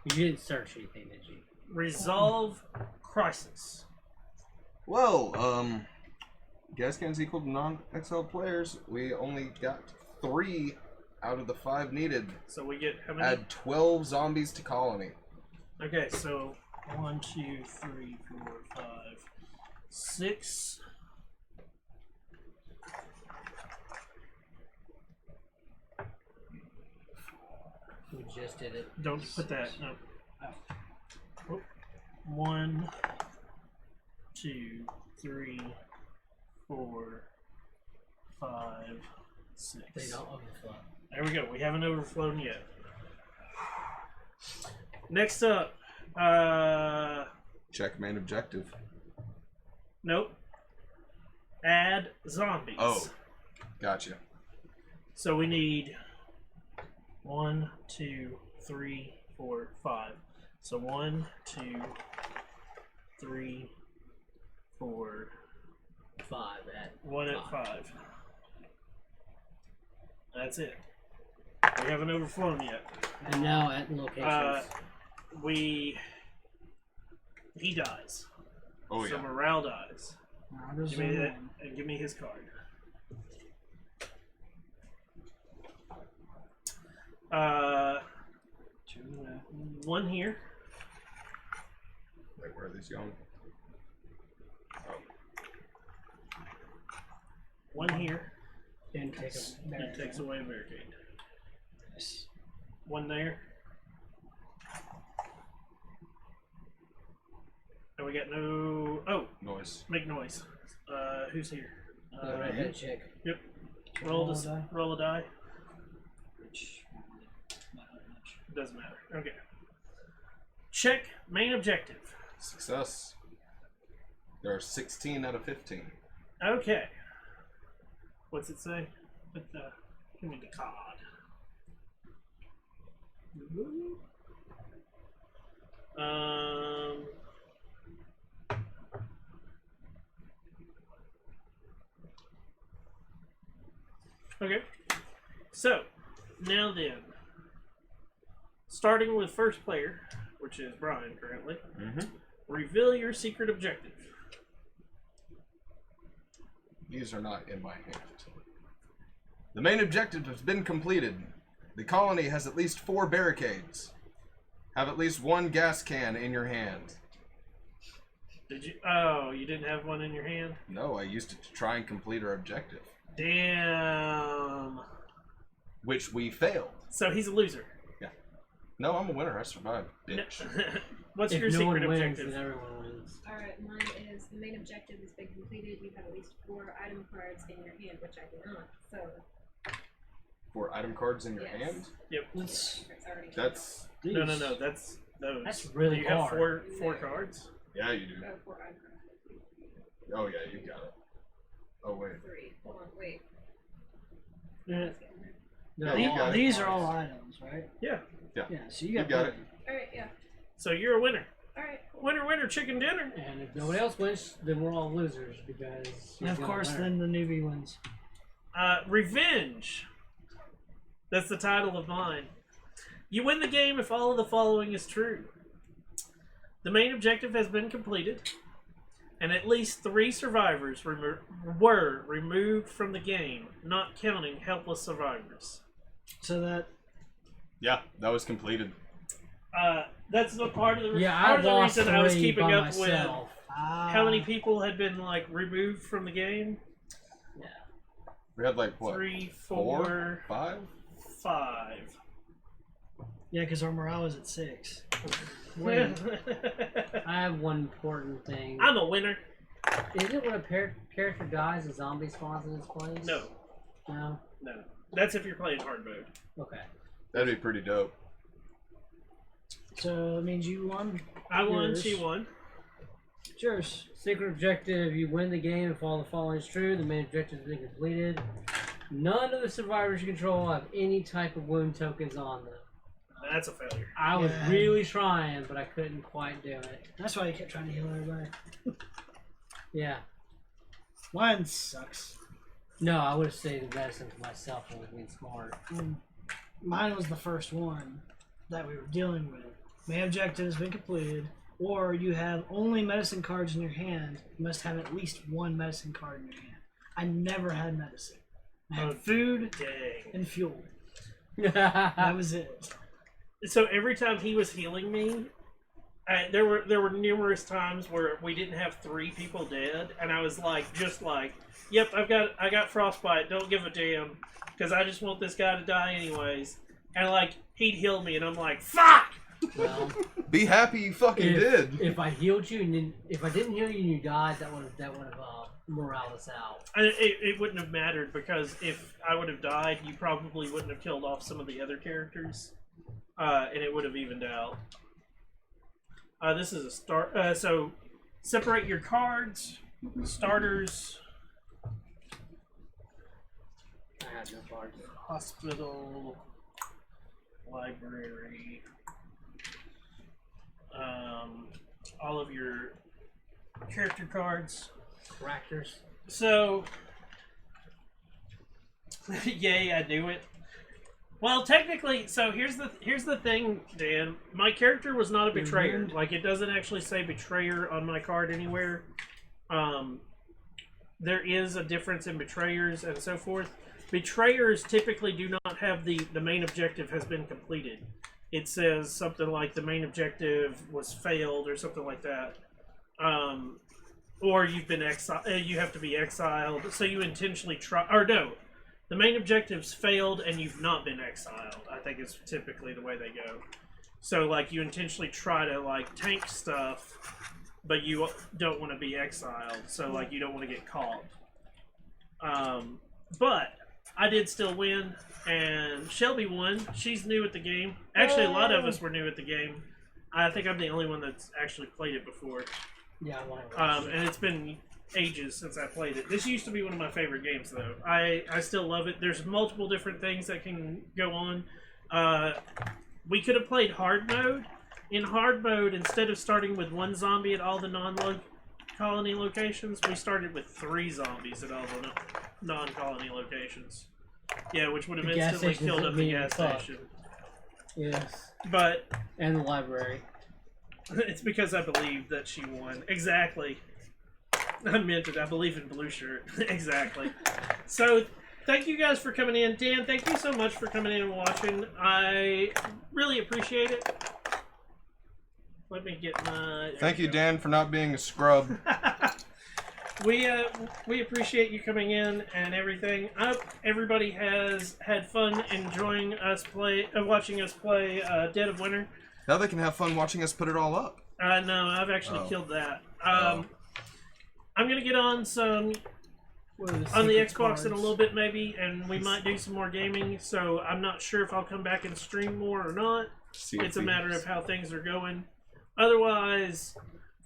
You didn't search anything, did you? Resolve crisis. Well, gas cans equal to non-XL players. We only got 3 out of the 5 needed. So we get how many? Add 12 zombies to colony. Okay, so 1, 2, 3, 4, 5, 6. We just did it. Don't put that. No. Oh. 1, 2, 3, 4, 5, They 6. don't overflow. There we go. We haven't overflown yet. Next up, Check main objective. nope. Add zombies. Oh, gotcha. So we need 1, 2, 3, 4, 5. So 1, 2, 3, 4, 5 at 1 at 5. 5. That's it. We haven't overflown yet. And now at locations. He dies. Oh So yeah. morale dies. Now there's Give me that one. and give me his card. Two left. 1 here. Wait, where are these going? Oh, 1 here. Didn't take a That takes away a barricade. Nice. 1 there. And we got no. Oh, noise. make noise. Who's here? the redhead chick. Yep. Roll a die. Roll a die. Which not much. Doesn't matter. Okay. Check main objective. Success. There are 16 out of 15. Okay. What's it say? Give me the card. Okay. So, now then, starting with first player, which is Brian currently, Mm-hmm. reveal your secret objective. These are not in my hand. The main objective has been completed. The colony has at least 4 barricades. Have at least 1 gas can in your hand. Did you? Oh, you didn't have one in your hand? No, I used it to try and complete our objective, Damn. which we failed. So he's a loser. No, I'm a winner. I survived, bitch. What's If your no secret one wins, objective? then everyone wins. Alright, mine is the main objective has been completed. You have at least 4 item cards in your hand, which I do not. So 4 item cards in your Yes. hand? Let's. it's already That's... No, that's those. That's really Do you have hard. four cards? Yeah, you do. 4 item cards. Oh, yeah, you got it. Oh, wait. 3. Hold on, wait. Yeah, Yeah, you got it. these are all items, right? Yeah. Yeah. So you You got, got it. plenty. Alright, yeah. So you're a winner. Alright. Winner, winner, chicken dinner. And if nobody else wins, then we're all losers because. And of course, then the newbie wins. Revenge. That's the title of mine. You win the game if all of the following is true. The main objective has been completed, and at least 3 survivors were removed from the game, not counting helpless survivors. So that Yeah, that was completed. That's the part of the Yeah, part I of the lost reason I was 3 keeping by up myself. with how many people had been like removed from the game. Yeah. We had like, what? 3, 4? 4, 5? 5. yeah, because our morale is at 6. Wait, I have one important thing. I'm a winner. Is it when a character dies, a zombie spawns in its place? No, No? no. That's if you're playing hard mode. Okay. That'd be pretty dope. So that means you won. I won, Yours. she won. It's yours. Secret objective, you win the game if all the following is true. The main objective has been completed. None of the survivors you control have any type of wound tokens on them. That's a failure. I was Yeah. really trying, but I couldn't quite do it. That's why you kept trying to heal everybody. Yeah. Mine sucks. No, I would have saved the medicine for myself and was being smart. Mine was the first one that we were dealing with. Main objective has been completed, or you have only medicine cards in your hand. You must have at least 1 medicine card in your hand. I never had medicine. I had Oh, food Dang. and fuel. That was it. So every time he was healing me, there were numerous times where we didn't have 3 people dead, and I was like, just like, yep, I got frostbite. Don't give a damn, because I just want this guy to die anyways. And like he'd heal me, and I'm like, fuck. Well, Be happy you fucking did. if I healed you and if I didn't heal you and you died, that would have Morales out. It wouldn't have mattered because if I would have died, you probably wouldn't have killed off some of the other characters, and it would have evened out. This is a start. So separate your cards, starters, I have no cards. hospital, library, all of your character cards. Raptors. So, yay! I knew it. Well, technically, so here's the thing, Dan. My character was not a betrayer. Like, it doesn't actually say betrayer on my card anywhere. There is a difference in betrayers and so forth. Betrayers typically do not have the main objective has been completed. It says something like the main objective was failed or something like that. Or you've been exiled. You have to be exiled. So you intentionally try. Or no, the main objective's failed and you've not been exiled. I think is typically the way they go. So like you intentionally try to like tank stuff, but you don't want to be exiled. So like you don't want to get caught. But I did still win, and Shelby won. She's new at the game. Actually, a lot of us were new at the game. I think I'm the only one that's actually played it before. Yeah, I like And it's been ages since I played it. This used to be one of my favorite games, though. I still love it. There's multiple different things that can go on. We could have played hard mode. In hard mode, instead of starting with one zombie at all the non-colony locations, we started with 3 zombies at all the non-colony locations. Yeah, which would have The gas instantly station's killed up the being gas fucked. station. Yes. But And the library. it's because I believe that she won. Exactly. I meant it. I believe in blue shirt. Exactly. So, thank you guys for coming in. Dan, thank you so much for coming in and watching. I really appreciate it. Let me get my... Thank you, Dan, for not being a scrub. We appreciate you coming in and everything. I hope everybody has had fun enjoying us play, watching us play Dead of Winter. Now they can have fun watching us put it all up. No, I've actually killed that. I'm gonna get on some on the Xbox in a little bit maybe, and we might do some more gaming. So I'm not sure if I'll come back and stream more or not. It's a matter of how things are going. Otherwise,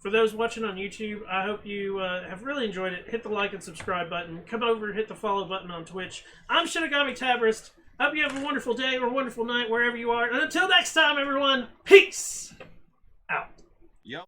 for those watching on YouTube, I hope you have really enjoyed it. Hit the like and subscribe button. Come over and hit the follow button on Twitch. I'm Shinigami Tabrist. Hope you have a wonderful day or a wonderful night wherever you are. And until next time, everyone, peace out. Yep.